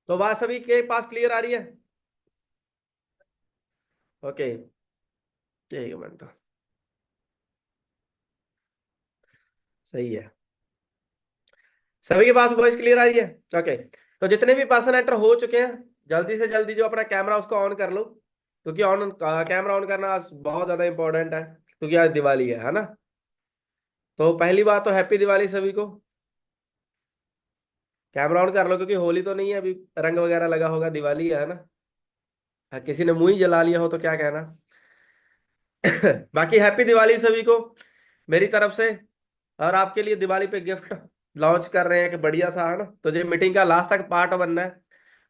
तो बात सभी के पास क्लियर आ रही है? ओके, एक मिनट। सही है, सभी के पास वॉइस क्लियर आ रही है? ओके। तो जितने भी पर्सन एंटर हो चुके हैं, जल्दी से जल्दी जो अपना कैमरा उसको ऑन कर लो, क्योंकि ऑन कैमरा ऑन करना आज बहुत ज्यादा इंपॉर्टेंट है, क्योंकि आज दिवाली है ना। तो पहली बात तो हैप्पी दिवाली सभी को। कैमरा ऑन कर लो, क्योंकि होली तो नहीं है अभी, रंग वगैरह लगा होगा, दिवाली है ना। हाँ, किसी ने मुंह ही जला लिया हो तो क्या कहना। बाकी हैप्पी दिवाली सभी को मेरी तरफ से। और आपके लिए दिवाली पे गिफ्ट लॉन्च कर रहे हैं कि बढ़िया सा, है ना। तो ये मीटिंग का लास्ट तक पार्ट बनना है।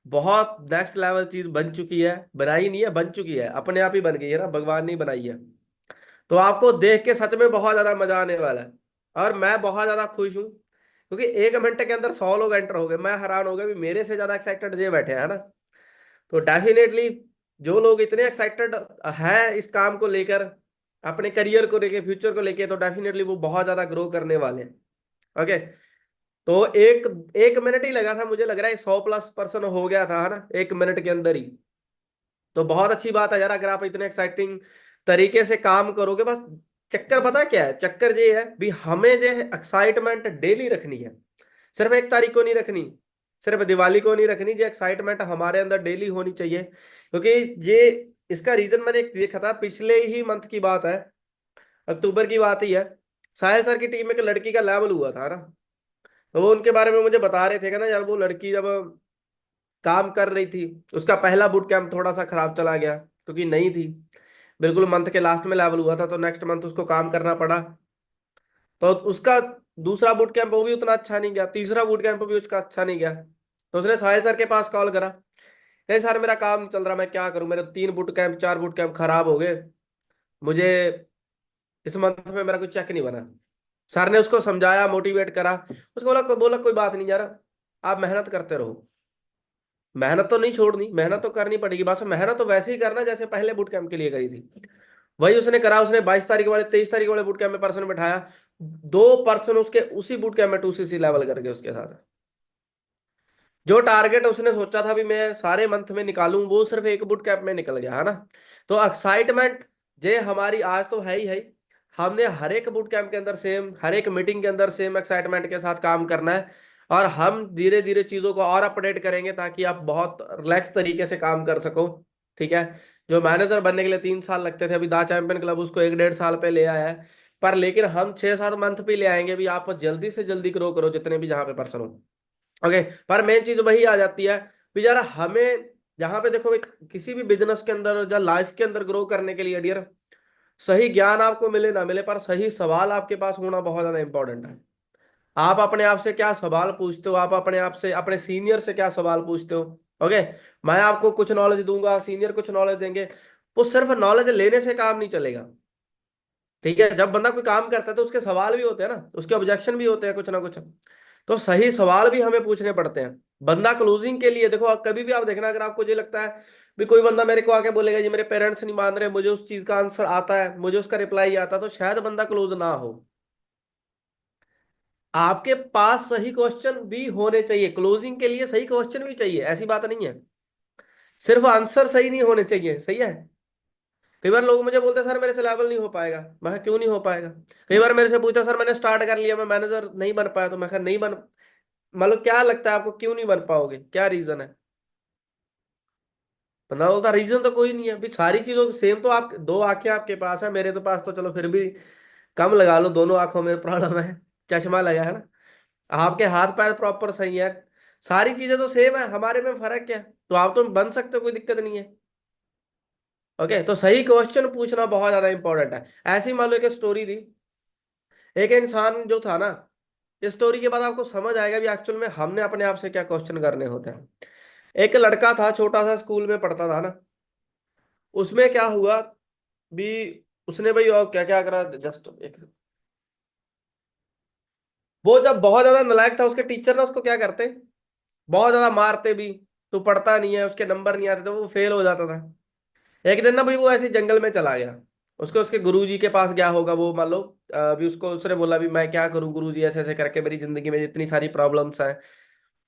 बहुत नेक्स्ट लेवल चीज बन चुकी है, बनाई नहीं है, बन चुकी है, अपने आप ही बन गई है ना, भगवान ने ही बनाई है। तो आपको देख के सच में बहुत ज्यादा मजा आने वाला है। और मैं बहुत ज्यादा खुश हूँ, क्योंकि 1 घंटे के अंदर 100 लोग एंटर हो गए। मैं हैरान हो गया भी, मेरे से ज्यादा एक्साइटेड ये बैठे हैं ना। तो डेफिनेटली जो लोग इतने एक्साइटेड है इस काम को लेकर, अपने करियर को लेकर, फ्यूचर को लेकर, तो डेफिनेटली वो बहुत ज्यादा ग्रो करने वाले हैं। ओके। तो एक एक मिनट ही लगा था, मुझे लग रहा है 100+ पर्सन हो गया था, है ना, 1 मिनट के अंदर ही। तो बहुत अच्छी बात है यार, अगर आप इतने एक्साइटिंग तरीके से काम करोगे। बस चक्कर पता है क्या है? चक्कर ये है भी, हमें जो है एक्साइटमेंट डेली रखनी है, सिर्फ 1 तारीख को नहीं रखनी, सिर्फ दिवाली को नहीं रखनी। जो एक्साइटमेंट हमारे अंदर डेली होनी चाहिए, क्योंकि ये इसका रीजन मैंने एक देखा था, पिछले ही मंथ की बात है, अक्टूबर की बात ही है। साहिल सर की टीम में एक लड़की का लेवल हुआ था ना। तो वो उनके बारे में मुझे बता रहे थे कि ना यार, वो लड़की जब काम कर रही थी, उसका पहला बूट कैंप थोड़ा सा खराब चला गया, क्योंकि नहीं थी। बिल्कुल मंथ के लास्ट में लेवल हुआ था, तो नेक्स्ट मंथ उसको काम करना पड़ा। तो उसका दूसरा बूट कैंप वो भी उतना अच्छा नहीं गया, तीसरा बूट कैंप भी उसका अच्छा नहीं गया। तो उसने साहिल सर के पास कॉल करा, नहीं सर मेरा काम नहीं चल रहा, मैं क्या करूं, मेरे 3 बूट कैंप 4 बूट कैंप खराब हो गए, मुझे इस मंथ में मेरा कुछ चेक नहीं बना। सर ने उसको समझाया, मोटिवेट करा, उसको बोला बोला कोई बात नहीं यार, आप मेहनत करते रहो, मेहनत तो नहीं छोड़नी, मेहनत तो करनी पड़ेगी, बस मेहनत तो वैसे ही करना जैसे पहले बूट कैंप के लिए करी थी। वही उसने करा। उसने 22 तारीख वाले 23 तारीख वाले बूट कैंप में पर्सन बैठाया, 2 पर्सन उसके उसी बूट कैंप में 2CC लेवल करके उसके साथ। जो टारगेट उसने सोचा था भी मैं सारे मंथ में निकालूं, वो सिर्फ एक बूट कैंप में निकल गया, है ना। तो एक्साइटमेंट जे हमारी आज तो है ही है। हमने हर एक बूट कैंप के अंदर सेम, हर एक मीटिंग के अंदर सेम एक्साइटमेंट के साथ काम करना है। और हम धीरे धीरे चीजों को और अपडेट करेंगे, ताकि आप बहुत रिलैक्स तरीके से काम कर सको। ठीक है। जो मैनेजर बनने के लिए 3 साल लगते थे, अभी दा चैंपियन क्लब उसको 1 1.5 साल पे ले आया है। पर लेकिन हम 6 7 मंथ पे ले आएंगे भी, आप जल्दी से जल्दी ग्रो करो जितने भी जहां पे पर्सन हो। ओके। पर मेन चीज वही आ जाती है भी यार, हमें जहां पे देखो किसी भी बिजनेस के अंदर या लाइफ के अंदर ग्रो करने के लिए डियर, सही ज्ञान आपको मिले ना मिले, पर सही सवाल आपके पास होना बहुत ज्यादा इंपॉर्टेंट है। आप अपने आप से क्या सवाल पूछते हो, आप अपने आप से, अपने सीनियर से क्या सवाल पूछते हो। ओके। मैं आपको कुछ नॉलेज दूंगा, सीनियर कुछ नॉलेज देंगे, वो सिर्फ नॉलेज लेने से काम नहीं चलेगा। ठीक है। जब बंदा कोई काम करता है तो उसके सवाल भी होते हैं ना, उसके ऑब्जेक्शन भी होते हैं कुछ ना कुछ। तो सही सवाल भी हमें पूछने पड़ते हैं। बंदा क्लोजिंग के लिए देखो, कभी भी आप देखना, अगर आपको ये लगता है भी कोई बंदा मेरे को आके बोलेगा जी मेरे पेरेंट्स नहीं मान रहे, मुझे उस चीज का आंसर आता है, मुझे उसका रिप्लाई आता है, तो शायद बंदा क्लोज ना हो। आपके पास सही क्वेश्चन भी होने चाहिए, क्लोजिंग के लिए सही क्वेश्चन भी चाहिए, ऐसी बात नहीं है। सिर्फ आंसर सही नहीं होने चाहिए, सही है। कई बार लोग मुझे बोलते हैं सर मेरे से लेवल नहीं हो पाएगा। मैं कहा, क्यों नहीं हो पाएगा? कई बार मेरे से पूछा सर मैंने स्टार्ट कर लिया, मैं मैनेजर नहीं बन पाया, तो मैं कहा नहीं बन, मतलब क्या लगता है आपको क्यों नहीं बन पाओगे, क्या रीजन है? बंदा बोलता रीजन तो कोई नहीं है भी, सारी चीजों सेम। तो आप 2 आंखें आपके पास है, मेरे तो पास तो चलो फिर भी कम लगा लो, दोनों आंखों में प्रॉब्लम है, चश्मा लगा है ना। आपके हाथ पैर प्रॉपर सही है, सारी चीजें तो सेम है, हमारे में फर्क क्या है? तो आप तो बन सकते हो, कोई दिक्कत नहीं है। ओके। तो सही क्वेश्चन पूछना बहुत ज्यादा इंपॉर्टेंट है। ऐसे ही मान लो एक स्टोरी थी, एक इंसान जो था ना, इस स्टोरी के बाद आपको समझ आएगा भी एक्चुअल में हमने अपने आप से क्या क्वेश्चन करने होते हैं। एक लड़का था, छोटा सा स्कूल में पढ़ता था ना। उसमें क्या हुआ भी, उसने भाई और क्या क्या करा, जस्ट एक, वो जब बहुत ज्यादा नालायक था, उसके टीचर ने उसको क्या करते, बहुत ज्यादा मारते भी। तो पढ़ता नहीं है, उसके नंबर नहीं आते, तो वो फेल हो जाता था। एक दिन ना भाई वो ऐसे जंगल में चला गया, उसके उसके गुरुजी के पास गया होगा वो, मान लो अभी उसको उसने बोला भी मैं क्या करूं गुरुजी, ऐसे ऐसे करके मेरी जिंदगी में इतनी सारी प्रॉब्लम्स हैं,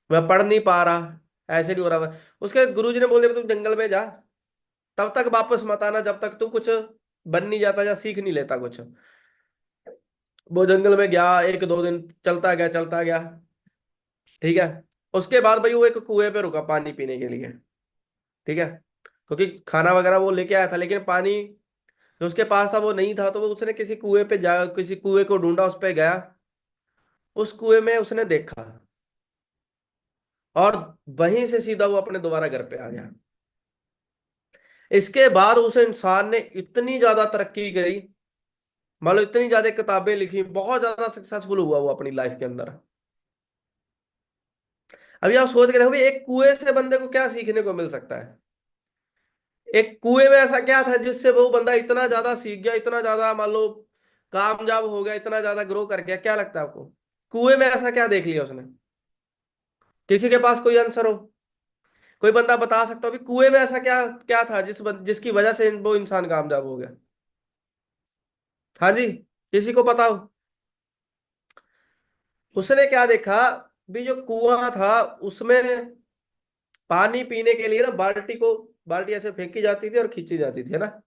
मैं पढ़ नहीं पा रहा, ऐसे नहीं हो रहा। उसके गुरुजी ने बोल दिया तू जंगल में जा, तब तक वापस मत आना जब तक तू कुछ बन नहीं जाता या सीख नहीं लेता कुछ। वो जंगल में गया, 1 2 दिन चलता गया चलता गया। ठीक है। उसके बाद भाई वो एक कुएं पे रुका पानी पीने के लिए। ठीक है। क्योंकि खाना वगैरह वो लेके आया था, लेकिन पानी जो उसके पास था वो नहीं था, तो वो उसने किसी कुएं पे जा, किसी कुएं को ढूंढा, उस पे गया। उस कुएं में उसने देखा, और वहीं से सीधा वो अपने दोबारा घर पे आ गया। इसके बाद उस इंसान ने इतनी ज्यादा तरक्की करी, मान लो इतनी ज्यादा किताबें लिखी, बहुत ज्यादा सक्सेसफुल हुआ वो अपनी लाइफ के अंदर। अभी आप सोच के देखो भाई, एक कुएं से बंदे को क्या सीखने को मिल सकता है? एक कुएं में ऐसा क्या था जिससे वो बंदा इतना ज्यादा सीख गया, इतना ज्यादा मान लो कामयाब हो गया, इतना ज्यादा ग्रो कर गया? क्या लगता है आपको? कुएं में ऐसा क्या देख लिया उसने? किसी के पास कोई आंसर हो? कोई बंदा बता सकता हो भी कुएं में ऐसा क्या क्या था जिसकी वजह से वो इंसान कामयाब हो गया? हाँ जी, किसी को पता हो? उसने क्या देखा भी, जो कुआं था उसमें पानी पीने के लिए ना बाल्टी ऐसे फेंकी जाती थी और खींची जाती थी, है ना?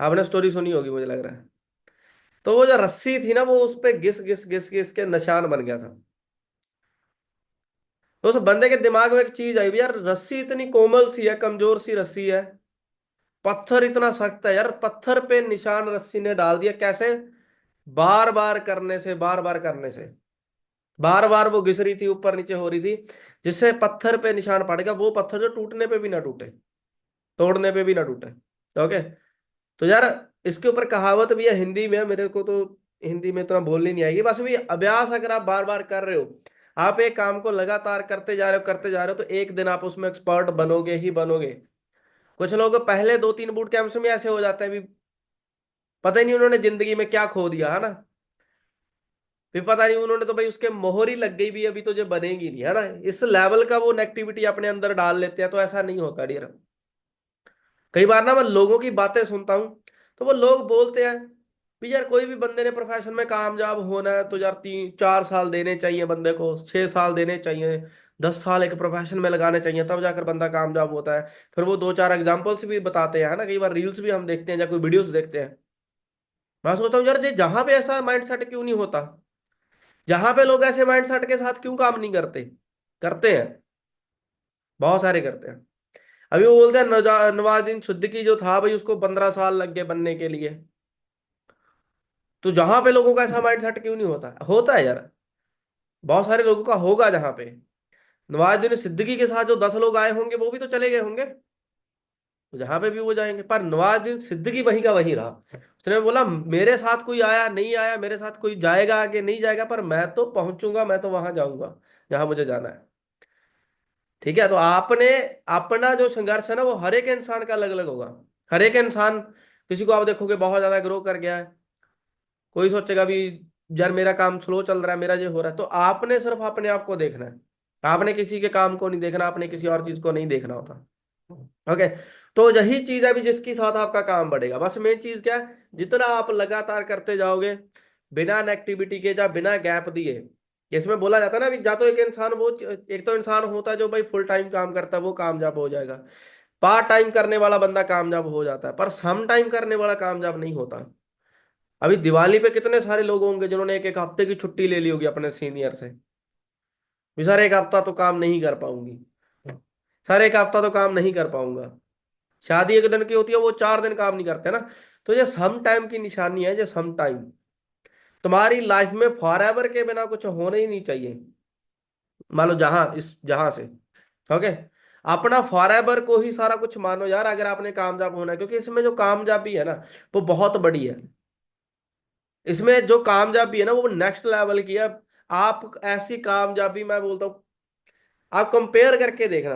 आपने स्टोरी सुनी होगी मुझे लग रहा है। तो वो जो रस्सी थी ना, वो उस पे घिस घिस घिस घिस के निशान बन गया था। तो उस बंदे के दिमाग में एक चीज आई भी, यार रस्सी इतनी कोमल सी है, कमजोर सी रस्सी है, पत्थर इतना सख्त है, यार पत्थर पे निशान रस्सी ने डाल दिया कैसे? बार बार करने से, बार बार करने से, बार बार वो घिस रही थी, ऊपर नीचे हो रही थी, जिससे पत्थर पे निशान पड़ गया। वो पत्थर जो टूटने पे भी ना टूटे, तोड़ने पे भी ना टूटे। ओके। तो यार इसके ऊपर कहावत भी है हिंदी में, मेरे को तो हिंदी में इतना बोलनी नहीं आएगी, बस भी अभ्यास अगर आप बार बार कर रहे हो, आप एक काम को लगातार करते जा रहे हो, करते जा रहे हो, तो एक दिन आप उसमें एक्सपर्ट बनोगे ही बनोगे। कुछ लोग पहले 2 3 बूट कैंप्स में ऐसे हो जाते हैं भी, पता ही नहीं उन्होंने जिंदगी में क्या खो दिया, है ना? फिर पता नहीं उन्होंने तो भाई उसके मोहर ही लग गई भी, अभी तो जो बनेगी नहीं, है ना? इस लेवल का वो नेगेटिविटी अपने अंदर डाल लेते हैं, तो ऐसा नहीं होता डियर। कई बार ना मैं लोगों की बातें सुनता हूँ, तो वो लोग बोलते हैं भी यार कोई भी बंदे ने प्रोफेशन में कामयाब होना है तो यार 3 4 साल देने चाहिए बंदे को, 6 साल देने चाहिए, 10 साल एक प्रोफेशन में लगाने चाहिए, तब जाकर बंदा कामयाब होता है। फिर वो 2 4 एग्जाम्पल्स भी बताते हैं, है ना? कई बार रील्स भी हम देखते हैं या कोई वीडियोस देखते हैं। मैं सोचता हूँ यार ये जहां पे ऐसा माइंड सेट क्यों नहीं होता, जहां पे लोग ऐसे माइंड सेट के साथ क्यों काम नहीं करते? करते हैं, बहुत सारे करते हैं। अभी वो बोलते हैं नवाजुद्दीन सिद्दीकी जो था भाई, उसको 15 साल लग गए बनने के लिए। तो जहां पे लोगों का ऐसा माइंड सेट क्यों नहीं होता? होता है यार, बहुत सारे लोगों का होगा जहां पे। नवाजुद्दीन सिद्दीकी के साथ जो 10 लोग आए होंगे वो भी तो चले गए होंगे, तो जहां पे भी वो जाएंगे, पर नवाजुद्दीन सिद्दीकी वहीं का वहीं रहा। उसने बोला मेरे साथ कोई आया नहीं आया, मेरे साथ कोई जाएगा आगे नहीं जाएगा, पर मैं तो पहुंचूंगा, मैं तो वहां जाऊंगा जहां मुझे जाना है। ठीक है। तो आपने अपना जो संघर्ष है ना, वो हर एक इंसान का अलग अलग होगा। हर एक इंसान, किसी को आप देखोगे बहुत ज्यादा ग्रो कर गया है, कोई सोचेगा भी यार मेरा काम स्लो चल रहा है, मेरा ये हो रहा है। तो आपने सिर्फ अपने आप को देखना है, आपने किसी के काम को नहीं देखना, आपने किसी और चीज को नहीं देखना होता। ओके। तो यही चीज है भी जिसके साथ आपका काम बढ़ेगा। बस मेन चीज क्या है, जितना आप लगातार करते जाओगे, बिना नेगेटिविटी के या बिना गैप दिए। इसमें बोला जाता है ना भी, या तो एक इंसान वो, एक तो इंसान होता है जो भाई फुल टाइम काम करता है, वो कामयाब हो जाएगा। पार्ट टाइम करने वाला बंदा कामयाब हो जाता है, पर सम टाइम करने वाला कामयाब नहीं होता। अभी दिवाली पे कितने सारे लोग होंगे जिन्होंने एक एक हफ्ते की छुट्टी ले ली होगी अपने सीनियर से, भी सर एक हफ्ता तो काम नहीं कर पाऊंगी, सर एक हफ्ता तो काम नहीं कर पाऊंगा। शादी एक दिन की होती है, वो 4 दिन काम नहीं करते ना। तो ये सम टाइम की निशानी है, जो सम टाइम तुम्हारी लाइफ में फॉर एवर के बिना कुछ होना ही नहीं चाहिए। मान लो जहां इस जहां से, ओके, अपना फॉर एवर को ही सारा कुछ मानो यार, अगर आपने कामयाब होना है, क्योंकि इसमें जो कामयाबी है ना, वो बहुत बड़ी है। इसमें जो कामयाबी है ना, वो नेक्स्ट लेवल की है। आप ऐसी कामयाबी, मैं बोलता हूँ, आप कंपेयर करके देखना।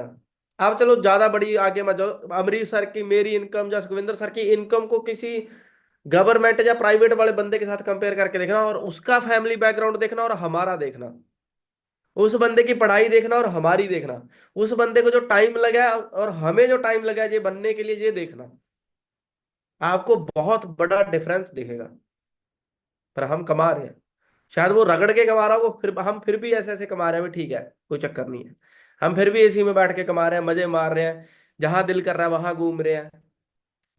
आप चलो ज्यादा बड़ी आगे मत जाओ, अमरीश सर की मेरी इनकम या सुखविंदर सर की इनकम को किसी गवर्नमेंट या प्राइवेट वाले बंदे के साथ कंपेयर करके देखना, और उसका फैमिली बैकग्राउंड देखना और हमारा देखना। उस बंदे की पढ़ाई देखना और हमारी देखना। उस बंदे को जो टाइम लगा है और हमें जो टाइम लगा है ये बनने के लिए, ये देखना। आपको बहुत बड़ा डिफरेंस दिखेगा। पर हम कमा रहे हैं, शायद वो रगड़ के कमा रहा हो, फिर हम फिर भी ऐसे ऐसे कमा रहे हैं, ठीक है, कोई चक्कर नहीं है। हम फिर भी एसी में बैठ के कमा रहे हैं, मजे मार रहे हैं, जहां दिल कर रहा है वहां घूम रहे हैं।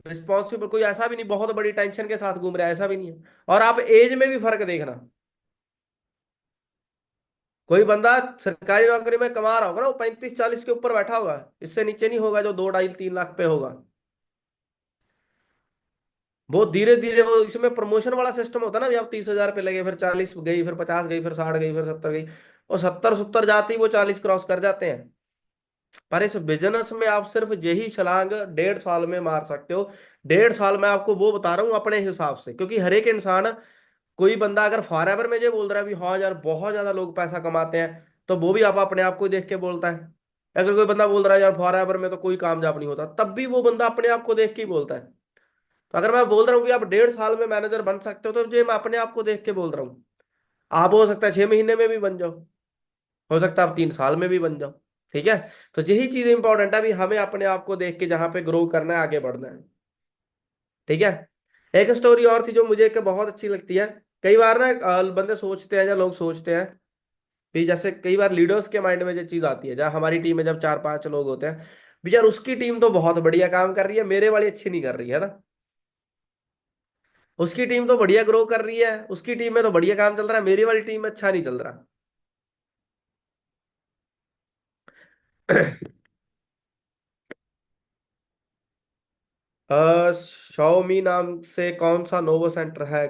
रिस्पॉन्सिबल कोई ऐसा भी नहीं बहुत बड़ी टेंशन के साथ घूम रहा है, ऐसा भी नहीं है। और आप एज में भी फर्क देखना, कोई बंदा सरकारी नौकरी में कमा रहा होगा ना, वो 35-40 के ऊपर बैठा होगा, इससे नीचे नहीं होगा जो 2 2.5 3 लाख पे होगा। वो धीरे धीरे वो इसमें प्रमोशन वाला सिस्टम होता है ना, अभी आप 30,000 पे लगे, फिर 40 गई, फिर 50 गई, फिर 60 गई, फिर 70 गई, और 70 70 जाती ही वो 40 क्रॉस कर जाते हैं। पर इस बिजनेस में आप सिर्फ यही छलांग 1.5 साल में मार सकते हो। 1.5 साल में आपको वो बता रहा हूँ अपने हिसाब से, क्योंकि हर एक इंसान, कोई बंदा अगर फॉरएवर में ये बोल रहा है भी हाँ यार बहुत ज्यादा लोग पैसा कमाते हैं, तो वो भी आप अपने आप को देख के बोलता है। अगर कोई बंदा बोल रहा है यार फॉरएवर में तो कोई कामयाब नहीं होता, तब भी वो बंदा अपने आप को देख के ही बोलता है। तो अगर मैं बोल रहा हूँ कि आप 1.5 साल में मैनेजर बन सकते हो, तो ये मैं अपने आप को देख के बोल रहा हूँ। आप हो सकता है 6 महीने में भी बन जाओ, हो सकता है आप 3 साल में भी बन जाओ। ठीक है। तो यही चीज इंपॉर्टेंट है, भी हमें अपने आप को देख के जहां पे ग्रो करना है, आगे बढ़ना है। ठीक है। एक स्टोरी और थी जो मुझे एक बहुत अच्छी लगती है। कई बार ना बंदे सोचते हैं या लोग सोचते हैं भी, जैसे कई बार लीडर्स के माइंड में जो चीज आती है, जहाँ हमारी टीम में जब 4 5 लोग होते हैं, भी यार उसकी टीम तो बहुत बढ़िया काम कर रही है, मेरे वाली अच्छी नहीं कर रही है ना। उसकी टीम तो बढ़िया ग्रो कर रही है, उसकी टीम में तो बढ़िया काम चल रहा है, मेरी वाली टीम में अच्छा नहीं चल रहा। शाओमी नाम से कौन सा नोवो सेंटर है?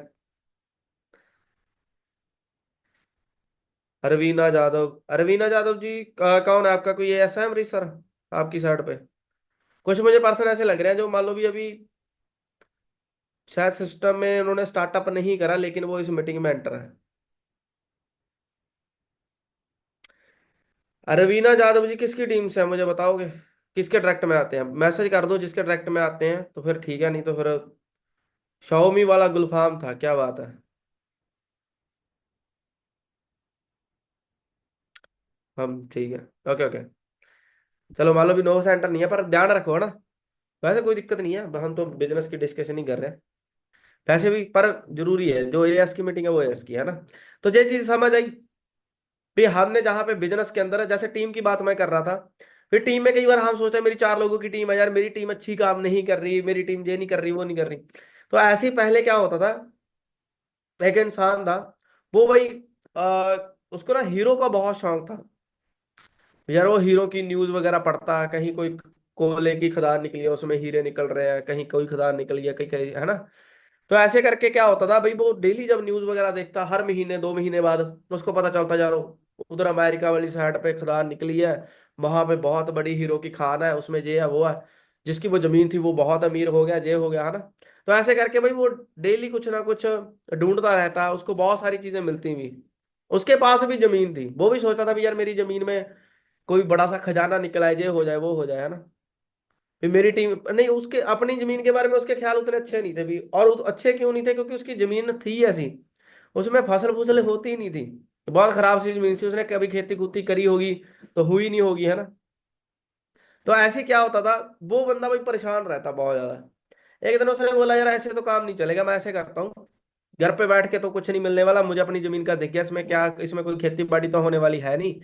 अरवीना जादव, अरवीना जादव जी कौन है आपका, कोई ऐसा है अमृतसर आपकी साइड पे? कुछ मुझे पर्सन ऐसे लग रहे हैं जो मान लो भी अभी शायद सिस्टम में उन्होंने स्टार्टअप नहीं करा, लेकिन वो इस मीटिंग में एंटर है। रवीना जादव जी किसकी टीम से है मुझे बताओगे? किसके डायरेक्ट में आते हैं? मैसेज कर दो जिसके डायरेक्ट में आते हैं तो फिर ठीक है, नहीं तो फिर शाओमी वाला गुलफाम था, क्या बात है। हम ठीक है। Okay okay. चलो मान लो भी नो सेंटर नहीं है, पर ध्यान रखो ना। वैसे कोई दिक्कत नहीं है, हम तो बिजनेस की डिस्कशन ही कर रहे हैं। वैसे भी पर जरूरी है, जो एएस की मीटिंग है वो एएस की है ना। तो ये चीज समझ आई। भी हमने जहाँ पे बिजनेस के अंदर है, जैसे टीम की बात मैं कर रहा था, फिर टीम में कई बार हम सोचते हैं मेरी 4 लोगों की टीम है यार, मेरी टीम अच्छी काम नहीं कर रही, मेरी टीम ये नहीं कर रही वो नहीं कर रही। तो ऐसे ही पहले क्या होता था, एक इंसान था, वो भाई आ, उसको ना हीरो का बहुत शौक था। यार वो हीरो की न्यूज वगैरह पढ़ता है, कहीं कोई कोयले की खदान निकली है उसमें हीरे निकल रहे हैं, कहीं कोई खदान निकली है, कहीं कहीं है ना। तो ऐसे करके क्या होता था भाई, वो डेली जब न्यूज वगैरह देखता, हर महीने 2 महीने बाद उसको पता चलता यार उधर अमेरिका वाली साइड पे खदान निकली है, वहां पे बहुत बड़ी हीरो की खान है, उसमें ये है वो है, जिसकी वो जमीन थी वो बहुत अमीर हो गया, ये हो गया है ना। तो ऐसे करके भाई वो डेली कुछ ना कुछ ढूंढता रहता है, उसको बहुत सारी चीजें मिलती भी। उसके पास भी जमीन थी, वो भी सोचता था भी यार मेरी जमीन में कोई बड़ा सा खजाना निकल आए, ये हो जाए वो हो जाए, है ना। भी मेरी टीम नहीं, उसके अपनी जमीन के बारे में उसके ख्याल उतने अच्छे नहीं थे भी, और अच्छे क्यों नहीं थे, क्योंकि उसकी जमीन थी ऐसी, उसमें फसल फुसल होती ही नहीं थी, बहुत खराब सी जमीन थी, उसने कभी खेती कुती करी होगी तो हुई नहीं होगी, है ना। तो ऐसे क्या होता था, वो बंदा भाई परेशान रहता बहुत ज्यादा। एक दिन उसने बोला यार ऐसे तो काम नहीं चलेगा, मैं ऐसे करता हूँ, घर पे बैठ के तो कुछ नहीं मिलने वाला, मुझे अपनी जमीन का दिख गया, इसमें क्या, इसमें कोई खेती बाड़ी तो होने वाली है नहीं,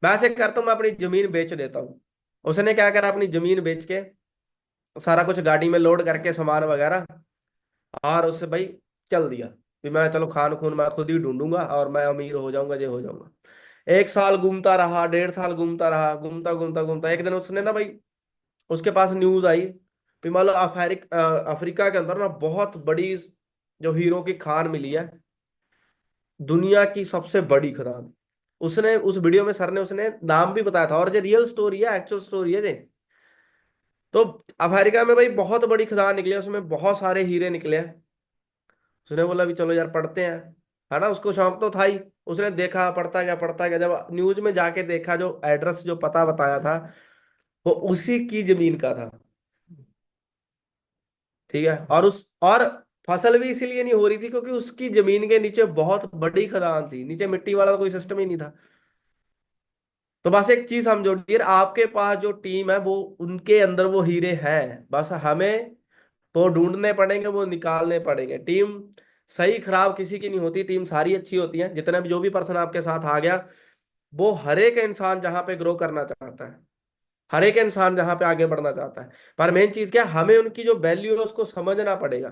मैं ऐसे करता हूँ मैं अपनी जमीन बेच देता हूँ। उसने क्या करा, अपनी जमीन बेच के सारा कुछ गाड़ी में लोड करके सामान वगैरह, और उससे भाई चल दिया कि मैं चलो खान खून मैं खुद ही ढूंढूंगा और मैं अमीर हो जाऊंगा, ये हो जाऊंगा। 1 साल घूमता रहा, 1.5 साल घूमता रहा, घूमता घूमता घूमता एक दिन उसने ना भाई, उसके पास न्यूज आई कि मान लो अफ्रीका के अंदर ना बहुत बड़ी जो हीरो की खान मिली है, दुनिया की सबसे बड़ी खदान। उसने उस वीडियो में सर ने उसने नाम भी बताया था, और ये रियल स्टोरी है, एक्चुअल स्टोरी है ये। तो अमेरिका में भाई बहुत बड़ी खदान निकली है, उसमें बहुत सारे हीरे निकले हैं। उसने बोला भी चलो यार पढ़ते हैं, है ना, उसको शौक तो था ही। उसने देखा, पढ़ता गया, जब न्यूज में जाके देखा, जो एड्रेस जो पता बताया था वो उसी की जमीन का था। ठीक है। और फसल भी इसीलिए नहीं हो रही थी क्योंकि उसकी जमीन के नीचे बहुत बड़ी खदान थी, नीचे मिट्टी वाला कोई सिस्टम ही नहीं था। तो बस एक चीज समझो डियर, आपके पास जो टीम है वो उनके अंदर वो हीरे हैं, बस हमें तो ढूंढने पड़ेंगे, वो निकालने पड़ेंगे। टीम सही खराब किसी की नहीं होती, टीम सारी अच्छी होती है, जितना भी जो भी पर्सन आपके साथ आ गया वो हर एक इंसान जहां पे ग्रो करना चाहता है, हर एक इंसान जहां पे आगे बढ़ना चाहता है। पर मेन चीज क्या है, हमें उनकी जो वैल्यू है उसको समझना पड़ेगा।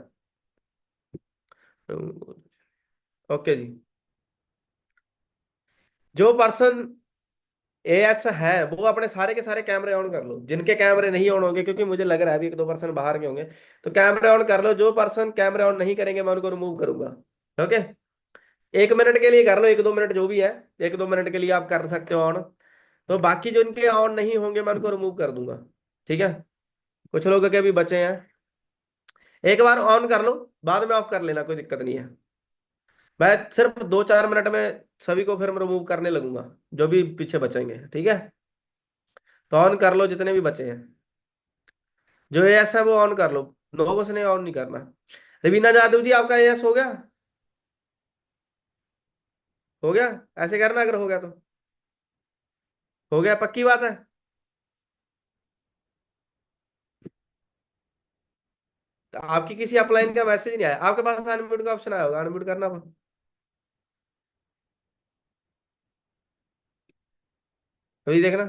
ओके जी। जो पर्सन एएस है वो अपने सारे के सारे कैमरे ऑन कर लो, जिनके कैमरे नहीं ऑन होंगे, क्योंकि मुझे लग रहा है अभी एक दो पर्सन बाहर के होंगे, तो कैमरे ऑन कर लो। जो पर्सन कैमरे ऑन नहीं करेंगे मैं उनको रिमूव करूंगा। ओके। 1 मिनट के लिए कर लो, 1-2 मिनट जो भी है, 1-2 मिनट के लिए आप कर सकते हो ऑन। तो बाकी जो इनके ऑन नहीं होंगे मैं उनको रिमूव कर दूंगा। ठीक है। कुछ लोग के भी बचे हैं, एक बार ऑन कर लो, बाद में ऑफ कर लेना, कोई दिक्कत नहीं है। मैं सिर्फ 2-4 मिनट में सभी को फिर रिमूव करने लगूंगा, जो भी पीछे बचेंगे। ठीक है। तो ऑन कर लो जितने भी बचे हैं, जो एएस है वो ऑन कर लो। नो बस ने ऑन नहीं करना। रवीना जादव जी आपका एएस हो गया? हो गया? ऐसे करना अगर हो गया तो। हो गया, पक्की बात है? तो आपकी किसी अपलाइन का मैसेज नहीं आया आपके पास? अनम्यूट का ऑप्शन आया होगा, अनम्यूट करना। अभी देखना।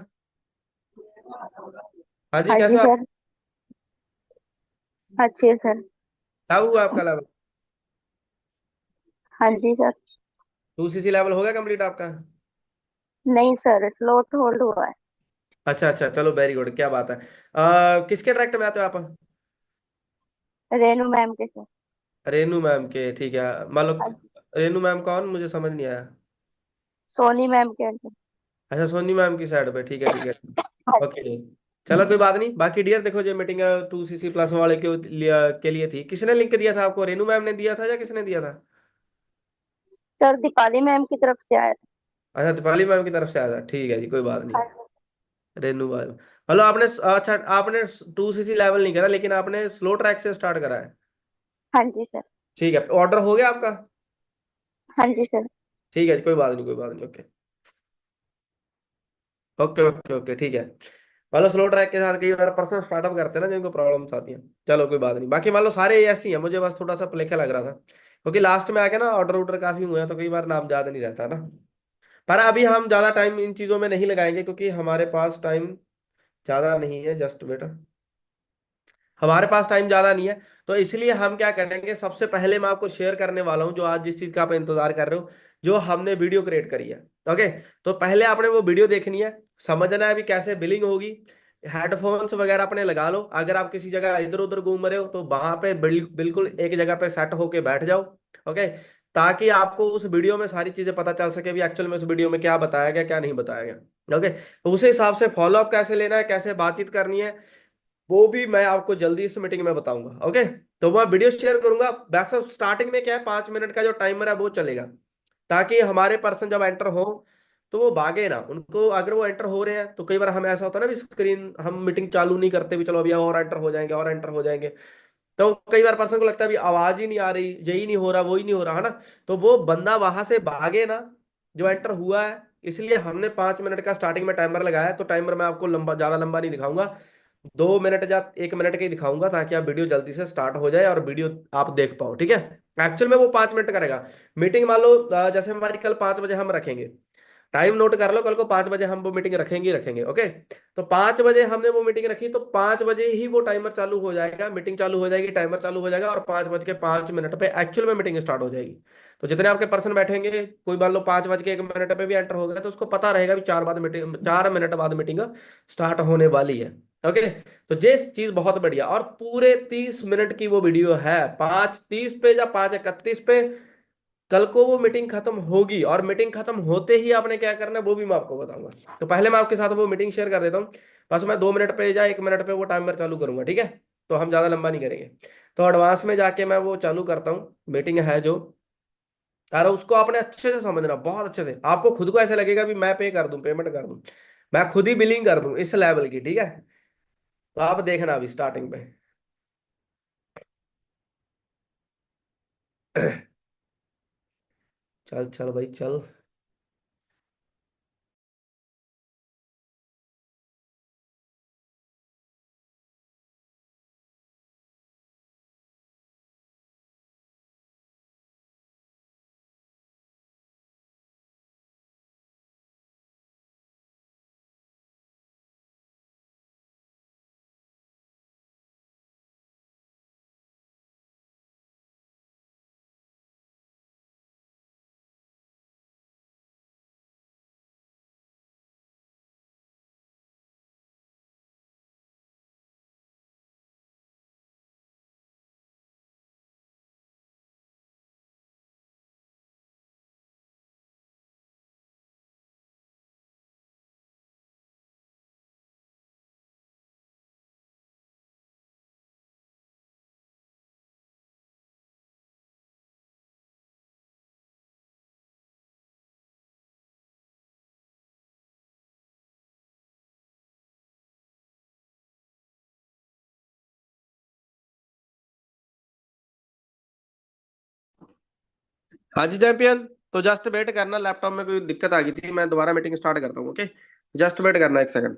हाँ जी, हाँ जी कैसा? सर। अच्छे है सर। क्या हुआ आपका लेवल? हाँ जी सर। 2 सीसी लेवल हो गया कंप्लीट आपका? नहीं सर, स्लॉट होल्ड हुआ है। अच्छा अच्छा, चलो वेरी गुड, क्या बात है। किसके ट्रैक्ट में आते हो आप? रेनू मैम के सर। रेनू मैम के, ठीक है। मान लो। हाँ जी। रेनू मैम कौन, मुझे समझ नहीं आया। सोनी मैम के अंदर। अच्छा, सोनी मैम की साइड पे, ठीक है ठीक है। हाँ ओके। जी। चलो कोई बात नहीं। बाकी डियर देखो, जो मीटिंग 2 सीसी प्लस वाले के लिए थी, किसने लिंक दिया था आपको? रेनू मैम ने दिया था या किसने दिया था? सर दीपाली मैम की तरफ से आया था। अच्छा, दीपाली मैम की तरफ से आया था, ठीक है जी, कोई बात नहीं। हाँ जी। रेनू मैम। हेलो, आपने अच्छा, आपने 2 सीसी लेवल नहीं करा, लेकिन आपने स्लो ट्रैक से स्टार्ट करा है। हाँ जी सर। ठीक है, ऑर्डर हो गया आपका? हाँ जी सर। ठीक है जी, कोई बात नहीं, कोई बात नहीं। ओके ओके ओके ओके, ठीक है। मान लो स्लो ट्रैक के साथ कई बार पर्सन स्टार्टअप करते हैं ना, जिनको प्रॉब्लम्स आती हैं। चलो कोई बात नहीं, बाकी मान लो सारे ऐसे ही हैं, मुझे बस थोड़ा सा प्लेखा लग रहा था, क्योंकि लास्ट में आके ना ऑर्डर ऑर्डर काफी हुए हैं, तो कई बार नाम याद नहीं रहता ना। पर अभी हम ज्यादा टाइम इन चीजों में नहीं लगाएंगे, क्योंकि हमारे पास टाइम ज्यादा नहीं है। जस्ट बेटा, हमारे पास टाइम ज्यादा नहीं है। तो इसलिए हम क्या करेंगे, सबसे पहले मैं आपको शेयर करने वाला हूं, जो आज जिस चीज का आप इंतजार कर रहे हो, जो हमने वीडियो क्रिएट करी है। ओके। तो पहले आपने वो वीडियो देखनी है, समझना है भी कैसे बिलिंग होगी। हेडफोन्स वगैरह अपने लगा लो, अगर आप किसी जगह इधर उधर घूम रहे हो तो वहां पे बिल्कुल एक जगह पे सेट होके बैठ जाओ। ओके। ताकि आपको उस वीडियो में सारी चीजें पता चल सके भी एक्चुअल में उस वीडियो में क्या बताया गया, क्या नहीं बताया गया। ओके। तो उस हिसाब से फॉलोअप कैसे लेना है, कैसे बातचीत करनी है, वो भी मैं आपको जल्दी इस मीटिंग में बताऊंगा। ओके। तो मैं वीडियो शेयर करूंगा। वैसे स्टार्टिंग में क्या है, 5 मिनट का जो टाइमर है वो चलेगा, ताकि हमारे पर्सन जब एंटर हो तो वो भागे ना। उनको अगर वो एंटर हो रहे हैं तो कई बार हमें ऐसा होता है ना, भी स्क्रीन हम मीटिंग चालू नहीं करते, भी चलो अभी और एंटर हो जाएंगे और एंटर हो जाएंगे। तो कई बार पर्सन को लगता है भी आवाज ही नहीं आ रही, यही नहीं हो रहा, वो ही नहीं हो रहा है ना। तो वो बंदा वहां से भागे ना, जो एंटर हुआ है। इसलिए हमने 5 मिनट का स्टार्टिंग में टाइमर लगाया है। तो टाइमर मैं आपको लंबा, ज्यादा लंबा नहीं दिखाऊंगा, 2 मिनट या 1 मिनट के ही दिखाऊंगा, ताकि आप वीडियो जल्दी से स्टार्ट हो जाए और वीडियो आप देख पाओ। ठीक है। एक्चुअल में वो 5 मिनट करेगा। मीटिंग मान लो जैसे हमारी कल 5 बजे हम रखेंगे, टाइम नोट कर लो, कल को 5 बजे हम वो मीटिंग रखेंगे ही रखेंगे। ओके। तो 5 बजे हमने वो मीटिंग रखी, तो 5 बजे ही वो टाइमर चालू हो जाएगा, मीटिंग चालू हो जाएगी, टाइमर चालू हो जाएगा, और 5 बज के 5 मिनट पे एक्चुअल में मीटिंग स्टार्ट हो जाएगी। तो जितने आपके पर्सन बैठेंगे, कोई मान लो 5 बज के 1 मिनट पे भी एंटर हो गया, तो उसको पता रहेगा भी 4 मिनट बाद मीटिंग स्टार्ट होने वाली है। ओके। तो ये चीज बहुत बढ़िया, और पूरे 30 मिनट की वो वीडियो है, 5:30 पे या 5:31 पे कल को वो मीटिंग खत्म होगी। और मीटिंग खत्म होते ही आपने क्या करना है वो भी मैं आपको बताऊंगा। तो पहले मैं आपके साथ वो मीटिंग शेयर कर देता हूँ। बस मैं 2 मिनट पे या 1 मिनट पे वो टाइमर चालू करूंगा, ठीक है? तो हम ज्यादा लंबा नहीं करेंगे। तो एडवांस में जाके मैं वो चालू करता हूँ, मीटिंग है जो। यार उसको आपने अच्छे से समझना, बहुत अच्छे से। आपको खुद को ऐसे लगेगा भी मैं पे कर दूं, पेमेंट कर दूं, मैं खुद ही बिलिंग कर दूं इस लेवल की। ठीक है। तो आप देखना अभी स्टार्टिंग पे। चल चल भाई चल। हाँ जी चैंपियन। तो जस्ट वेट करना, लैपटॉप में कोई दिक्कत आ गई थी, मैं दोबारा मीटिंग स्टार्ट करता हूँ। ओके, जस्ट वेट करना एक सेकंड।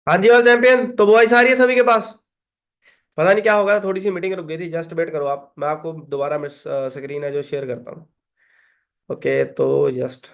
हाँ जी वाल चैंपियन, तो वॉइस आ रही है सभी के पास? पता नहीं क्या होगा, थोड़ी सी मीटिंग रुक गई थी। जस्ट वेट करो आप, मैं आपको दोबारा मिस स्क्रीन है जो शेयर करता हूँ। ओके, तो जस्ट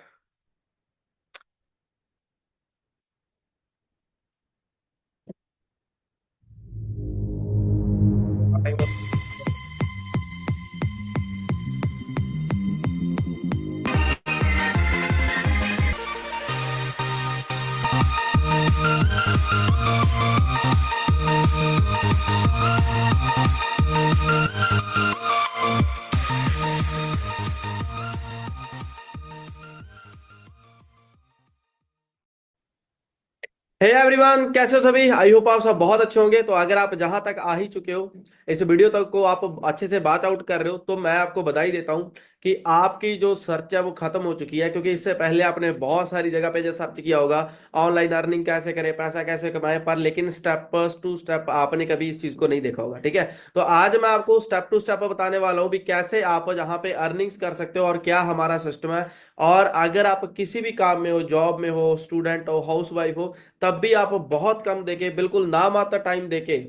हे एवरीवन, कैसे हो सभी? आई होप आप सब बहुत अच्छे होंगे। तो अगर आप जहां तक आ ही चुके हो, इस वीडियो तक को आप अच्छे से बात आउट कर रहे हो, तो मैं आपको बधाई देता हूं कि आपकी जो सर्च है वो खत्म हो चुकी है। क्योंकि इससे पहले आपने बहुत सारी जगह पे जो सर्च किया होगा, ऑनलाइन अर्निंग कैसे करें, पैसा कैसे कमाएं, पर लेकिन स्टेप टू स्टेप आपने कभी इस चीज को नहीं देखा होगा। ठीक है, तो आज मैं आपको स्टेप टू स्टेप बताने वाला हूं भी कैसे आप जहां पे अर्निंग्स कर सकते हो और क्या हमारा सिस्टम है। और अगर आप किसी भी काम में हो, जॉब में हो, स्टूडेंट हो, हाउस वाइफ हो, तब भी आप बहुत कम देके, बिल्कुल नाम मात्र टाइम देके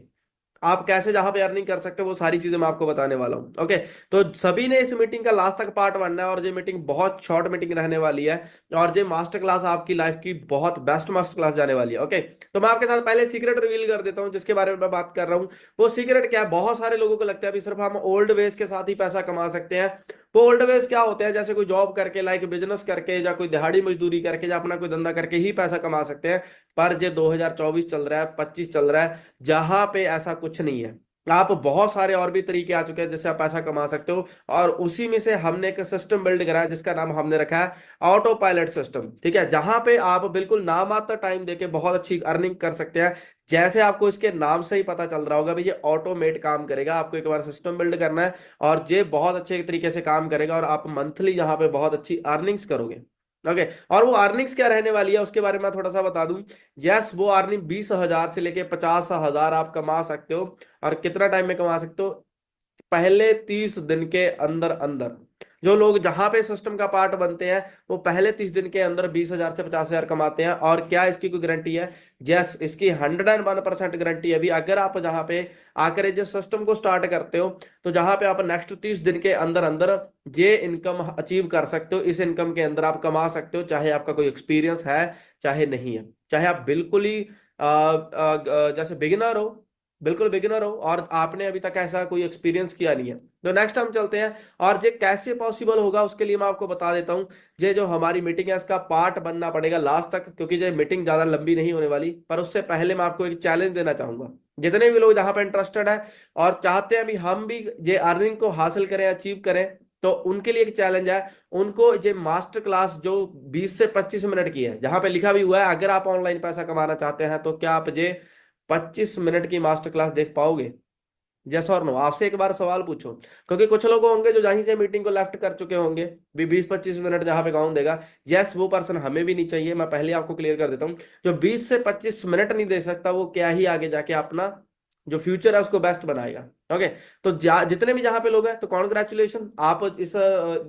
आप कैसे जहां पे अर्निंग कर सकते हो, वो सारी चीजें मैं आपको बताने वाला हूं। ओके, तो सभी ने इस मीटिंग का लास्ट तक पार्ट बनना है, और ये मीटिंग बहुत शॉर्ट मीटिंग रहने वाली है। और ये मास्टर क्लास आपकी लाइफ की बहुत बेस्ट मास्टर क्लास जाने वाली है। ओके, तो मैं आपके साथ पहले सीक्रेट रिवील कर देता हूं जिसके बारे में मैं बात कर रहा हूं। वो सीक्रेट क्या है? बहुत सारे लोगों को लगता है अभी सिर्फ हम ओल्ड वेज के साथ ही पैसा कमा सकते हैं। वो ओल्ड वेज क्या होते हैं? जैसे कोई जॉब करके, लाइक बिजनेस करके, या कोई दिहाड़ी मजदूरी करके, या अपना कोई धंधा करके ही पैसा कमा सकते हैं। पर ये 2024 चल रहा है, 25 चल रहा है, जहां पे ऐसा कुछ नहीं है। आप बहुत सारे और भी तरीके आ चुके हैं जिससे आप पैसा कमा सकते हो। और उसी में से हमने एक सिस्टम बिल्ड करा है जिसका नाम हमने रखा है ऑटो पायलट सिस्टम। ठीक है, जहां पे आप बिल्कुल नामात्र टाइम देके बहुत अच्छी अर्निंग कर सकते हैं। जैसे आपको इसके नाम से ही पता चल रहा होगा भी ये ऑटोमेट काम करेगा। आपको एक बार सिस्टम बिल्ड करना है और ये बहुत अच्छे तरीके से काम करेगा, और आप मंथली यहाँ पे बहुत अच्छी अर्निंग्स करोगे। ओके, और वो अर्निंग्स क्या रहने वाली है उसके बारे में मैं थोड़ा सा बता दूं। यस, वो अर्निंग 20,000 से लेके 50,000 आप कमा सकते हो। और कितना टाइम में कमा सकते हो? पहले 30 दिन के अंदर अंदर। जो लोग जहां पे सिस्टम का पार्ट बनते हैं, वो पहले 30 दिन के अंदर 20,000 से 50,000 कमाते हैं। और क्या इसकी कोई गारंटी है? यस, इसकी 101% गारंटी है। अभी अगर आप जहां पे आकर जो सिस्टम को स्टार्ट करते हो, तो जहां पे आप नेक्स्ट 30 दिन के अंदर अंदर ये इनकम अचीव कर सकते हो, इस इनकम के अंदर आप कमा सकते हो, चाहे आपका कोई एक्सपीरियंस है चाहे नहीं है, चाहे आप बिल्कुल ही जैसे बिगिनर हो, बिल्कुल बिगिनर हो और आपने अभी तक ऐसा कोई एक्सपीरियंस किया नहीं है। तो नेक्स्ट हम चलते हैं, और ये कैसे पॉसिबल होगा उसके लिए मैं आपको बता देता हूँ। ये जो हमारी मीटिंग है इसका पार्ट बनना पड़ेगा लास्ट तक, क्योंकि ये मीटिंग ज्यादा लंबी नहीं होने वाली। पर उससे पहले मैं आपको एक चैलेंज देना चाहूंगा। जितने भी लोग जहां पर इंटरेस्टेड है और चाहते हैं अभी हम भी ये अर्निंग को हासिल करें, अचीव करें, तो उनके लिए एक चैलेंज है। उनको ये मास्टर क्लास जो 20 से 25 मिनट की है, जहां पे लिखा भी हुआ है अगर आप ऑनलाइन पैसा कमाना चाहते हैं तो क्या आप ये 25 मिनट की मास्टर क्लास देख पाओगे? यस और नो? आपसे एक बार सवाल पूछो, क्योंकि कुछ लोग होंगे जो जहीं से मीटिंग को लेफ्ट कर चुके होंगे भी 20-25 मिनट जहां पे काउंट देगा। यस, वो पर्सन हमें भी नहीं चाहिए। मैं पहले आपको क्लियर कर देता हूँ, जो 20 से 25 मिनट नहीं दे सकता वो क्या ही आगे जाके अपना जो फ्यूचर है उसको बेस्ट बनाएगा। ओके। तो जितने भी जहां पे लोग हैं तो कॉन्ग्रेचुलेशन, आप इस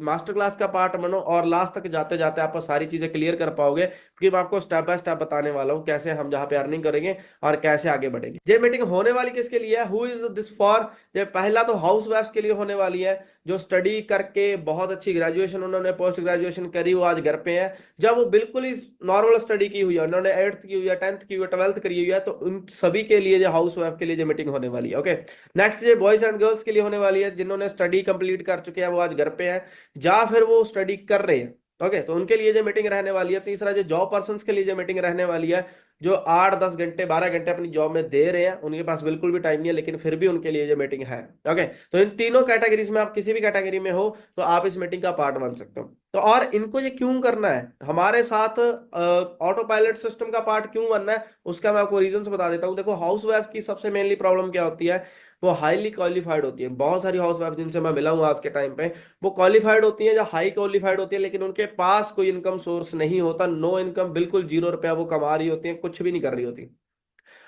मास्टर क्लास का पार्ट बनो और लास्ट तक जाते जाते आप सारी चीजें क्लियर कर पाओगे, क्योंकि मैं आपको स्टेप बाय स्टेप बताने वाला हूँ कैसे हम जहाँ पे अर्निंग करेंगे और कैसे आगे बढ़ेंगे। ये मीटिंग होने वाली किसके लिए है, हु इज दिस फॉर? ये पहला तो हाउस वाइफ्स के लिए होने वाली है, जो स्टडी करके बहुत अच्छी ग्रेजुएशन, उन्होंने पोस्ट ग्रेजुएशन करी, वो आज घर पे है। जब वो बिल्कुल ही नॉर्मल स्टडी की हुई है, उन्होंने 8th की हुई है, 10th की हुई है, 12th करी हुई है, तो उन सभी के लिए जो हाउस वाइफ के लिए जो मीटिंग होने वाली है। ओके। नेक्स्ट ये बॉयज एंड गर्ल्स के लिए होने वाली है, जिन्होंने स्टडी कंप्लीट कर चुके हैं वो आज घर पे हैं, या फिर वो स्टडी कर रहे हैं। ओके, तो उनके लिए जो मीटिंग रहने वाली है। तीसरा जो जॉब पर्सन के लिए जो मीटिंग रहने वाली है, जो 8-10 घंटे 12 घंटे अपनी जॉब में दे रहे हैं, उनके पास बिल्कुल भी टाइम नहीं है, लेकिन फिर भी उनके लिए जो मीटिंग है। ओके। तो इन तीनों कैटेगरीज में आप किसी भी कैटेगरी में हो तो आप इस मीटिंग का पार्ट बन सकते हो। तो और इनको ये क्यों करना है हमारे साथ, ऑटो पायलट सिस्टम का पार्ट क्यों बनना है, उसका मैं आपको रीजंस बता देता हूँ। देखो, हाउस वाइफ की सबसे मेनली प्रॉब्लम क्या होती है, वो हाईली क्वालिफाइड होती है। बहुत सारी हाउस वाइफ जिनसे मैं मिला हूँ आज के टाइम पे, वो क्वालिफाइड होती हैं, जो हाई क्वालिफाइड होती है, लेकिन उनके पास कोई इनकम सोर्स नहीं होता, नो इनकम, बिल्कुल 0 रुपया वो कमा रही होती है, कुछ भी नहीं कर रही होती।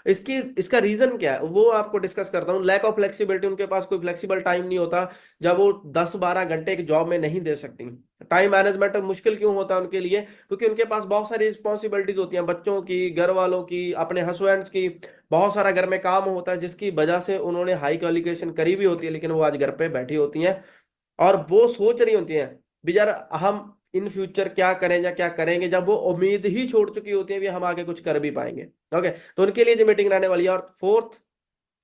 इसकी इसका रीजन क्या है वो आपको डिस्कस करता हूँ। लैक ऑफ फ्लेक्सिबिलिटी, उनके पास कोई फ्लेक्सिबल टाइम नहीं होता, जब वो 10-12 घंटे एक जॉब में नहीं दे सकती। टाइम मैनेजमेंट मुश्किल क्यों होता है उनके लिए, क्योंकि उनके पास बहुत सारी रिस्पॉन्सिबिलिटीज होती हैं, बच्चों की, घर वालों की, अपने हस्बैंड्स की, बहुत सारा घर में काम होता है, जिसकी वजह से उन्होंने हाई क्वालिफिकेशन करी भी होती है, लेकिन वो आज घर पे बैठी होती हैं और वो सोच रही होती हैं भी यार हम इन फ्यूचर क्या करें या क्या करेंगे, जब वो उम्मीद ही छोड़ चुकी होती है भी हम आगे कुछ कर भी पाएंगे। ओके। तो उनके लिए जो मीटिंग रहने वाली है। और फोर्थ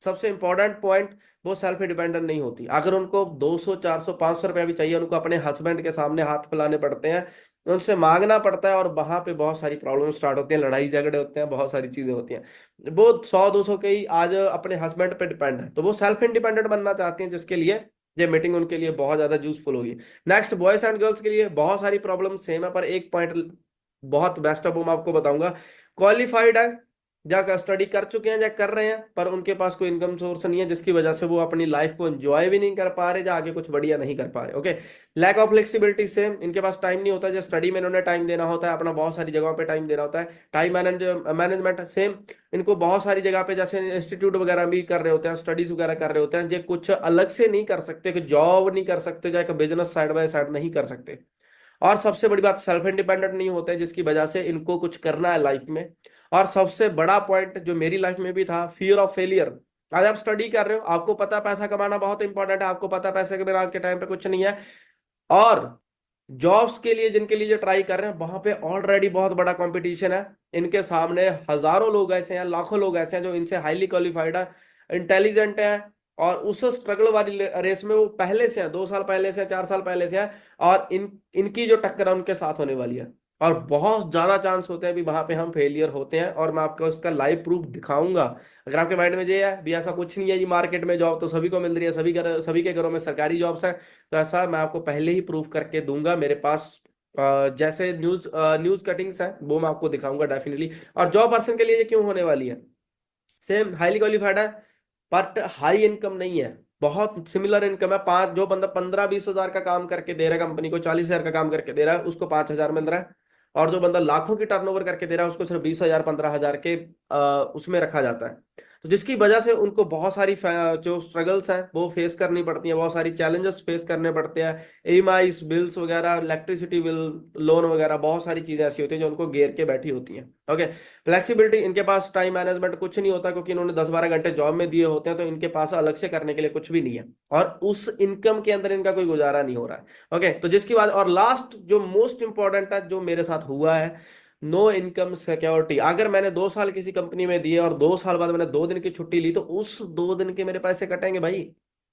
सबसे इंपॉर्टेंट पॉइंट, वो सेल्फ डिपेंडेंट नहीं होती। अगर उनको 200 400 500 रुपया भी चाहिए, उनको अपने हस्बैंड के सामने हाथ फैलाने पड़ते हैं, उनसे मांगना पड़ता है, और वहां पे बहुत सारी प्रॉब्लम स्टार्ट होती हैं, लड़ाई झगड़े होते हैं, बहुत सारी चीजें होती हैं। वो 100-200 के ही आज अपने हस्बैंड पे डिपेंड है, तो वो सेल्फ इंडिपेंडेंट बनना चाहती हैं, जिसके लिए ये मीटिंग उनके लिए बहुत ज्यादा यूजफुल होगी। नेक्स्ट, बॉयज एंड गर्ल्स के लिए बहुत सारी प्रॉब्लम सेम है, पर एक पॉइंट बहुत बेस्ट है, वो मैं आपको बताऊंगा। क्वालिफाइड है, या स्टडी कर चुके हैं या कर रहे हैं, पर उनके पास कोई इनकम सोर्स नहीं है, जिसकी वजह से वो अपनी लाइफ को एंजॉय भी नहीं कर पा रहे, या आगे कुछ बढ़िया नहीं कर पा रहे। ओके। लैक ऑफ फ्लेक्सिबिलिटी से इनके पास टाइम नहीं होता, जो स्टडी में इन्होंने टाइम देना होता है, अपना बहुत सारी जगहों पे टाइम देना होता है। टाइम मैनेजमेंट सेम, इनको बहुत सारी जगह पे जैसे इंस्टीट्यूट वगैरह भी कर रहे होते हैं, स्टडीज वगैरह कर रहे होते हैं, जो कुछ अलग से नहीं कर सकते, कि जॉब नहीं कर सकते, या बिजनेस साइड बाय साइड नहीं कर सकते। और सबसे बड़ी बात, सेल्फ इंडिपेंडेंट नहीं होते, जिसकी वजह से इनको कुछ करना है लाइफ में। और सबसे बड़ा पॉइंट जो मेरी लाइफ में भी था, फियर ऑफ फेलियर। आज आप स्टडी कर रहे हो, आपको पता है पैसा कमाना बहुत इंपॉर्टेंट है, आपको पता है पैसे के बिना आज के टाइम पे कुछ नहीं है। और जॉब्स के लिए जिनके लिए जो ट्राई कर रहे हैं, वहां पे ऑलरेडी बहुत बड़ा कंपटीशन है। इनके सामने हजारों लोग ऐसे हैं, लाखों लोग ऐसे हैं, जो इनसे हाईली क्वालिफाइड है, इंटेलिजेंट है, और उस स्ट्रगल वाली रेस में वो पहले से हैं, 2 साल पहले से, 4 साल पहले से हैं। और इनकी जो टक्कर है उनके साथ होने वाली है, और बहुत ज्यादा चांस होते हैं भी वहां पे हम फेलियर होते हैं, और मैं आपको उसका लाइव प्रूफ दिखाऊंगा। अगर आपके माइंड में ये है भी ऐसा कुछ नहीं है जी, मार्केट में जॉब तो सभी को मिल रही है, सभी के घरों में सरकारी जॉब्स हैं, तो ऐसा मैं आपको पहले ही प्रूफ करके दूंगा। मेरे पास जैसे न्यूज कटिंग्स है, वो मैं आपको दिखाऊंगा डेफिनेटली। और जॉब पर्सन के लिए ये क्यों होने वाली है, सेम हाईली क्वालिफाइड है, बट हाई इनकम नहीं है, बहुत सिमिलर इनकम है। पांच जो बंदा 15-20 हजार का काम करके दे रहा है कंपनी को, 40 हजार का काम करके दे रहा है, उसको 5 हजार मिल रहा है। और जो बंदा लाखों की टर्नओवर करके दे रहा है, उसको सिर्फ 20 हजार 15 हजार के उसमें रखा जाता है। तो जिसकी वजह से उनको बहुत सारी जो स्ट्रगल्स हैं वो फेस करनी पड़ती हैं, बहुत सारी चैलेंजेस फेस करने पड़ते हैं। ईएमआई बिल्स वगैरह, इलेक्ट्रिसिटी बिल, लोन वगैरह, बहुत सारी चीजें ऐसी होती हैं जो उनको घेर के बैठी होती हैं। ओके। फ्लेक्सिबिलिटी, इनके पास टाइम मैनेजमेंट कुछ नहीं होता, क्योंकि इन्होंने 10-12 घंटे जॉब में दिए होते हैं, तो इनके पास अलग से करने के लिए कुछ भी नहीं है, और उस इनकम के अंदर इनका कोई गुजारा नहीं हो रहा है। ओके। तो जिसकी बात, और लास्ट जो मोस्ट इंपॉर्टेंट है, जो मेरे साथ हुआ है, नो इनकम सिक्योरिटी। अगर मैंने 2 साल किसी कंपनी में दिए और 2 साल बाद मैंने 2 दिन की छुट्टी ली, तो उस 2 दिन के मेरे पैसे कटेंगे भाई।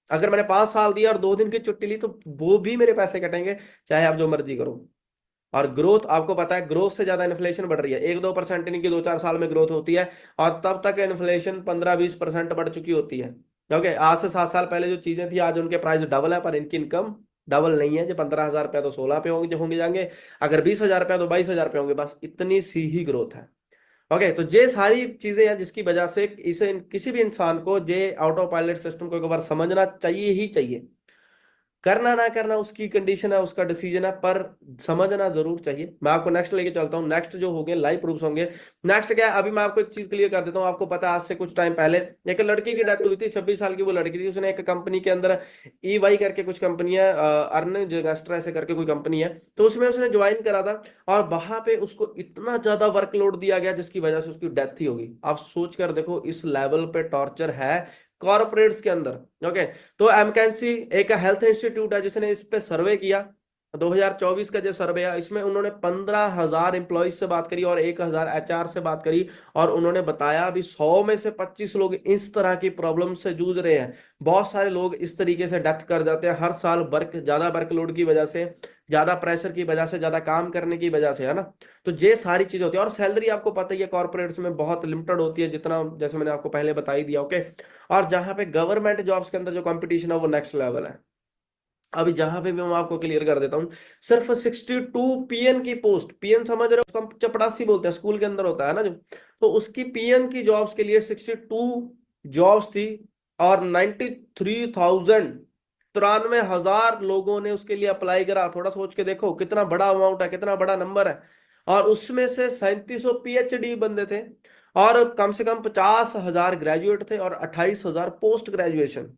अगर मैंने 5 साल दिया और 2 दिन की छुट्टी ली, तो वो भी मेरे पैसे कटेंगे, चाहे आप जो मर्जी करो। और ग्रोथ, आपको पता है ग्रोथ से ज्यादा इन्फ्लेशन बढ़ रही है, 1-2% नहीं की 2-4 साल में ग्रोथ होती है, और तब तक इन्फ्लेशन 15-20% बढ़ चुकी होती है। ओके। आज से 7 साल पहले जो चीजें थी, आज उनके प्राइस डबल है, पर इनकी इनकम डबल नहीं है। जो 15 हजार रुपया तो 16 पे होंगे, जो होंगे जाएंगे, अगर 20 हजार रुपया तो 22 हजार पे होंगे, बस इतनी सी ही ग्रोथ है। ओके। तो ये सारी चीजें हैं जिसकी वजह से इसे किसी भी इंसान को जे ऑटो पायलट सिस्टम को एक बार समझना चाहिए ही चाहिए। करना ना करना उसकी कंडीशन है, उसका डिसीजन है, पर समझना जरूर चाहिए। मैं आपको नेक्स्ट लेके चलता हूँ। नेक्स्ट जो होंगे लाइव प्रूफ्स होंगे। नेक्स्ट क्या है, अभी मैं आपको एक चीज क्लियर कर देता हूँ। आपको पता है आज से कुछ टाइम पहले एक लड़की की डेथ हुई थी, 26 साल की वो लड़की थी। उसने एक कंपनी के अंदर, EY करके कुछ कंपनी है, अर्न जगस्ट्रा ऐसे करके कोई कंपनी है, तो उसमें उसने ज्वाइन करा था। और वहां पे उसको इतना ज्यादा वर्कलोड दिया गया जिसकी वजह से उसकी डेथ ही होगी। आप सोच कर देखो इस लेवल पे टॉर्चर है कॉर्पोरेट्स के अंदर। ओके, तो एमकेंसी एक हेल्थ इंस्टीट्यूट है जिसने इस पे सर्वे किया। 2024 का जो सर्वे है इसमें उन्होंने 15,000 एम्प्लॉयज से बात करी और 1,000 HR से बात करी। और उन्होंने बताया अभी 100 में से 25 लोग इस तरह की प्रॉब्लम से जूझ रहे हैं। बहुत सारे लोग इस तरीके से डेथ कर जाते हैं हर साल, ज्यादा वर्कलोड की वजह से, ज्यादा प्रेशर की वजह से, ज्यादा काम करने की वजह से, है ना। तो ये सारी चीजें होती है। और सैलरी आपको पता ही है कॉर्पोरेट्स में बहुत लिमिटेड होती है, जितना जैसे मैंने आपको पहले बता ही दिया। ओके, और जहां पे गवर्नमेंट जॉब्स के अंदर जो कंपटीशन है वो नेक्स्ट लेवल है। अभी जहां पे भी मैं आपको क्लियर कर देता हूँ, सिर्फ 62 PN की पोस्ट, PN समझ रहे हो, उसको हम चपड़ासी बोलते हैं, स्कूल के अंदर होता है ना जो, तो उसकी PN की जॉब्स के लिए 62 जॉब्स थी। और 93,000 लोगों ने उसके लिए अप्लाई करा। थोड़ा सोच के देखो कितना बड़ा अमाउंट है, कितना बड़ा नंबर है। और उसमें से 3700 PhD बंदे थे, और कम से कम 50,000 ग्रेजुएट थे, और 28,000 पोस्ट ग्रेजुएशन,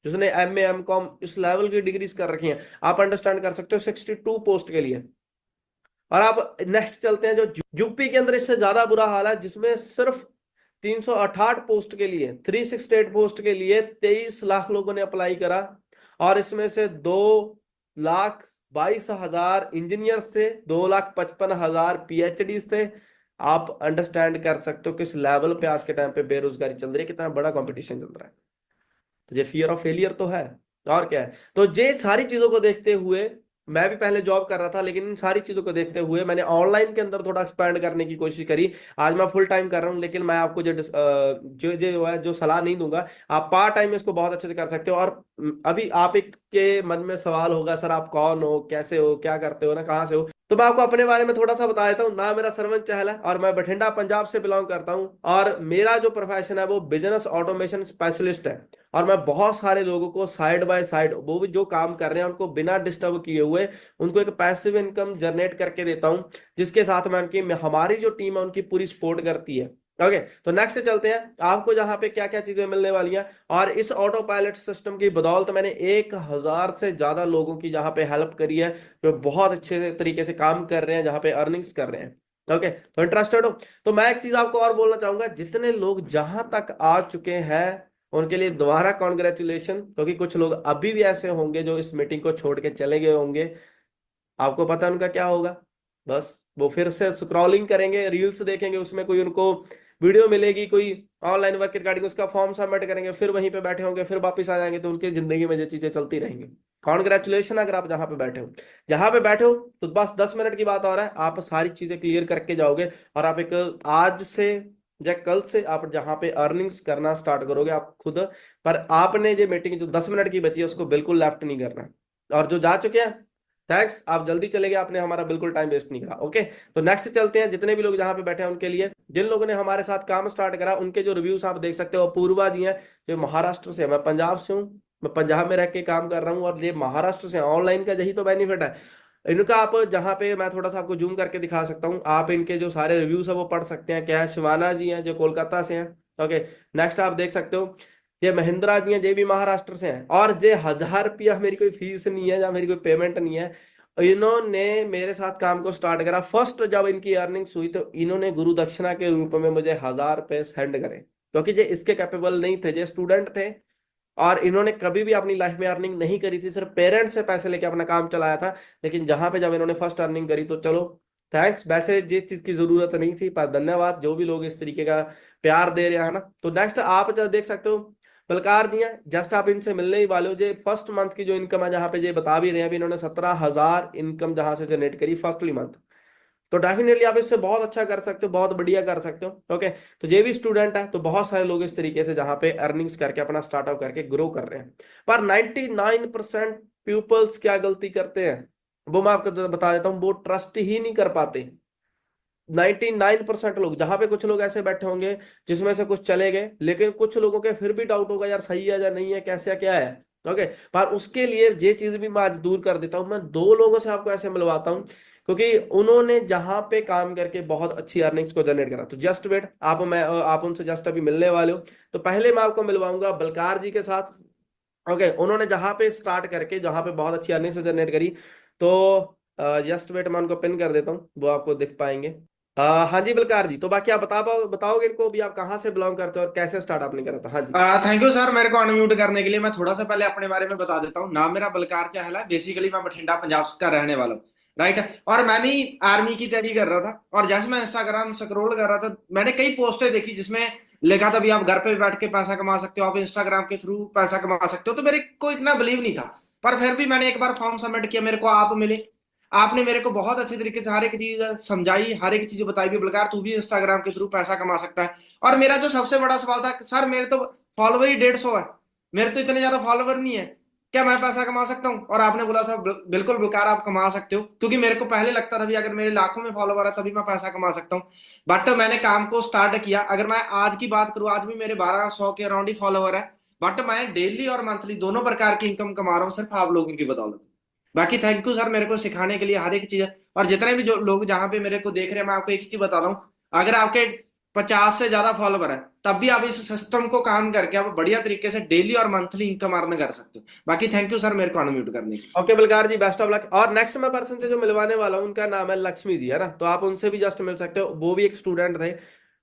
जिसने MA MCOM इस लेवल की डिग्रीज कर रखी हैं। आप अंडरस्टैंड कर सकते हो 62 पोस्ट के लिए। और आप नेक्स्ट चलते हैं, जो यूपी के अंदर इससे ज्यादा बुरा हाल है, जिसमें सिर्फ 368 पोस्ट के लिए, 368 पोस्ट के लिए 23 लाख लोगों ने अप्लाई करा। और इसमें से 2,22,000 इंजीनियर्स थे, 2,55,000 PhD थे। आप अंडरस्टैंड कर सकते हो किस लेवल पे आज के टाइम पे बेरोजगारी चल रही है, कितना बड़ा कंपटीशन चल रहा है। तो ये फियर ऑफ फेलियर तो है, और क्या है। तो ये सारी चीजों को देखते हुए, मैं भी पहले जॉब कर रहा था, लेकिन इन सारी चीजों को देखते हुए मैंने ऑनलाइन के अंदर थोड़ा एक्सपैंड करने की कोशिश करी। आज मैं फुल टाइम कर रहा हूँ, लेकिन मैं आपको जो है जो सलाह नहीं दूंगा। आप पार्ट टाइम इसको बहुत अच्छे से कर सकते हो। और अभी आप एक के मन में सवाल होगा, सर आप कौन हो, कैसे हो, क्या करते हो ना, कहाँ से हो। तो मैं आपको अपने बारे में थोड़ा सा बता देता हूँ। ना मेरा सरवंत चहल है, और मैं बठिंडा पंजाब से बिलोंग करता हूँ। और मेरा जो प्रोफेशन है वो बिजनेस ऑटोमेशन स्पेशलिस्ट है। और मैं बहुत सारे लोगों को साइड बाय साइड, वो भी जो काम कर रहे हैं उनको बिना डिस्टर्ब किए हुए, उनको एक पैसिव इनकम जनरेट करके देता हूं, जिसके साथ मैं उनकी, हमारी जो टीम है उनकी पूरी सपोर्ट करती है। ओके, तो नेक्स्ट चलते हैं, आपको जहां पे क्या क्या चीजें मिलने वाली हैं। और इस ऑटो पायलट सिस्टम की बदौलत मैंने 1,000 से ज्यादा लोगों की जहां पे हेल्प करी है, जो बहुत अच्छे तरीके से काम कर रहे हैं, जहां पे अर्निंग्स कर रहे हैं। ओके, तो इंटरेस्टेड हो। तो मैं एक चीज आपको और बोलना चाहूंगा, जितने लोग जहां तक आ चुके हैं उनके लिए दोबारा कॉन्ग्रेचुलेशन, क्योंकि कुछ लोग अभी भी ऐसे होंगे जो इस मीटिंग को छोड़ के चले गए होंगे। आपको पता है उनका क्या होगा? बस वो फिर से स्क्रॉलिंग करेंगे, रील्स देखेंगे, उसमें कोई उनको वीडियो मिलेगी कोई ऑनलाइन वर्क रिगार्डिंग, उसका फॉर्म सबमिट करेंगे, फिर वहीं पे बैठे होंगे, फिर वापस आ जाएंगे, तो उनकी जिंदगी में ये चीजें चलती रहेंगी। कॉन्ग्रेचुलेशन अगर आप जहां पे बैठे हो। जहां पे बैठे हो तो बस 10 मिनट की बात हो रहा है, आप सारी चीजें क्लियर करके जाओगे। और आप एक, आज से या कल से आप जहां पे अर्निंग्स करना स्टार्ट करोगे आप खुद। पर आपने ये मीटिंग जो 10 मिनट की बची है उसको बिल्कुल लेफ्ट नहीं करना। और जो जा चुके हैं, थैंक्स, आप जल्दी चले गए, आपने हमारा बिल्कुल टाइम वेस्ट नहीं करा। ओके, तो नेक्स्ट चलते हैं, जितने भी लोग जहां पे बैठे हैं उनके लिए, जिन लोगों ने हमारे साथ काम स्टार्ट करा उनके जो रिव्यूज आप देख सकते हो। पूर्वा जी हैं जो महाराष्ट्र से, मैं पंजाब से हूँ, मैं पंजाब में रह के काम कर रहा हूँ, और ये महाराष्ट्र से। ऑनलाइन का यही तो बेनिफिट है इनका। आप जहाँ पे, मैं थोड़ा सा आपको जूम करके दिखा सकता हूँ, आप इनके जो सारे रिव्यूज है वो पढ़ सकते हैं। क्या है, शिवाना जी हैं जो कोलकाता से हैं। ओके, नेक्स्ट आप देख सकते हो, ये महिंद्रा जी हैं, ये भी महाराष्ट्र से हैं। और ये 1,000 रुपया मेरी कोई फीस नहीं है, या मेरी कोई पेमेंट नहीं है। इन्होंने मेरे साथ काम को स्टार्ट करा, फर्स्ट जब इनकी अर्निंग्स हुई तो इन्होंने गुरु दक्षिणा के रूप में मुझे 1,000 रुपए सेंड करे, क्योंकि ये इसके कैपेबल नहीं थे, ये स्टूडेंट थे। और इन्होंने कभी भी अपनी लाइफ में अर्निंग नहीं करी थी, सिर्फ पेरेंट्स से पैसे लेके अपना काम चलाया था। लेकिन जहां पे जब इन्होंने फर्स्ट अर्निंग करी तो चलो, थैंक्स। वैसे जिस चीज की जरूरत नहीं थी, पर धन्यवाद जो भी लोग इस तरीके का प्यार दे रहे हैं ना। तो नेक्स्ट आप जब देख सकते हो, बलकार दिया, जस्ट आप इनसे मिलने ही वाले हो। जो फर्स्ट मंथ की जो इनकम है, जहां पे ये बता भी रहे हैं, अभी इन्होंने 17,000 इनकम जहां से जनरेट करी फर्स्टली मंथ। तो डेफिनेटली आप इससे बहुत अच्छा कर सकते हो, बहुत बढ़िया कर सकते हो। ओके, तो ये भी स्टूडेंट है, तो बहुत सारे लोग इस तरीके से जहां पे अर्निंग्स करके अपना स्टार्टअप करके ग्रो कर रहे हैं। पर 99% पीपल्स क्या गलती करते हैं वो मैं आपको बता देता हूँ, वो ट्रस्ट ही नहीं कर पाते। 99% लोग, जहां पे कुछ लोग ऐसे बैठे होंगे जिसमें से कुछ चले गए, लेकिन कुछ लोगों के फिर भी डाउट होगा, यार सही है या नहीं है, कैसे है, क्या है। ओके। पर उसके लिए ये चीज भी मैं आज दूर कर देता हूँ, मैं दो लोगों से आपको ऐसे मिलवाता हूँ क्योंकि उन्होंने जहां पे काम करके बहुत अच्छी अर्निंग्स को जनरेट करा। तो जस्ट वेट, आप उनसे जस्ट अभी मिलने वाले हो। तो पहले मैं आपको मिलवाऊंगा बलकार जी के साथ। ओके, उन्होंने जहां पे स्टार्ट करके जहां पे बहुत अच्छी अर्निंग्स जनरेट करी। तो जस्ट वेट, मैं उनको पिन कर देता हूँ, वो आपको दिख पाएंगे। हाँ जी बलकार जी, तो बाकी आप बताओगे इनको भी आप कहाँ से बिलोंग करते हो और कैसे स्टार्ट आपने करा था। हाँ जी। थैंक यू सर, मेरे को अनम्यूट करने के लिए। मैं थोड़ा सा पहले अपने बारे में बता देता हूँ। नाम मेरा बलकार चाहल है। बेसिकली मैं बठिंडा पंजाब का रहने वाला हूँ। राइट। और मैं भी आर्मी की तैयारी कर रहा था, और जैसे मैं इंस्टाग्राम स्क्रॉल कर रहा था, मैंने कई पोस्टें देखी जिसमें लिखा था भी आप घर पे बैठ के पैसा कमा सकते हो, आप इंस्टाग्राम के थ्रू पैसा कमा सकते हो। तो मेरे को इतना बिलीव नहीं था, पर फिर भी मैंने एक बार फॉर्म सबमिट किया, मेरे को आप मिले। आपने मेरे को बहुत अच्छे तरीके से हर एक चीज समझाई, हर एक चीज बताई भी, बलकार तू भी इंस्टाग्राम के थ्रू पैसा कमा सकता है। और मेरा जो सबसे बड़ा सवाल था, सर मेरे तो फॉलोवर ही 150 है, मेरे तो इतने ज्यादा फॉलोवर नहीं है, क्या मैं पैसा कमा सकता हूँ? और आपने बोला था बिल्कुल बलकार आप कमा सकते हो, क्योंकि मेरे को पहले लगता था भी अगर मेरे लाखों में फॉलोवर है तभी मैं पैसा कमा सकता हूँ। बट मैंने काम को स्टार्ट किया। अगर मैं आज की बात करूँ, आज भी मेरे 1200 के अराउंड ही फॉलोवर है। बट मैं डेली और मंथली दोनों प्रकार की इनकम कमा रहा हूँ सिर्फ आप लोगों की बदौलत। बाकी थैंक यू सर, मेरे को सिखाने के लिए हर एक चीज। और जितने भी जो लोग जहां पे मेरे को देख रहे हैं, मैं आपको एक ही चीज बता रहा हूँ। अगर आपके 50 से ज्यादा फॉलोवर है, तब भी आप इस सिस्टम को काम करके आप बढ़िया तरीके से डेली और मंथली इनकम अर्न कर सकते हो। बाकी थैंक यू सर, मेरे को अनम्यूट करने के okay Balkar ji, best of luck. और नेक्स्ट मैं पर्सन से जो मिलवाने वाला हूँ उनका नाम है लक्ष्मी जी, है ना, तो आप उनसे भी जस्ट मिल सकते हो। वो भी एक स्टूडेंट थे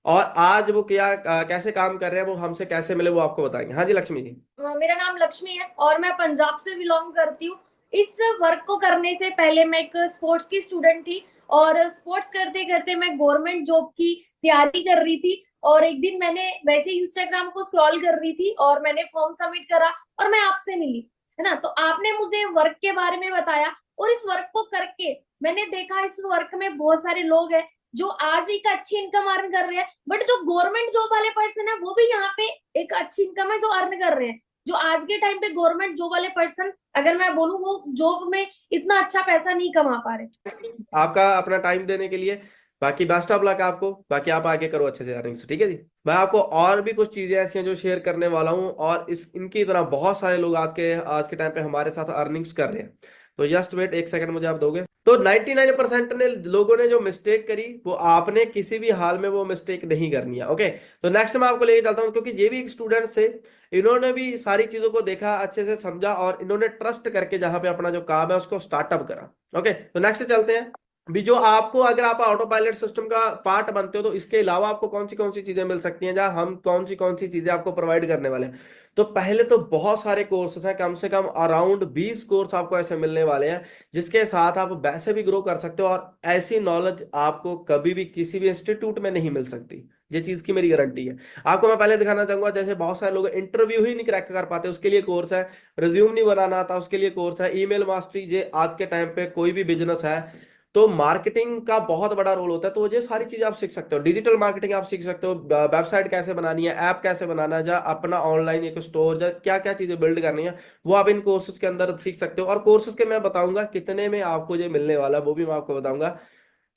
और आज वो क्या कैसे काम कर रहे हैं, वो हमसे कैसे मिले वो आपको बताएंगे। हाँ जी लक्ष्मी जी। मेरा नाम लक्ष्मी है और मैं पंजाब से बिलोंग करती हूँ। इस वर्क को करने से पहले मैं एक स्पोर्ट्स की स्टूडेंट थी, और स्पोर्ट्स करते करते मैं गवर्नमेंट जॉब की तैयारी कर रही थी। और एक दिन मैंने वैसे ही इंस्टाग्राम को स्क्रॉल कर रही थी और मैंने फॉर्म सबमिट करा और मैं आपसे मिली, है ना। तो आपने मुझे वर्क के बारे में बताया, और इस वर्क को करके मैंने देखा इस वर्क में बहुत सारे लोग हैं जो आज एक अच्छी इनकम अर्न कर रहे हैं। बट जो गवर्नमेंट जॉब वाले पर्सन है वो भी यहाँ पे एक अच्छी इनकम है जो अर्न कर रहे हैं। जो आज के टाइम पे गवर्नमेंट जॉब वाले पर्सन, अगर मैं बोलूँ, वो जॉब में इतना अच्छा पैसा नहीं कमा पा रहे। आपका अपना टाइम देने के लिए बाकी बेस्ट ऑफ लक आपको। बाकी आप आगे करो अच्छे से अर्निंग्स, ठीक है जी। मैं आपको और भी कुछ चीजें ऐसी हैं जो शेयर करने वाला हूँ, और इस इनकी तरह बहुत सारे लोग आज के टाइम पे हमारे साथ अर्निंग्स कर रहे हैं। तो जस्ट वेट, एक सेकंड मुझे आप दोगे। तो 99% ने लोगों ने जो मिस्टेक करी, वो आपने किसी भी हाल में वो मिस्टेक नहीं करनी है। ओके, तो नेक्स्ट मैं आपको लेके चलता हूँ, क्योंकि ये भी एक स्टूडेंट थे। इन्होंने भी सारी चीजों को देखा, अच्छे से समझा, और इन्होंने ट्रस्ट करके जहां पे अपना जो काम है उसको स्टार्टअप करा। ओके, तो नेक्स्ट चलते हैं। भी जो आपको, अगर आप ऑटो पायलट सिस्टम का पार्ट बनते हो, तो इसके अलावा आपको कौन सी चीजें मिल सकती हैं, जहां हम कौन सी चीजें आपको प्रोवाइड करने वाले हैं। तो पहले तो बहुत सारे कोर्सेज हैं, कम से कम अराउंड 20 कोर्स आपको ऐसे मिलने वाले हैं जिसके साथ आप वैसे भी ग्रो कर सकते हो, और ऐसी नॉलेज आपको कभी भी किसी भी इंस्टीट्यूट में नहीं मिल सकती। ये चीज की मेरी गारंटी है। आपको मैं पहले दिखाना चाहूंगा, जैसे बहुत सारे लोग इंटरव्यू ही नहीं क्रैक कर पाते, उसके लिए कोर्स है। रिज्यूम नहीं बनाना आता, उसके लिए कोर्स है। ईमेल मास्टरी, ये आज के टाइम पे कोई भी बिजनेस है तो मार्केटिंग का बहुत बड़ा रोल होता है, तो ये सारी चीजें आप सीख सकते हो। डिजिटल मार्केटिंग आप सीख सकते हो, वेबसाइट कैसे बनानी है, ऐप कैसे बनाना है, या अपना ऑनलाइन एक स्टोर, या क्या क्या चीजें बिल्ड करनी है, वो आप इन कोर्सेज के अंदर सीख सकते हो। और कोर्सेज के मैं बताऊंगा कितने में आपको ये मिलने वाला है, वो भी मैं आपको बताऊंगा।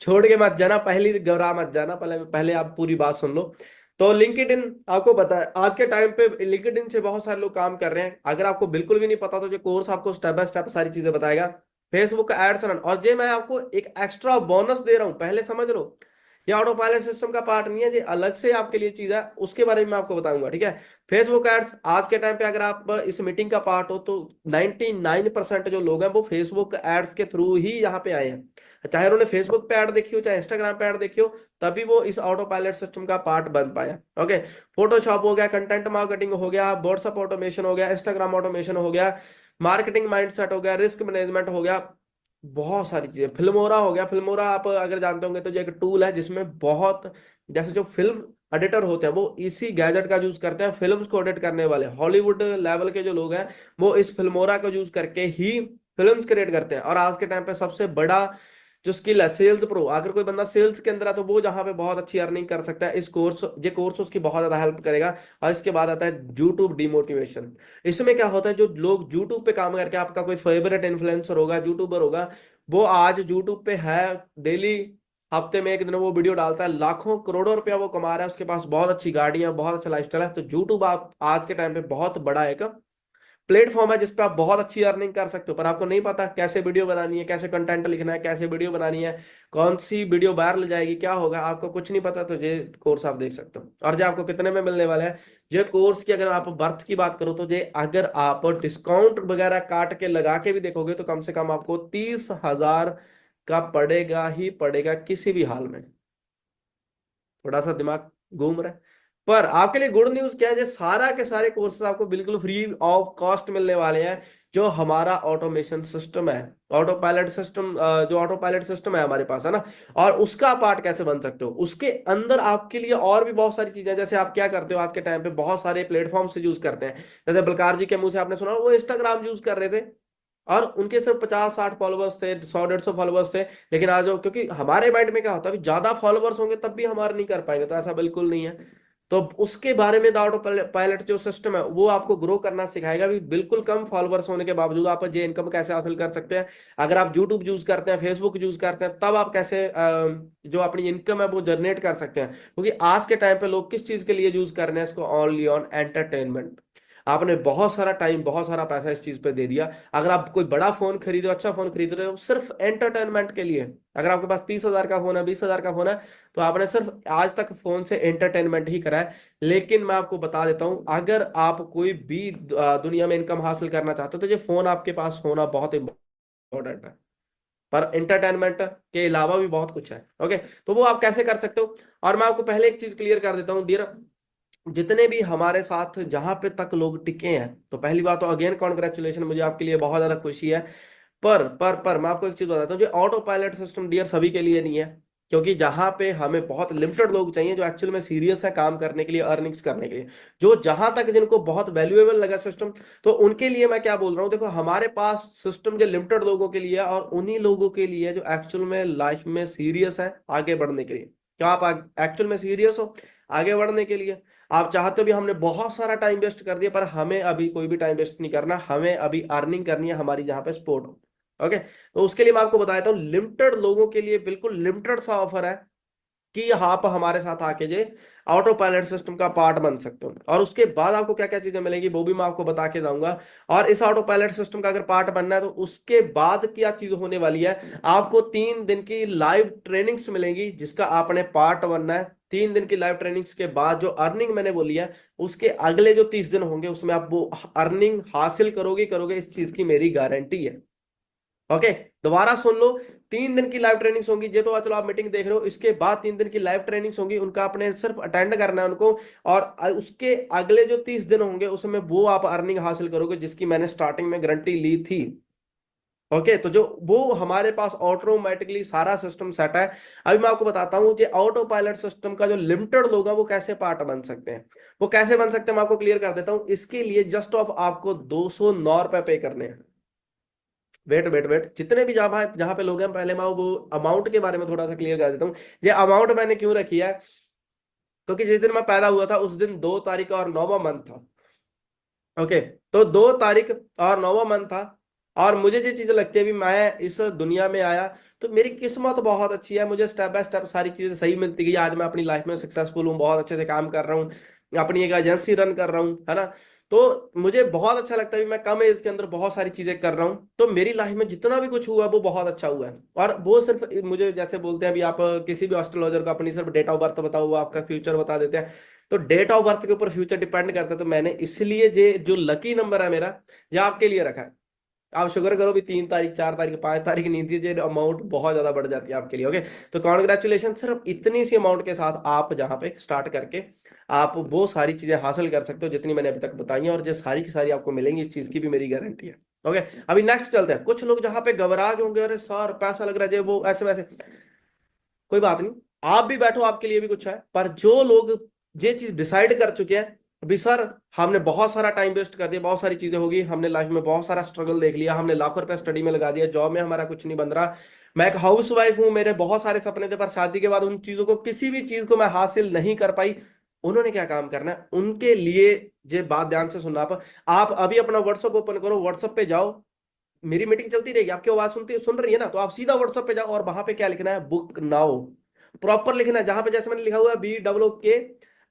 छोड़ के मत जाना, पहली घबरा मत जाना, पहले पहले आप पूरी बात सुन लो। तो लिंक्डइन, आपको पता है आज के टाइम पे लिंक्डइन से बहुत सारे लोग काम कर रहे हैं। अगर आपको बिल्कुल भी नहीं पता तो ये कोर्स आपको स्टेप बाय स्टेप सारी चीजें बताएगा। फेसबुक एड्स रन, और ये मैं आपको एक एक्स्ट्रा बोनस दे रहा हूं, पहले समझ लो। ये ऑटो पायलट सिस्टम का पार्ट नहीं है, ये अलग से आपके लिए चीज है, उसके बारे में मैं आपको बताऊंगा, ठीक है। फेसबुक एड्स, आज के टाइम पे अगर आप इस मीटिंग का पार्ट हो तो 99% जो लोग हैं वो फेसबुक एड्स के थ्रू ही यहाँ पे आए हैं। चाहे उन्होंने फेसबुक पे ऐड देखी हो, चाहे इंस्टाग्राम पे ऐड देखी हो, तभी वो इस ऑटो पायलट सिस्टम का पार्ट बन पाया। ओके, फोटोशॉप हो गया, कंटेंट मार्केटिंग हो गया, व्हाट्सएप ऑटोमेशन हो गया, इंस्टाग्राम ऑटोमेशन हो गया, मार्केटिंग माइंडसेट हो गया, रिस्क मैनेजमेंट हो गया, बहुत सारी चीजें। फिल्मोरा हो गया। फिल्मोरा आप अगर जानते होंगे तो ये एक टूल है जिसमें बहुत, जैसे जो फिल्म एडिटर होते हैं वो इसी गैजेट का यूज करते हैं। फिल्म्स को एडिट करने वाले हॉलीवुड लेवल के जो लोग हैं वो इस फिल्मोरा को यूज करके ही फिल्म्स क्रिएट करते हैं। और आज के टाइम पे सबसे बड़ा जो स्किल है सेल्स प्रो, अगर कोई बंदा सेल्स के अंदर है तो वो जहां पे बहुत अच्छी अर्निंग कर सकता है। ये कोर्स उसकी बहुत ज्यादा हेल्प करेगा। और इसके बाद आता है यूट्यूब डिमोटिवेशन। इसमें क्या होता है, जो लोग यूट्यूब पे काम करके, आपका कोई फेवरेट इन्फ्लुएंसर होगा, यूट्यूबर होगा, वो आज यूट्यूब पे है, डेली हफ्ते में एक दिन वो वीडियो डालता है, लाखों करोड़ों रुपया वो कमा रहा है, उसके पास बहुत अच्छी गाड़ियां, बहुत अच्छा लाइफस्टाइल है। तो यूट्यूब आप आज के टाइम पे बहुत बड़ा एक प्लेटफॉर्म है जिसपे आप बहुत अच्छी अर्निंग कर सकते हो, पर आपको नहीं पता कैसे वीडियो बनानी है, कैसे कंटेंट लिखना है, कैसे वीडियो बनानी है, कौन सी वीडियो वायरल जाएगी, क्या होगा, आपको कुछ नहीं पता, तो ये कोर्स आप देख सकते हो। और जो आपको कितने में मिलने वाला है, जो कोर्स की अगर आप बर्थ की बात करो तो ये अगर आप डिस्काउंट वगैरह काट के लगा के भी देखोगे तो कम से कम आपको 30,000 का पड़ेगा ही पड़ेगा किसी भी हाल में। थोड़ा सा दिमाग घूम रहा है, पर आपके लिए गुड न्यूज क्या है, ये सारा के सारे कोर्सेज आपको बिल्कुल फ्री ऑफ कॉस्ट मिलने वाले हैं। जो हमारा ऑटोमेशन सिस्टम है, ऑटो पायलट सिस्टम, जो ऑटो पायलट सिस्टम है हमारे पास है ना, और उसका पार्ट कैसे बन सकते हो, उसके अंदर आपके लिए और भी बहुत सारी चीजें हैं। जैसे आप क्या करते हो आज के टाइम पे, बहुत सारे प्लेटफॉर्म से यूज करते हैं। जैसे बलकार जी के मुंह से आपने सुना वो इंस्टाग्राम यूज कर रहे थे और उनके सिर्फ 50-60 फॉलोअर्स थे, 100-150 फॉलोअर्स थे। लेकिन आज क्योंकि हमारे माइंड में क्या होता है, ज्यादा फॉलोअर्स होंगे तब भी हम अर्न नहीं कर पाएंगे, तो ऐसा बिल्कुल नहीं है। तो उसके बारे में ऑटो पायलट जो सिस्टम है वो आपको ग्रो करना सिखाएगा भी। बिल्कुल कम फॉलोअर्स होने के बावजूद आप ये इनकम कैसे हासिल कर सकते हैं। अगर आप यूट्यूब यूज करते हैं, फेसबुक यूज करते हैं, तब आप कैसे जो अपनी इनकम है वो जनरेट कर सकते हैं। क्योंकि आज के टाइम पे लोग किस चीज के लिए यूज कर रहे हैं इसको, ओनली ऑन एंटरटेनमेंट। आपने बहुत सारा टाइम, बहुत सारा पैसा इस चीज पे दे दिया। अगर आप कोई बड़ा फोन खरीदो, अच्छा फोन खरीद रहे हो सिर्फ एंटरटेनमेंट के लिए, अगर आपके पास 30,000 का फोन है, 20,000 का फोन है, तो आपने सिर्फ आज तक फोन से एंटरटेनमेंट ही करा है। लेकिन मैं आपको बता देता हूं, अगर आप कोई भी दुनिया में इनकम हासिल करना चाहते हो तो ये फोन आपके पास होना बहुत इंपॉर्टेंट है। पर एंटरटेनमेंट के अलावा भी बहुत कुछ है। ओके, तो वो आप कैसे कर सकते हो। और मैं आपको पहले एक चीज क्लियर कर देता हूँ डियर, जितने भी हमारे साथ जहां पे तक लोग टिके हैं, तो पहली बात तो अगेन कॉन्ग्रेचुलेशन, मुझे आपके लिए बहुत ज्यादा खुशी है। पर मैं आपको एक चीज बताता हूँ, जो ऑटो पायलट सिस्टम डियर सभी के लिए नहीं है। क्योंकि जहां पे हमें बहुत लिमिटेड लोग चाहिए जो एक्चुअल में सीरियस है काम करने के लिए, अर्निंग्स करने के लिए, जो जहां तक जिनको बहुत वैल्यूएबल लगा सिस्टम, तो उनके लिए मैं क्या बोल रहा हूँ, देखो हमारे पास सिस्टम जो लिमिटेड लोगों के लिए है, और उन्हीं लोगों के लिए जो एक्चुअल में लाइफ में सीरियस है आगे बढ़ने के लिए। क्या आप एक्चुअल में सीरियस हो आगे बढ़ने के लिए? आप चाहते हो भी हमने बहुत सारा टाइम वेस्ट कर दिया, पर हमें अभी कोई भी टाइम वेस्ट नहीं करना, हमें अभी अर्निंग करनी है हमारी जहां पे सपोर्ट हो। ओके, तो उसके लिए मैं आपको बता देता हूँ, लिमिटेड लोगों के लिए बिल्कुल लिमिटेड सा ऑफर है कि आप हमारे साथ आके जे ऑटो पायलट सिस्टम का पार्ट बन सकते हो। और उसके बाद आपको क्या क्या चीजें मिलेंगी वो भी मैं आपको बता के जाऊंगा। और इस ऑटो पायलट सिस्टम का अगर पार्ट बनना है तो उसके बाद क्या चीज होने वाली है, आपको 3 दिन की लाइव ट्रेनिंग्स मिलेंगी जिसका आपने पार्ट बनना है। 3 दिन की लाइव ट्रेनिंग्स के बाद जो अर्निंग मैंने बोली है, उसके अगले जो 30 दिन होंगे उसमें आप वो अर्निंग हासिल करोगे करोगे, इस चीज की मेरी गारंटी है। ओके, दोबारा सुन लो, 3 दिन की लाइव ट्रेनिंग्स होंगी। ये तो चलो आप मीटिंग देख रहे हो, इसके बाद 3 दिन की लाइव ट्रेनिंग्स होंगी, उनका आपने सिर्फ अटेंड करना है उनको। और उसके अगले जो 30 दिन होंगे उसमें वो आप अर्निंग हासिल करोगे जिसकी मैंने स्टार्टिंग में गारंटी ली थी। ओके, तो जो वो हमारे पास ऑटोमेटिकली सारा सिस्टम सेट है। अभी मैं आपको बताता हूँ कि ऑटो पायलट सिस्टम का जो लिमिटेड लोग हैं वो कैसे पार्ट बन सकते हैं। वो कैसे बन सकते हैं मैं आपको क्लियर कर देता हूँ। इसके लिए जस्ट ऑफ आपको 209 रुपए पे करने हैं। वेट वेट वेट, जितने भी जहां जहां पे लोग हैं, पहले मैं वो अमाउंट के बारे में थोड़ा सा क्लियर कर देता हूँ। ये अमाउंट मैंने क्यों रखी है, क्योंकि जिस दिन मैं पैदा हुआ था उस दिन 2 तारीख और 9वां मंथ था। ओके, तो 2 तारीख और 9वां मंथ था। और मुझे जो चीजें लगती है, भी मैं इस दुनिया में आया तो मेरी किस्मत बहुत अच्छी है, मुझे स्टेप बाय स्टेप सारी चीजें सही मिलती गई। आज मैं अपनी लाइफ में सक्सेसफुल हूँ, बहुत अच्छे से काम कर रहा हूँ, अपनी एक एजेंसी रन कर रहा हूँ, है ना। तो मुझे बहुत अच्छा लगता है भी मैं कम एज के अंदर बहुत सारी चीजें कर रहा हूँ। तो मेरी लाइफ में जितना भी कुछ हुआ है वो बहुत अच्छा हुआ है। और वो सिर्फ मुझे जैसे बोलते हैं अभी, आप किसी भी एस्ट्रोलॉजर को अपनी सिर्फ डेट ऑफ बर्थ बताओ वो आपका फ्यूचर बता देते हैं। तो डेट ऑफ बर्थ के ऊपर फ्यूचर डिपेंड करता है। तो मैंने इसलिए ये जो लकी नंबर है मेरा, ये आपके लिए रखा है। आप शुक्र करो भी 3 तारीख, 4 तारीख, 5 तारीख नहीं थी, ये अमाउंट बहुत ज्यादा बढ़ जाती है आपके लिए। ओके, तो कॉन्ग्रेचुलेशन, सिर्फ इतनी सी अमाउंट के साथ आप जहां पे स्टार्ट करके आप वो सारी चीजें हासिल कर सकते हो जितनी मैंने अभी तक बताई हैं, और जो सारी की सारी आपको मिलेंगी, इस चीज की भी मेरी गारंटी है। ओके, अभी नेक्स्ट चलते हैं। कुछ लोग जहां पे घबराहट होंगे, अरे सर पैसा लग रहा है, वो ऐसे वैसे, कोई बात नहीं, आप भी बैठो, आपके लिए भी कुछ है। पर जो लोग ये चीज डिसाइड कर चुके हैं अभी, सर हमने बहुत सारा टाइम वेस्ट कर दिया, बहुत सारी चीजें होगी, हमने लाइफ में बहुत सारा स्ट्रगल देख लिया, हमने लाखों रुपए स्टडी में लगा दिया, जॉब में हमारा कुछ नहीं बन रहा, मैं एक हाउस वाइफ हूं, मेरे बहुत सारे सपने थे पर शादी के बाद उन चीजों को, किसी भी चीज को मैं हासिल नहीं कर पाई। उन्होंने क्या काम करना है, उनके लिए ये बात ध्यान से सुनना। आप अभी अपना व्हाट्सअप ओपन करो, व्हाट्सअप पे जाओ, मेरी मीटिंग चलती रहेगी, आपकी आवाज सुन रही है ना, तो आप सीधा व्हाट्सएप पे जाओ और वहां पे क्या लिखना है, बुक नाउ, प्रॉपर लिखना है। जहां पे जैसे मैंने लिखा हुआ है BOOK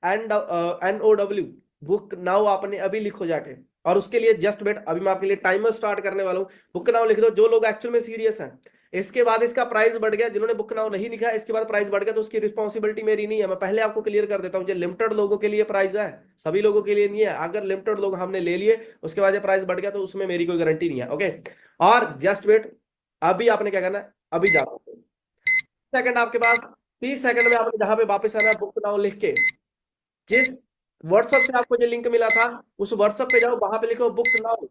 NOW, बुक नाउ आपने अभी लिखो जाके। और उसके लिए जस्ट वेट, अभी मैं आपके लिए टाइमर स्टार्ट करने वाला हूँ। बुक नाउ लिख दो जो लोग एक्चुअल में सीरियस हैं। इसके बाद इसका प्राइस बढ़ गया, जिन्होंने बुक नाउ नहीं लिखा इसके बाद प्राइस बढ़ गया तो उसकी रिस्पॉन्सिबिलिटी मेरी नहीं है। मैं पहले आपको क्लियर कर देता हूँ, जो लिमिटेड लोगों के लिए प्राइस है, सभी लोगों के लिए नहीं है। अगर लिमिटेड लोग हमने ले लिए उसके बाद प्राइस बढ़ गया तो उसमें मेरी कोई गारंटी नहीं है। ओके, और जस्ट वेट, अभी आपने क्या करना है, अभी जाओ सेकंड आपके पास, 30 सेकंड में आपने जहां पे वापस आना है बुक नाउ लिख के, जिस व्हाट्सएप से आपको जो लिंक मिला था उस व्हाट्सएप पे जाओ, वहां पे लिखो बुक नाउ।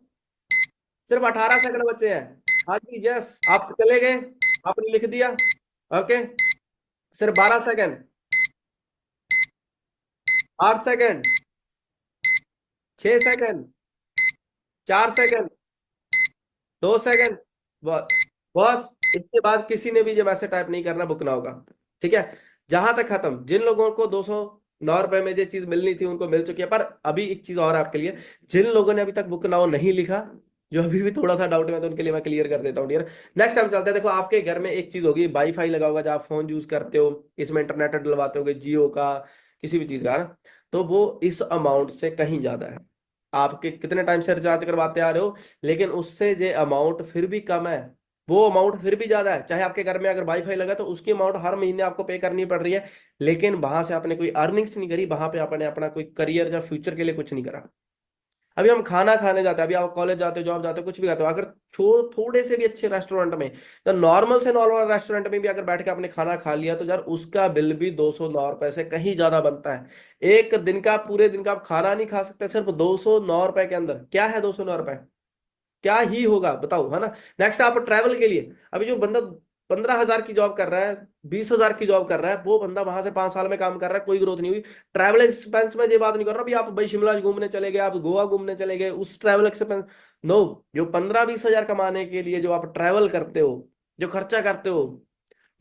सिर्फ 18 सेकंड बचे हैं। हाँ जी, यस, आप चले गए, आपने लिख दिया। ओके, सिर्फ 12 second, 8 second, 6 second, 4 second, 2 second, बस। इसके बाद किसी ने भी ये मैसेज टाइप नहीं करना बुक नाउ का, ठीक है। जहां तक खत्म, जिन लोगों को 209 रुपए में जो चीज मिलनी थी उनको मिल चुकी है। पर अभी एक चीज और है आपके लिए, जिन लोगों ने अभी तक बुक नाउ नहीं लिखा, जो अभी भी थोड़ा सा डाउट है, तो उनके लिए मैं क्लियर कर देता हूँ डियर। नेक्स्ट टाइम चलते हैं। देखो, आपके घर में एक चीज होगी, वाईफाई लगा होगा, जब आप फोन यूज करते हो, इसमें इंटरनेट डलवाते होगे जियो का, किसी भी चीज का ना, तो वो इस अमाउंट से कहीं ज्यादा है। आपके कितने टाइम से रिचार्ज करवाते आ रहे हो, लेकिन उससे जो अमाउंट फिर भी कम है, वो अमाउंट फिर भी ज्यादा है। चाहे आपके घर में अगर वाईफाई लगा तो उसकी अमाउंट हर महीने आपको पे करनी पड़ रही है, लेकिन वहां से आपने कोई अर्निंग्स नहीं करी, वहां पे आपने अपना कोई करियर या फ्यूचर के लिए कुछ नहीं करा। अभी हम खाना खाने जाते हैं, अभी आप कॉलेज जाते हो, जॉब जाते हो, कुछ भी करते हो, अगर थोड़े से भी अच्छे रेस्टोरेंट में, तो नॉर्मल से नॉर्मल रेस्टोरेंट में भी अगर बैठ के आपने खाना खा लिया तो यार उसका बिल भी 209 रुपए से कहीं ज्यादा बनता है। एक दिन का, पूरे दिन का आप खाना नहीं खा सकते सिर्फ 209 रुपए के अंदर। क्या है 209 रुपए, क्या ही होगा बताओ, है ना। नेक्स्ट, आप ट्रैवल के लिए, अभी जो बंदा 15,000 की जॉब कर रहा है, 20,000 की जॉब कर रहा है, वो बंदा वहां से 5 साल में काम कर रहा है, कोई ग्रोथ नहीं हुई। ट्रैवल एक्सपेंस में ये बात नहीं कर रहा अभी आप भाई शिमला घूमने चले गए, आप गोवा घूमने चले गए, उस ट्रैवल एक्सपेंस नो। जो 15-20 हजार कमाने के लिए जो आप ट्रैवल करते हो, जो खर्चा करते हो,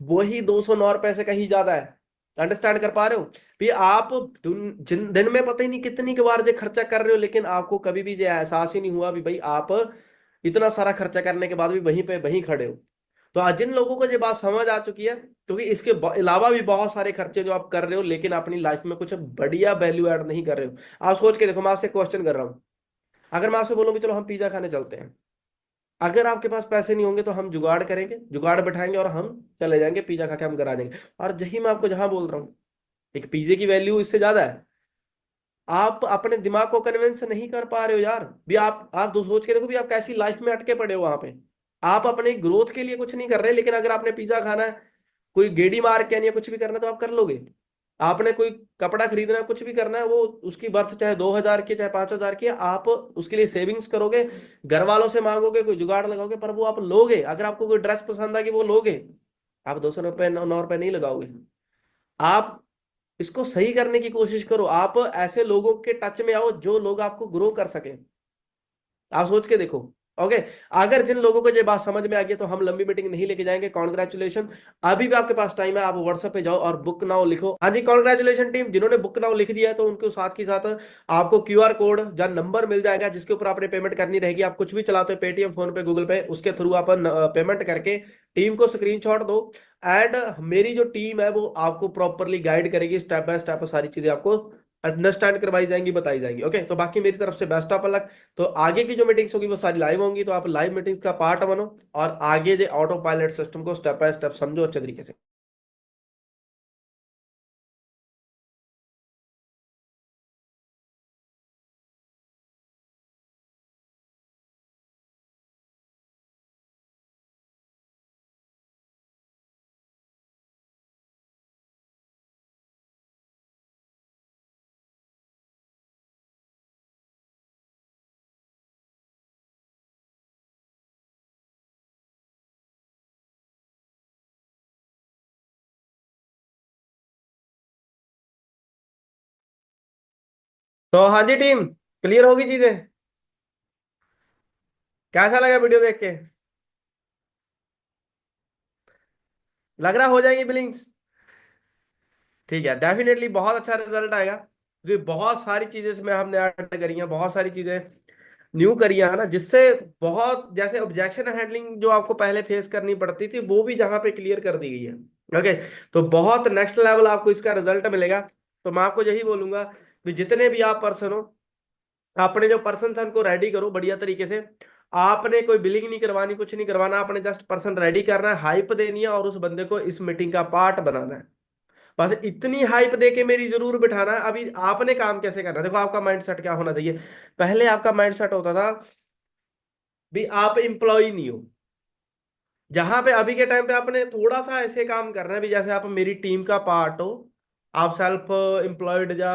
वही 209 रुपए से कहीं ज्यादा है। अंडरस्टैंड कर पा रहे हो भी आप? जिन दिन में पता ही नहीं कितनी के बार ये खर्चा कर रहे हो, लेकिन आपको कभी भी ये एहसास ही नहीं हुआ भी भाई आप इतना सारा खर्चा करने के बाद भी वहीं पे वहीं खड़े हो। तो आज जिन लोगों को ये बात समझ आ चुकी है, क्योंकि इसके अलावा भी बहुत सारे खर्चे जो आप कर रहे हो, लेकिन अपनी लाइफ में कुछ बढ़िया वैल्यू ऐड नहीं कर रहे हो। आप सोच के देखो, मैं आपसे क्वेश्चन कर रहा हूं, अगर मैं आपसे बोलूं कि चलो हम पिज्जा खाने चलते हैं, अगर आपके पास पैसे नहीं होंगे तो हम जुगाड़ करेंगे, जुगाड़ बैठाएंगे और हम चले जाएंगे, पिज्जा खा के हम घर आ जाएंगे। और यही मैं आपको जहां बोल रहा हूँ, एक पिज्जे की वैल्यू इससे ज्यादा है। आप अपने दिमाग को कन्विंस नहीं कर पा रहे हो यार भी। आप दो सोच के देखो भी, आप कैसी लाइफ में अटके पड़े हो वहां पे। आप अपने ग्रोथ के लिए कुछ नहीं कर रहे, लेकिन अगर आपने पिज्जा खाना है, कोई गेड़ी मार के आनी है, कुछ भी करना है तो आप कर लोगे। आपने कोई कपड़ा खरीदना है, कुछ भी करना है, वो उसकी बर्थ चाहे 2,000 की चाहे 5,000 की है, आप उसके लिए सेविंग्स करोगे, घर वालों से मांगोगे, कोई जुगाड़ लगाओगे, पर वो आप लोगे। अगर आपको कोई ड्रेस पसंद आएगी वो लोगे, आप 200 रुपये 9 रुपये नहीं लगाओगे। आप इसको सही करने की कोशिश करो, आप ऐसे लोगों के टच में आओ जो लोग आपको ग्रो कर सके। आप सोच के देखो। ओके, अगर जिन लोगों को ये बात समझ में आ गई तो हम लंबी मीटिंग नहीं लेके जाएंगे, कॉन्ग्रेचुलेशन। अभी भी आपके पास टाइम है, आप व्हाट्सएप पे जाओ और बुक नाउ लिखो। हाँ जी, कॉन्ग्रेचुलेशन टीम, जिन्होंने बुक नाउ लिख दिया है तो उनको साथ के साथ आपको क्यूआर कोड या नंबर मिल जाएगा, जिसके ऊपर आपने पेमेंट करनी रहेगी। आप कुछ भी चलाते हो, पेटीएम, फोन पे, गूगल पे, उसके थ्रू आप पेमेंट करके टीम को स्क्रीनशॉट दो। एंड मेरी जो टीम है वो आपको प्रॉपरली गाइड करेगी, स्टेप बाय स्टेप सारी चीजें आपको अंडरस्टैंड करवाई जाएंगी, बताई जाएंगी। ओके, तो बाकी मेरी तरफ से बेस्ट ऑफ लक। तो आगे की जो मीटिंग्स होगी वो सारी लाइव होंगी, तो आप लाइव मीटिंग का पार्ट बनो और आगे जो ऑटो पायलट सिस्टम को स्टेप बाय स्टेप समझो अच्छे तरीके से। तो हाँ जी टीम, क्लियर होगी चीजें? कैसा लगा वीडियो देख के? लग रहा हो जाएंगी बिलिंग्स? ठीक है, डेफिनेटली बहुत अच्छा रिजल्ट आएगा, क्योंकि बहुत सारी चीजें इसमें हमने ऐड करी हैं, बहुत सारी चीजें न्यू करी है ना, जिससे बहुत, जैसे ऑब्जेक्शन हैंडलिंग जो आपको पहले फेस करनी पड़ती थी, वो भी जहां पे क्लियर कर दी गई है। ओके, तो बहुत नेक्स्ट लेवल आपको इसका रिजल्ट मिलेगा। तो मैं आपको यही बोलूंगा कि जितने भी आप पर्सन हो, अपने जो पर्सन उनको रेडी करो बढ़िया तरीके से। आपने कोई बिलिंग नहीं करवानी, कुछ नहीं करवाना, आपने जस्ट पर्सन रेडी करना है, हाइप देनी है और उस बंदे को इस मीटिंग का पार्ट बनाना है। बस इतनी हाइप दे के मेरी जरूर बिठाना है। अभी आपने काम कैसे करना है, देखो आपका माइंडसेट क्या होना चाहिए। पहले आपका माइंडसेट होता था भी आप एम्प्लॉय नहीं हो, जहां पे अभी के टाइम पे आपने थोड़ा सा ऐसे काम करना है भी जैसे आप मेरी टीम का पार्ट हो। आप सेल्फ एम्प्लॉयड या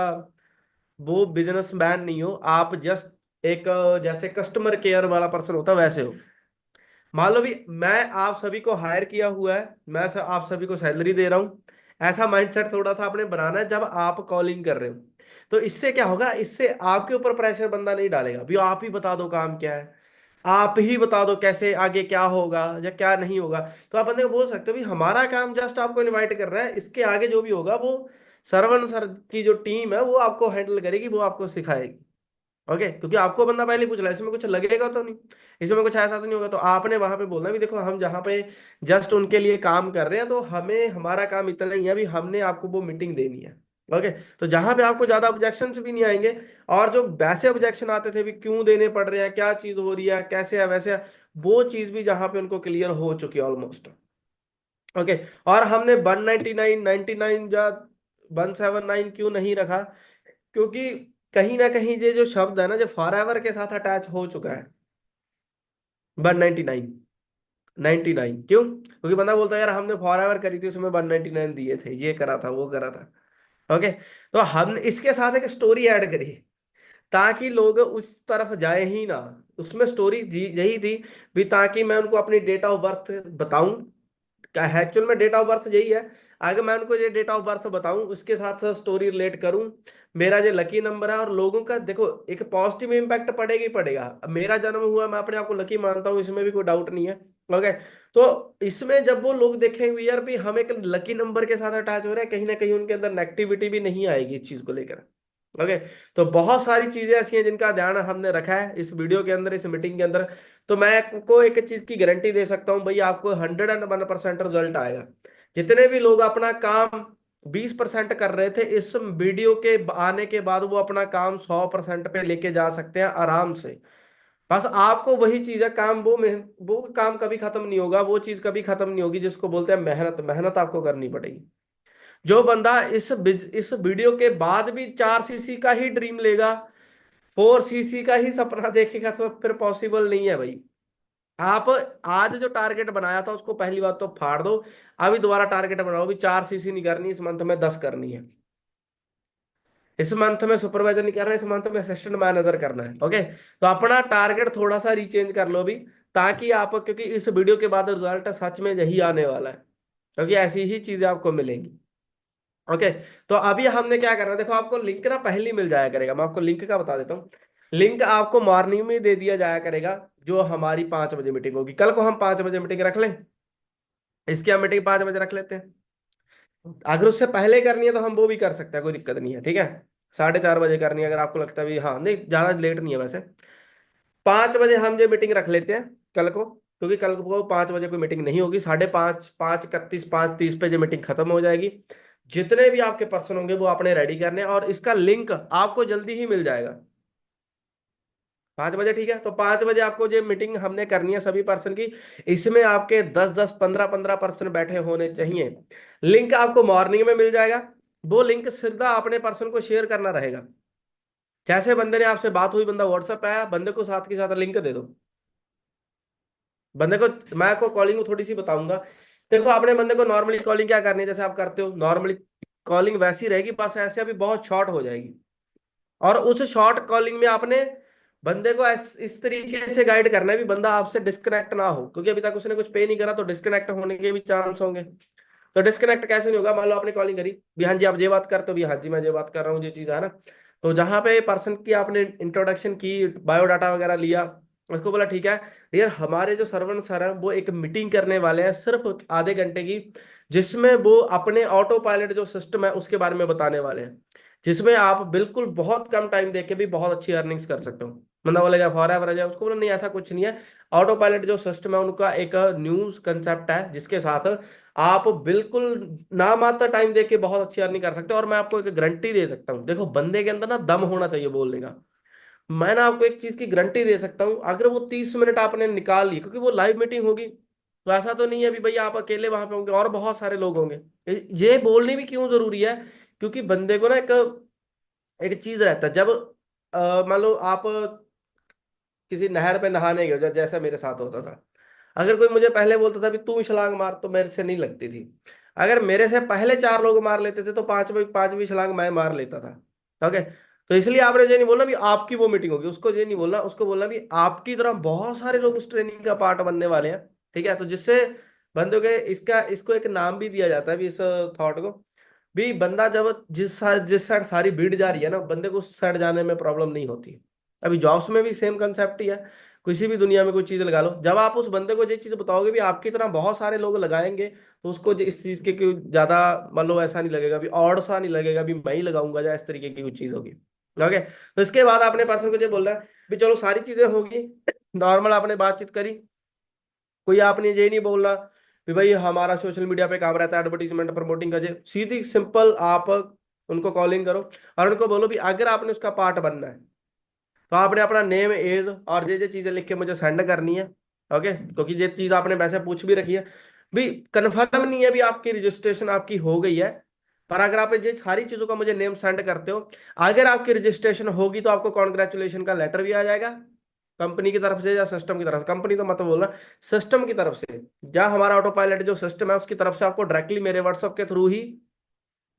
वो बिजनेसमैन नहीं हो, आप जस्ट एक जैसे कस्टमर केयर वाला पर्सन होता है वैसे हो। मान लो भी मैं आप सभी को हायर किया हुआ है, आप सभी को सैलरी दे रहा हूँ। ऐसा माइंडसेट थोड़ा सा आपने बनाना है जब आप कॉलिंग कर रहे हो। तो इससे क्या होगा, इससे आपके ऊपर प्रेशर बंदा नहीं डालेगा भी आप ही बता दो काम क्या है, आप ही बता दो कैसे आगे क्या होगा या क्या नहीं होगा। तो आप बंदे को बोल सकते हो भी हमारा काम जस्ट आपको इनवाइट कर रहा है, इसके आगे जो भी होगा वो सरवण सर की जो टीम है वो आपको हैंडल करेगी, वो आपको सिखाएगी। ओके, क्योंकि आपको बंदा पहले पूछ रहा है, इसमें कुछ लगेगा तो नहीं, इसमें कुछ ऐसा तो नहीं होगा। तो आपने वहां पे बोलना भी देखो हम जहाँ पे जस्ट उनके लिए काम कर रहे हैं तो हमें हमारा काम इतना ही है भी हमने आपको वो मीटिंग देनी है। ओके, तो जहां पे आपको ज्यादा ऑब्जेक्शन भी नहीं आएंगे, और जो वैसे ऑब्जेक्शन आते थे भी क्यों देने पड़ रहे हैं, क्या चीज हो रही है, कैसे है वैसे है, वो चीज भी जहां पे उनको क्लियर हो चुकी है ऑलमोस्ट। ओके, और हमने 199 99 या 179 क्यों नहीं रखा, क्योंकि कहीं ना कहीं ये जो शब्द है ना जो फॉर एवर के साथ अटैच हो चुका है। 199 99 क्यों, क्योंकि बंदा बोलता है यार हमने फॉर एवर करी थी उसमें 199 दिए थे, ये करा था वो करा था। ओके, तो हमने इसके साथ एक स्टोरी ऐड करी ताकि लोग उस तरफ जाए ही ना। उसमें स्टोरी यही थी भी ताकि मैं उनको अपनी डेट ऑफ बर्थ बताऊं, एक्चुअल में डेट ऑफ बर्थ यही है। अगर मैं उनको ये डेट ऑफ बर्थ बताऊं उसके साथ स्टोरी रिलेट करूं, मेरा ये लकी नंबर है, और लोगों का देखो एक पॉजिटिव इम्पैक्ट पड़ेगा ही पड़ेगा। अब मेरा जन्म हुआ, मैं अपने आप को लकी मानता हूं, इसमें भी कोई डाउट नहीं है। ओके, तो इसमें जब वो लोग देखेंगे यार भी हम एक लकी नंबर के साथ अटैच हो रहे हैं, कहीं ना कहीं उनके अंदर नेगेटिविटी भी नहीं आएगी इस चीज को लेकर। ओके, तो बहुत सारी चीजें ऐसी हैं जिनका ध्यान हमने रखा है इस वीडियो के अंदर, इस मीटिंग के अंदर। तो मैं को एक चीज की गारंटी दे सकता हूँ भाई, आपको 101% रिजल्ट आएगा। जितने भी लोग अपना काम 20% कर रहे थे, इस वीडियो के आने के बाद वो अपना काम 100% पे लेके जा सकते हैं आराम से। बस आपको वही चीज है, काम वो काम कभी खत्म नहीं होगा, वो चीज कभी खत्म नहीं होगी जिसको बोलते हैं मेहनत। मेहनत आपको करनी पड़ेगी। जो बंदा इस वीडियो के बाद भी 4 सीसी का ही ड्रीम लेगा, 4 सीसी का ही सपना देखेगा, तो फिर पॉसिबल नहीं है भाई। आप आज जो टारगेट बनाया था उसको पहली बात तो फाड़ दो। अभी दोबारा टारगेट बनाओ भी 4 सीसी नहीं करनी, इस मंथ में 10 करनी है, इस मंथ में सुपरवाइजर नहीं करना है, इस मंथ में असिस्टेंट मैनेजर करना है। ओके, तो अपना टारगेट थोड़ा सा रीचेंज कर लो भी, ताकि आप, क्योंकि इस वीडियो के बाद रिजल्ट सच में यही आने वाला है, क्योंकि ऐसी ही चीजें आपको मिलेंगी। ओके, तो अभी हमने क्या करना है, देखो आपको लिंक ना पहले मिल जाया करेगा, मैं आपको लिंक का बता देता हूँ। लिंक आपको मॉर्निंग में दे दिया जाया करेगा, जो हमारी 5 बजे मीटिंग होगी। कल को हम 5 बजे मीटिंग रख लें, इसकी हम मीटिंग 5 बजे रख लेते हैं। अगर उससे पहले करनी है तो हम वो भी कर सकते हैं, कोई दिक्कत नहीं है, ठीक है। 4:30 बजे करनी है अगर आपको लगता है भी, हाँ नहीं ज्यादा लेट नहीं है वैसे। 5 बजे हम ये मीटिंग रख लेते हैं कल को, क्योंकि कल को 5 बजे कोई मीटिंग नहीं होगी। 5:30, 5:31, 5:30 पे ये मीटिंग खत्म हो जाएगी। जितने भी आपके पर्सन होंगे वो आपने रेडी करने हैं, और इसका लिंक आपको जल्दी ही मिल जाएगा। 5 बजे, ठीक है। तो 5 बजे आपको जो मीटिंग हमने करनी है सभी पर्सन की, इसमें आपके 10-10, 15-15 पर्सन बैठे होने चाहिए। लिंक आपको मॉर्निंग में मिल जाएगा। वो लिंक सीधा अपने पर्सन को शेयर करना रहेगा। जैसे बंदे ने आपसे बात हुई, बंदा व्हाट्सएप पे आया, बंदे को साथ के साथ लिंक दे दो। बंदे को मैं आपको कॉलिंग थोड़ी सी बताऊंगा। देखो आपने बंदे को नॉर्मली कॉलिंग क्या करनी है, जैसे आप करते हो नॉर्मली कॉलिंग वैसी रहेगी, बस ऐसे अभी बहुत शॉर्ट हो जाएगी। और उस शॉर्ट कॉलिंग में आपने बंदे को इस तरीके से गाइड करना है भी बंदा आपसे डिस्कनेक्ट ना हो, क्योंकि अभी तक उसने कुछ पे नहीं करा तो डिस्कनेक्ट होने के भी चांस होंगे। तो डिस्कनेक्ट कैसे नहीं होगा, मान लो आपने कॉलिंग करी भी, हाँ जी आप ये बात करते हो भी, हाँ जी मैं ये बात कर रहा हूँ, ये चीज है ना। तो जहां पे पर्सन की आपने इंट्रोडक्शन की, बायोडाटा वगैरह लिया, उसको बोला ठीक है डियर, हमारे जो सरवण सर हैं वो एक मीटिंग करने वाले हैं सिर्फ आधे घंटे की, जिसमें वो अपने ऑटो पायलट जो सिस्टम है उसके बारे में बताने वाले हैं, जिसमें आप बिल्कुल बहुत कम टाइम देके भी बहुत अच्छी अर्निंग्स कर सकते हो। बंदा बोलेगा फॉर एवर जाए, उसको बोला नहीं ऐसा कुछ नहीं है। ऑटो पायलट जो सिस्टम है उनका एक न्यूज कंसेप्ट है जिसके साथ आप बिल्कुल ना मात्र टाइम देके बहुत अच्छी अर्निंग कर सकते हो। और मैं आपको एक गारंटी दे सकता हूँ, देखो बंदे के अंदर ना दम होना चाहिए बोलने का। मैं ना आपको एक चीज की गारंटी दे सकता हूँ, अगर वो 30 मिनट आपने निकाल ली, क्योंकि वो लाइव मीटिंग होगी, तो ऐसा तो नहीं है अभी भैया आप अकेले वहां पे होंगे, और बहुत सारे लोग होंगे। ये बोलने भी क्यों जरूरी है, क्योंकि बंदे को ना एक एक चीज रहता है, जब मान लो आप किसी नहर पे नहाने गए, जैसा मेरे साथ होता था, अगर कोई मुझे पहले बोलता था भी तू छलांग मार, तो मेरे से नहीं लगती थी। अगर मेरे से पहले 4 लोग मार लेते थे, तो पांचवी छलांग मैं मार लेता था। ओके। तो इसलिए आपने ये नहीं बोलना भी आपकी वो मीटिंग होगी, उसको ये नहीं बोलना, उसको बोलना भी आपकी तरह बहुत सारे लोग उस ट्रेनिंग का पार्ट बनने वाले हैं। ठीक है, तो जिससे बंदों के इसका इसको एक नाम भी दिया जाता है भी, इस थॉट को भी, बंदा जब जिस साइड सारी भीड़ जा रही है ना, बंदे को उस साइड जाने में प्रॉब्लम नहीं होती। अभी जॉब्स में भी सेम कंसेप्ट ही है, किसी भी दुनिया में कोई चीज लगा लो, जब आप उस बंदे को ये चीज बताओगे भी आपकी तरह बहुत सारे लोग लगाएंगे, तो उसको इस चीज के क्यों ज्यादा, मान लो ऐसा नहीं लगेगा भी, और सा नहीं लगेगा भी मैं ही लगाऊंगा, या इस तरीके की कुछ चीज होगी। ओके। तो इसके बाद आपने पर्सन को ये बोलना है भी चलो सारी चीजें होगी, नॉर्मल आपने बातचीत करी, कोई आपने ये नहीं बोलना कि भाई हमारा सोशल मीडिया पे काम रहता है एडवर्टीजमेंट प्रमोटिंग का, सीधी सिंपल आप उनको कॉलिंग करो, और उनको बोलो भी अगर आपने उसका पार्ट बनना है, तो आपने अपना नेम एज और ये चीजें लिख के मुझे सेंड करनी है। ओके, क्योंकि ये चीज आपने वैसे पूछ भी रखी है भी, कंफर्म नहीं है भी आपकी रजिस्ट्रेशन आपकी हो गई है, पर अगर आप ये सारी चीजों का मुझे नेम सेंड करते हो, अगर आपकी रजिस्ट्रेशन होगी तो आपको कॉन्ग्रेचुलेशन का लेटर भी आ जाएगा कंपनी की तरफ से या सिस्टम की तरफ से, कंपनी तो मत बोलना, सिस्टम की तरफ से, या हमारा ऑटो पायलट जो सिस्टम है उसकी तरफ से आपको डायरेक्टली मेरे व्हाट्सएप के थ्रू ही,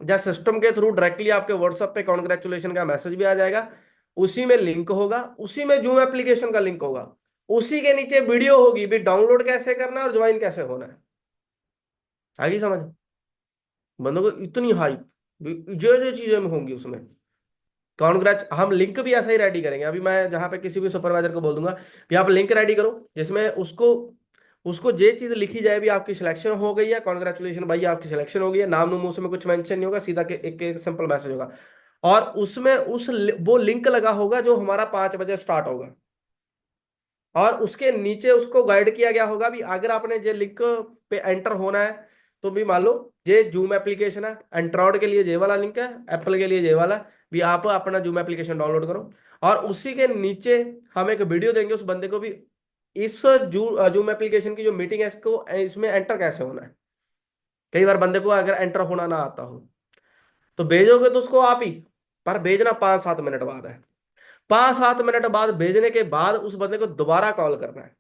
या सिस्टम के थ्रू डायरेक्टली आपके व्हाट्सएप पे कॉन्ग्रेचुलेशन का मैसेज भी आ जाएगा। उसी में लिंक होगा, उसी में जूम एप्लीकेशन का लिंक होगा, उसी के नीचे वीडियो होगी भी डाउनलोड कैसे करना है और ज्वाइन कैसे होना है। आगे समझ, बंदों को इतनी हाइप, जो जो चीजें होंगी उसमें कॉन्ग्रेच, हम लिंक भी ऐसा ही रेडी करेंगे। अभी मैं जहां पे किसी भी सुपरवाइजर को बोल दूंगा कि आप लिंक रेडी करो, जिसमें उसको उसको ये चीज लिखी जाए भी आपकी सिलेक्शन हो गई है, कॉन्ग्रेचुलेशन भाई आपकी सिलेक्शन हो गई है, नाम नूम उसमें कुछ मेंशन नहीं होगा, सीधा एक सिंपल मैसेज होगा, और उसमें वो लिंक लगा होगा जो हमारा 5 बजे स्टार्ट होगा, और उसके नीचे उसको गाइड किया गया होगा भी अगर आपने ये लिंक पे एंटर होना है, तो भी मान लो ये जूम एप्लीकेशन है, एंड्रॉइड के लिए ये वाला लिंक है, एप्पल के लिए ये वाला, भी आप अपना जूम एप्लीकेशन डाउनलोड करो, और उसी के नीचे हम एक वीडियो देंगे उस बंदे को भी, इस जूम एप्लीकेशन की जो मीटिंग है इसको इसमें एंटर कैसे होना है। कई बार बंदे को अगर एंटर होना ना आता हो, तो भेजोगे तो उसको आप ही, पर भेजना 5-7 मिनट बाद है, 5-7 मिनट बाद भेजने के बाद उस बंदे को दोबारा कॉल करना है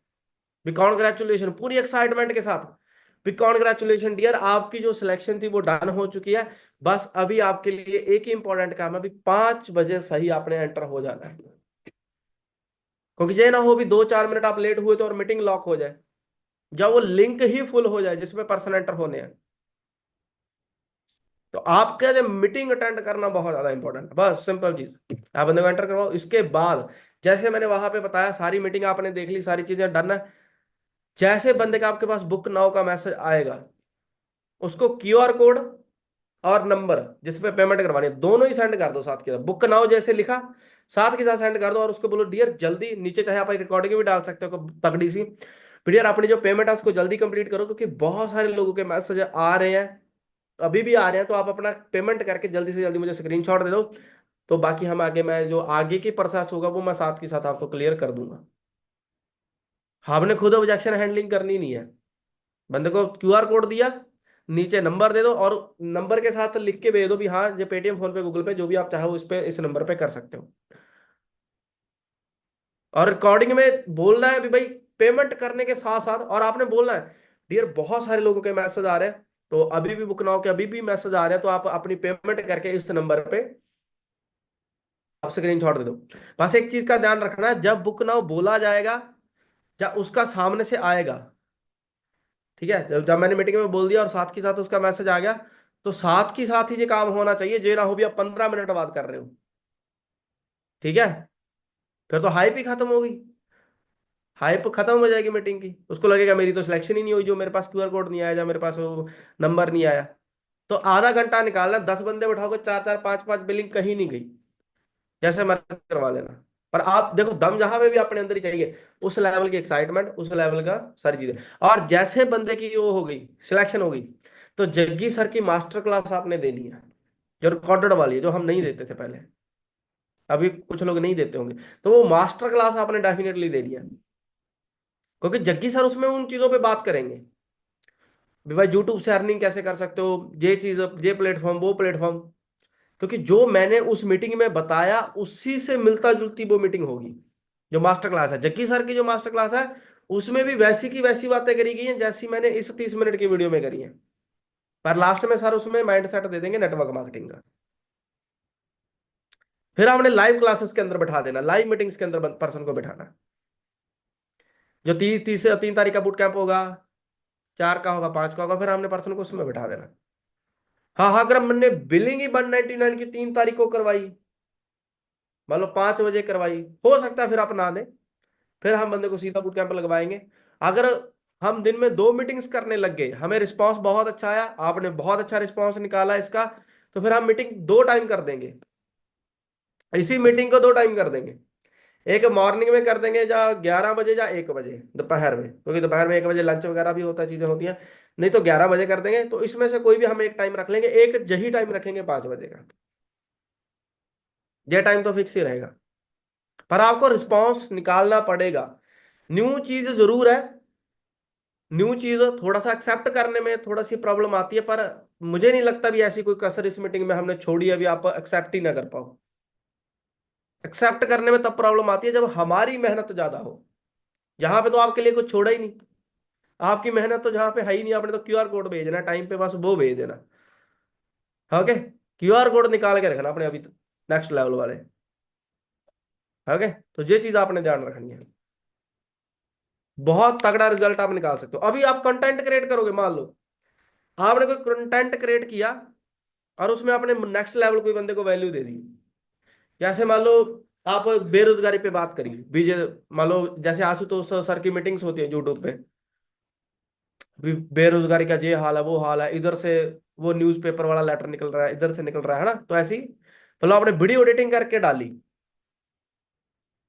भी कॉन्ग्रेचुलेशन, पूरी एक्साइटमेंट के साथ भी कॉन्ग्रेचुलेशन डियर, आपकी जो सिलेक्शन थी वो डन हो चुकी है, बस अभी आपके लिए एक ही इंपॉर्टेंट काम है, अभी 5 बजे सही आपने एंटर हो जाना है, क्योंकि ये ना हो भी 2-4 मिनट आप लेट हुए तो और मीटिंग लॉक हो जाए, जब वो लिंक ही फुल हो जाए जिसमें पर्सन एंटर होने हैं, तो आपका जब मीटिंग अटेंड करना बहुत ज्यादा इंपॉर्टेंट है, बस सिंपल चीज, आप बंदे को एंटर करवाओ। इसके बाद जैसे मैंने वहां पे बताया, सारी मीटिंग आपने देख ली, सारी चीजें डन है, जैसे बंदे का आपके पास बुक नाउ का मैसेज आएगा, उसको क्यूआर कोड और नंबर जिसपे पेमेंट करवानी है दोनों ही सेंड कर दो साथ के साथ, बुक नाउ जैसे लिखा साथ के साथ सेंड कर दो, और उसको बोलो डियर जल्दी, नीचे चाहे आप रिकॉर्डिंग भी डाल सकते हो तगड़ी सी, डियर अपनी जो पेमेंट है उसको जल्दी कंप्लीट करो, क्योंकि बहुत सारे लोगों के मैसेज आ रहे हैं, अभी भी आ रहे हैं, तो आप अपना पेमेंट करके जल्दी से जल्दी मुझे स्क्रीनशॉट दे दो, तो बाकी हम आगे, मैं जो आगे की प्रोसेस होगा वो मैं साथ के साथ आपको क्लियर कर दूंगा। आपने खुद ऑब्जेक्शन हैंडलिंग करनी नहीं है, बंदे को क्यूआर कोड दिया, नीचे नंबर दे दो, और नंबर के साथ लिख के भेज दो भी हाँ ये पेटीएम फोन पे गूगल पे जो भी आप चाहो इस पे इस नंबर पे कर सकते हो, और रिकॉर्डिंग में बोलना है भी भाई पेमेंट करने के साथ साथ, और आपने बोलना है डियर बहुत सारे लोगों के मैसेज आ रहे हैं, तो अभी भी बुक नाउ के अभी भी मैसेज आ रहे हैं, तो आप अपनी पेमेंट करके इस नंबर पे आप स्क्रीनशॉट दे दो। बस एक चीज का ध्यान रखना है, जब बुक नाउ बोला जाएगा या उसका सामने से आएगा, ठीक है, जब मैंने मीटिंग में बोल दिया और साथ के साथ उसका मैसेज आ गया, तो साथ की साथ ही ये काम होना चाहिए, जे ना हो भी आप 15 मिनट बाद कर रहे हो, ठीक है, फिर तो हाइप ही खत्म हो गई, हाइप खत्म हो जाएगी मीटिंग की, उसको लगेगा मेरी तो सिलेक्शन ही नहीं हुई, जो मेरे पास क्यूआर कोड नहीं आया या मेरे पास वो नंबर नहीं आया, तो आधा घंटा निकालना, 10 बंदे बैठाओगे, 4-4 5-5 बिलिंग कहीं नहीं गई, जैसे मर्जी करवा लेना, पर आप देखो दम जहां पे भी अपने अंदर ही चाहिए, उस लेवल की एक्साइटमेंट, उस लेवल का सारी चीजें, और जैसे बंदे की वो हो गई सिलेक्शन हो गई, तो जग्गी सर की मास्टर क्लास आपने देनी है, जो रिकॉर्डेड वाली है, जो हम नहीं देते थे पहले, अभी कुछ लोग नहीं देते होंगे, तो वो मास्टर क्लास आपने डेफिनेटली देनी है, क्योंकि जग्गी सर उसमें उन चीजों पे बात करेंगे भी भाई यूट्यूब से अर्निंग कैसे कर सकते हो, ये चीज, ये प्लेटफॉर्म, वो प्लेटफॉर्म। क्योंकि जो मैंने उस मीटिंग में बताया उसी से मिलता जुलती वो मीटिंग होगी। जो मास्टर क्लास है, जग्गी सर की जो मास्टर क्लास है, उसमें भी वैसी की वैसी बातें करी गई हैं जैसी मैंने इस 30 मिनट की वीडियो में करी है। पर लास्ट में सर उसमें माइंड सेट दे देंगे नेटवर्क मार्केटिंग का। फिर हमने लाइव क्लासेस के अंदर बैठा देना, लाइव मीटिंग्स के अंदर पर्सन को बैठाना। जो 3 तारीख का बूट कैंप होगा, 4 का होगा, 5 का होगा, फिर हमने पर्सन को उसमें बैठा देना। हाँ हाँ, अगर हमने बिलिंग ही 199 की 3 तारीख को करवाई, मान लो 5 बजे करवाई, हो सकता है फिर आप ना दें, फिर हम बंदे को सीधा बूट कैंप लगवाएंगे। अगर हम दिन में 2 मीटिंग्स करने लग गए, हमें रिस्पांस बहुत अच्छा आया, आपने बहुत अच्छा रिस्पांस निकाला इसका, तो फिर हम मीटिंग 2 टाइम कर देंगे। इसी मीटिंग को 2 टाइम कर देंगे। एक मॉर्निंग में कर देंगे, या 11 बजे या 1 बजे दोपहर में, क्योंकि दोपहर में 1 बजे लंच वगैरह भी होता है, चीजें होती हैं। नहीं तो 11 बजे कर देंगे। तो इसमें से कोई भी हम एक टाइम रख लेंगे, एक यही टाइम रखेंगे 5 बजे का। ये टाइम तो फिक्स ही रहेगा, पर आपको रिस्पॉन्स निकालना पड़ेगा। न्यू चीज जरूर है, न्यू चीज थोड़ा सा एक्सेप्ट करने में थोड़ा सी प्रॉब्लम आती है, पर मुझे नहीं लगता भी ऐसी कोई कसर इस मीटिंग में हमने छोड़ी है अभी आप एक्सेप्ट ही ना कर पाओ। एक्सेप्ट करने में तब प्रॉब्लम आती है जब हमारी मेहनत ज्यादा हो। यहाँ पे तो आपके लिए कुछ छोड़ा ही नहीं, आपकी मेहनत तो जहाँ पे है ही नहीं, आपने तो क्यूआर कोड भेजना टाइम पे, बस वो भेज देना। ओके, क्यूआर कोड निकाल के रखना अपने अभी नेक्स्ट लेवल वाले। ओके, तो ये चीज आपने ध्यान रखनी है, बहुत तगड़ा रिजल्ट आप निकाल सकते हो। अभी आप कंटेंट क्रिएट करोगे, मान लो आपने कोई कंटेंट क्रिएट किया और उसमें आपने नेक्स्ट लेवल कोई बंदे को वैल्यू दे दी। जैसे मान लो आप बेरोजगारी पे बात करी, बीजे मान लो जैसे आशुतोष सर की मीटिंग्स होती है यूट्यूब पे, बेरोजगारी का ये हाल है, वो हाल है, इधर से वो न्यूज़पेपर वाला लेटर निकल रहा है, इधर से निकल रहा है ना। तो ऐसी मतलब आपने वीडियो एडिटिंग करके डाली,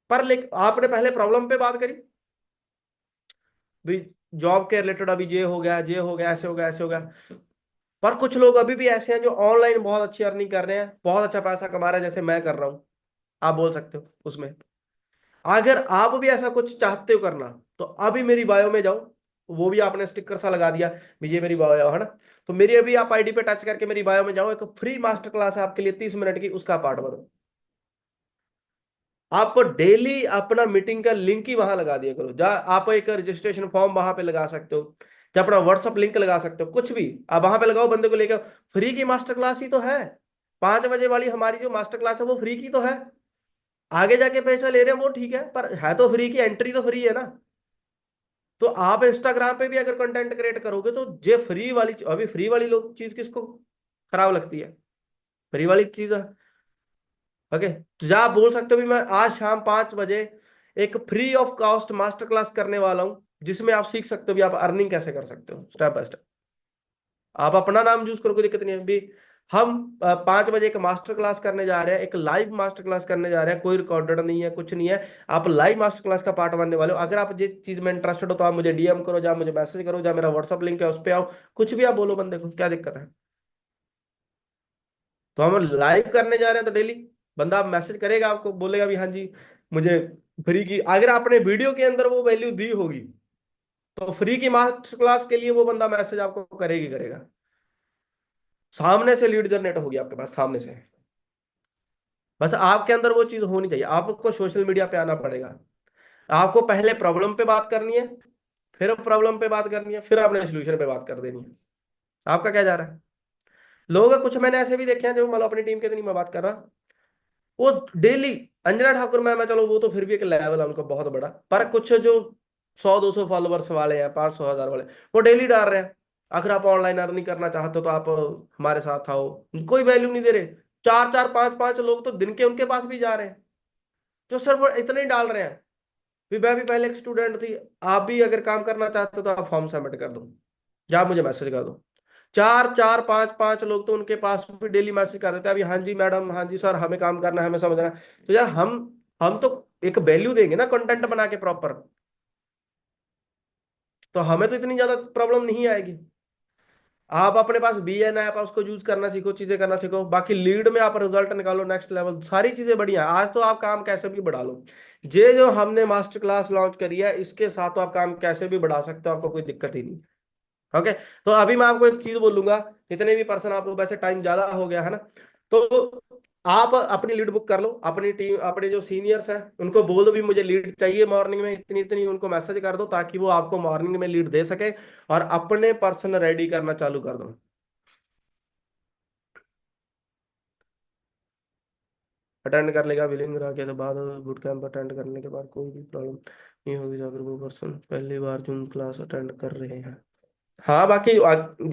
पर लेकिन आपने पहले प्रॉब्लम पे बात करी भी, जॉब के रिलेटेड अभी ये हो गया, ये हो गया, ऐसे हो गया, ऐसे हो गया। पर कुछ लोग अभी भी ऐसे हैं जो ऑनलाइन बहुत अच्छी अर्निंग कर रहे हैं, बहुत अच्छा पैसा कमा रहे हैं, जैसे मैं कर रहा हूँ, आप बोल सकते हो उसमें। अगर आप भी ऐसा कुछ चाहते हो करना, तो अभी मेरी बायो में जाओ, वो भी आपने स्टिकर सा लगा दिया भी ये मेरी बायो है ना, तो मेरी अभी आप आईडी पे टच करके मेरी बायो में जाओ, एक फ्री मास्टर क्लास है आपके लिए 30 मिनट की, उसका पार्ट बनो। आप डेली अपना मीटिंग का लिंक ही वहां लगा दिया करो, जहाँ आप एक रजिस्ट्रेशन फॉर्म वहां पे लगा सकते हो, या अपना व्हाट्सअप लिंक लगा सकते हो, कुछ भी आप वहां पे लगाओ, बंदे को लेकर। फ्री की मास्टर क्लास ही तो है, 5 बजे वाली हमारी जो मास्टर क्लास है वो फ्री की तो है। आगे जाके पैसा ले रहे हैं वो ठीक है, पर है तो फ्री की, एंट्री तो फ्री है ना। तो आप इंस्टाग्राम पे भी अगर कंटेंट क्रिएट करोगे, तो ये फ्री वाली, अभी फ्री वाली लोग चीज किसको खराब लगती है, फ्री वाली चीज है। ओके, तो जा आप बोल सकते हो भी मैं आज शाम 5 बजे एक free of cost master class करने वाला हूं, जिसमें आप सीख सकते हो भी आप अर्निंग कैसे कर सकते हो स्टेप बाय स्टेप। आप अपना नाम यूज करो, कोई दिक्कत नहीं है भी। हम 5 बजे एक मास्टर क्लास करने जा रहे हैं, एक लाइव मास्टर क्लास करने जा रहे हैं, कोई रिकॉर्डेड नहीं है, कुछ नहीं है। आप लाइव मास्टर क्लास का पार्ट बनने वाले हो। अगर आप जिस चीज में इंटरेस्टेड हो तो आप मुझे डीएम करो, या मुझे मैसेज करो, या मेरा व्हाट्सअप लिंक है उस पर आओ, कुछ भी आप बोलो बंदे को, क्या दिक्कत है। तो हम लाइव करने जा रहे हैं, तो डेली बंदा मैसेज करेगा, आपको बोलेगा भी हाँ जी मुझे फ्री की, अगर आपने वीडियो के अंदर वो वैल्यू दी होगी, तो फ्री की मास्टर क्लास के लिए वो बंदा मैसेज आपको करेगी करेगा। सामने से लीड जनरेट होगी आपके पास, सामने से। बस आपके अंदर वो चीज होनी चाहिए, आपको सोशल मीडिया पे आना पड़ेगा। आपको पहले प्रॉब्लम पे बात करनी है, फिर प्रॉब्लम पे बात करनी है, फिर आपने सोल्यूशन पे बात कर देनी है। आपका क्या जा रहा है। लोग कुछ मैंने ऐसे भी देखे हैं जो मतलब अपनी टीम के तो नहीं मैं बात कर रहा, वो डेली, अंजना ठाकुर मैम है, चलो वो तो फिर भी एक लेवल है उनका बहुत बड़ा, पर कुछ जो 100-200 फॉलोअर्स वाले हैं, 500-1000 वाले, वो डेली डाल रहे हैं अगर आप ऑनलाइन अर्निंग करना चाहते हो तो आप हमारे साथ आओ। कोई वैल्यू नहीं दे रहे, 4-4 5-5 लोग तो दिन के उनके पास भी जा रहे हैं, जो सर वो इतने ही डाल रहे हैं भी। मैं भी पहले एक स्टूडेंट थी, आप भी अगर काम करना चाहते हो तो आप फॉर्म सबमिट कर दो, या आप मुझे मैसेज कर दो। 4-4 5-5 लोग तो उनके पास भी डेली मैसेज कर देते हैं अभी, हाँ जी मैडम, हाँ जी सर, हमें काम करना है, हमें समझना है। तो यार हम तो एक वैल्यू देंगे ना कंटेंट बना के प्रॉपर, तो हमें तो इतनी ज्यादा प्रॉब्लम नहीं आएगी। आप अपने पास BN ऐप है उसको यूज करना सीखो, चीजें करना सीखो। बाकी लीड में आप रिजल्ट निकालो नेक्स्ट लेवल, सारी चीजें बढ़िया है। आज तो आप काम कैसे भी बढ़ा लो, ये जो हमने मास्टर क्लास लॉन्च करी है इसके साथ तो आप काम कैसे भी बढ़ा सकते हो, आपको कोई दिक्कत ही नहीं। ओके। तो अभी मैं आपको एक चीज बोलूंगा, जितने भी पर्सन, आपको वैसे टाइम ज्यादा हो गया है ना, तो आप अपनी लीड बुक कर लो, अपनी टीम, अपने जो सीनियर्स हैं उनको बोल दो भी मुझे लीड चाहिए मॉर्निंग में इतनी इतनी, उनको मैसेज कर दो ताकि वो आपको मॉर्निंग में लीड दे सके, और अपने पर्सन रेडी करना चालू कर दो। अटेंड कर लेगा बिलिंग के तो बाद, बूट कैंप अटेंड करने के बाद कोई भी प्रॉब्लम नहीं होगी अगर वो पर्सन पहली बार जूम क्लास अटेंड कर रहे हैं। हाँ बाकी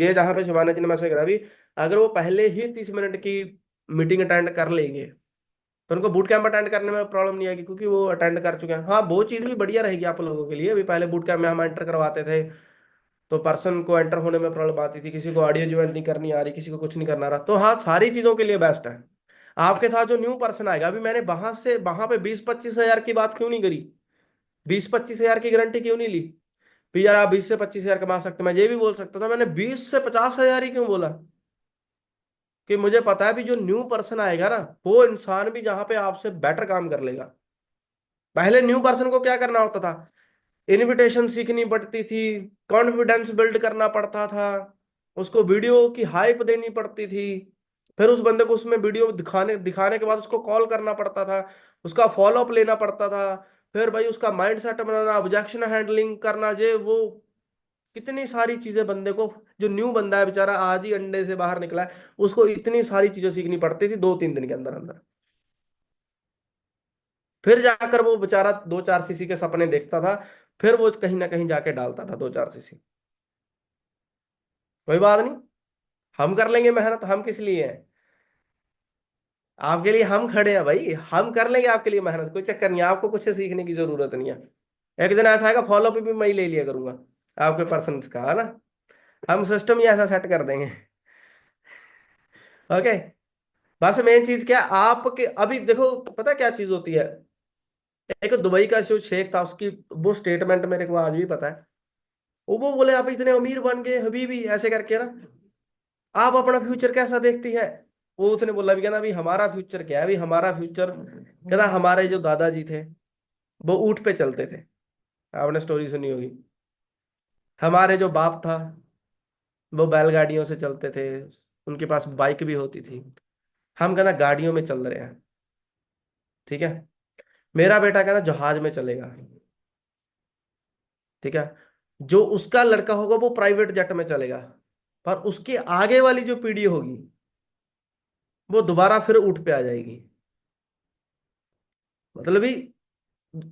ये जहाँ पे शिवाना जी ने मैसेज करा भी, अगर वो पहले ही 30 मिनट की मीटिंग अटेंड कर लेंगे तो उनको बूट कैंप अटेंड करने में प्रॉब्लम नहीं आएगी, क्योंकि वो अटेंड कर चुके हैं। हाँ वो चीज़ भी बढ़िया रहेगी आप लोगों के लिए। अभी पहले बूट कैंप में हम एंटर करवाते थे तो पर्सन को एंटर होने में प्रॉब्लम आती थी, किसी को ऑडियो ज्वाइन नहीं करनी आ रही, किसी को कुछ नहीं करना रहा। तो हाँ सारी चीज़ों के लिए बेस्ट है। आपके साथ जो न्यू पर्सन आएगा, अभी मैंने वहां पे 20-25 हजार की बात क्यों नहीं करी, 20-25 हजार की गारंटी क्यों नहीं ली भी यार आप 20 से 25 हजार कमा सकते, मैं ये भी बोल सकता था। मैंने 20 से 50 हजार ही क्यों बोला, कि मुझे पता है भी जो न्यू पर्सन आएगा ना वो इंसान भी जहां पे आपसे बेटर काम कर लेगा। पहले न्यू पर्सन को क्या करना होता था, इनविटेशन सीखनी पड़ती थी, कॉन्फिडेंस बिल्ड करना पड़ता था, उसको वीडियो की हाइप देनी पड़ती थी, फिर उस बंदे को उसमें वीडियो दिखाने दिखाने के बाद उसको कॉल करना पड़ता था, उसका फॉलो अप लेना पड़ता था, फिर भाई उसका माइंड सेट बनाना, ऑब्जेक्शन हैंडलिंग करना, जे वो कितनी सारी चीजें बंदे को, जो न्यू बंदा है बेचारा आज ही अंडे से बाहर निकला है, उसको इतनी सारी चीजें सीखनी पड़ती थी 2-3 दिन के अंदर अंदर। फिर जाकर वो बेचारा 2-4 सीसी के सपने देखता था, फिर वो कहीं ना कहीं जाके डालता था 2-4 सीसी। कोई बात नहीं, हम कर लेंगे मेहनत, हम किस लिए हैं, आपके लिए हम खड़े हैं भाई, हम कर लेंगे आपके लिए मेहनत, कोई चक्कर नहीं है, आपको कुछ से सीखने की जरूरत नहीं है। एक दिन ऐसा आएगा फॉलो अप भी मैं ही ले लिया करूंगा आपके पर्सन का, है ना, हम सिस्टम ही ऐसा सेट कर देंगे। ओके। बस मेन चीज क्या है, आपके अभी देखो पता क्या चीज होती है, एक दुबई का जो शेख था उसकी वो स्टेटमेंट मेरे को आज भी पता है। वो बोले आप इतने अमीर बन गए हबीबी ऐसे करके ना, आप अपना फ्यूचर कैसा देखती है। वो उसने बोला भी, कहना भी हमारा फ्यूचर क्या है, भी हमारा फ्यूचर, कहना हमारे जो दादाजी थे वो ऊंट पे चलते थे, आपने स्टोरी सुनी होगी। हमारे जो बाप था वो बैलगाड़ियों से चलते थे, उनके पास बाइक भी होती थी, हम कहना गाड़ियों में चल रहे हैं। ठीक है। मेरा बेटा कहना जहाज में चलेगा। ठीक है। जो उसका लड़का होगा वो प्राइवेट जेट में चलेगा, पर उसके आगे वाली जो पीढ़ी होगी वो दोबारा फिर ऊँट पे आ जाएगी। मतलब भी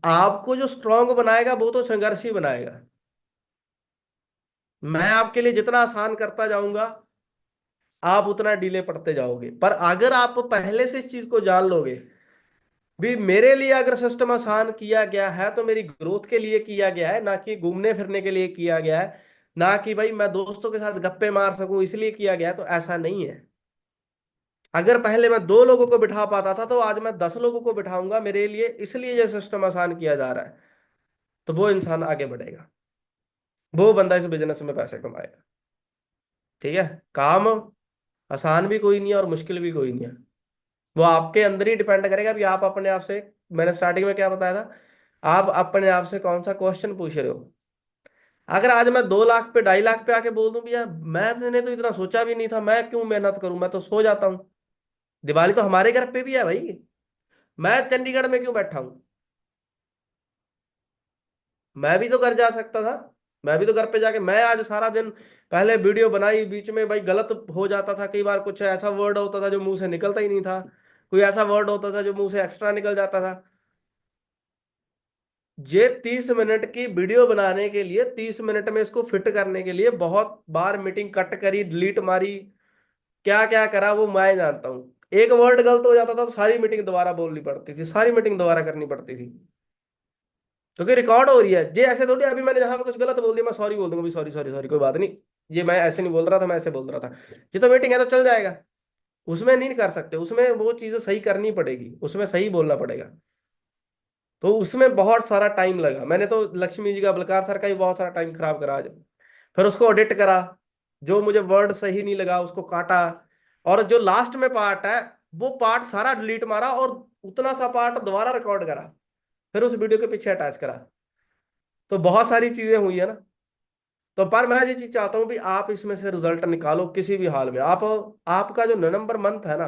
आपको जो स्ट्रांग बनाएगा वो तो संघर्ष ही बनाएगा। मैं आपके लिए जितना आसान करता जाऊंगा आप उतना डिले पड़ते जाओगे, पर अगर आप पहले से इस चीज को जान लोगे भी मेरे लिए अगर सिस्टम आसान किया गया है तो मेरी ग्रोथ के लिए किया गया है, ना कि घूमने फिरने के लिए किया गया है, ना कि भाई मैं दोस्तों के साथ गप्पे मार सकूं इसलिए किया गया है, तो ऐसा नहीं है। अगर पहले मैं 2 लोगों को बिठा पाता था तो आज मैं 10 लोगों को बिठाऊंगा, मेरे लिए इसलिए ये सिस्टम आसान किया जा रहा है। तो वो इंसान आगे बढ़ेगा, वो बंदा इस बिजनेस में पैसे कमाएगा। ठीक है। काम आसान भी कोई नहीं है और मुश्किल भी कोई नहीं है, वो आपके अंदर ही डिपेंड करेगा भी आप अपने आप से, मैंने स्टार्टिंग में क्या बताया था, आप अपने आप से कौन सा क्वेश्चन पूछ रहे हो। अगर आज मैं 2 लाख पे 2.5 लाख पे आके बोल दूं भी यार मैंने तो इतना सोचा भी नहीं था, मैं क्यों मेहनत करूं, मैं तो सो जाता हूँ, दिवाली तो हमारे घर पे भी है भाई, मैं चंडीगढ़ में क्यों बैठा हूं, मैं भी तो घर जा सकता था, मैं भी तो घर पे जाके, मैं आज सारा दिन पहले वीडियो बनाई, बीच में भाई गलत हो जाता था कई बार, कुछ ऐसा वर्ड होता था जो मुंह से निकलता ही नहीं था, कोई ऐसा वर्ड होता था जो मुंह से एक्स्ट्रा निकल जाता था। ये 30 मिनट की वीडियो बनाने के लिए, 30 मिनट में इसको फिट करने के लिए बहुत बार मीटिंग कट करी, डिलीट मारी, क्या क्या करा वो मैं जानता हूँ। एक वर्ड गलत हो जाता था तो सारी मीटिंग दोबारा बोलनी पड़ती थी, सारी मीटिंग दोबारा करनी पड़ती थी, क्योंकि रिकॉर्ड हो रही है। ये ऐसे थोड़ी अभी मैंने जहां पे कुछ गलत बोल दिया मैं सॉरी बोल दूंगा भी, सॉरी सॉरी सॉरी कोई बात नहीं, ये मैं ऐसे नहीं बोल रहा था, मैं ऐसे बोल रहा था। ये तो मीटिंग है तो चल जाएगा, उसमें नहीं कर सकते, उसमें वो चीजें सही करनी पड़ेगी, उसमें सही बोलना पड़ेगा। तो उसमें बहुत सारा टाइम लगा, मैंने तो लक्ष्मी जी का, बलकार सर का भी बहुत सारा टाइम खराब करा आज, फिर उसको ऑडिट करा, जो मुझे वर्ड सही नहीं लगा उसको काटा, और जो लास्ट में पार्ट है वो पार्ट सारा डिलीट मारा और उतना सा पार्ट दोबारा रिकॉर्ड करा, फिर उस वीडियो के पीछे अटैच करा। तो बहुत सारी चीजें हुई है ना। तो पर मैं ये चीज चाहता हूँ भी आप इसमें से रिजल्ट निकालो किसी भी हाल में। आप, आपका जो नवंबर मंथ है ना,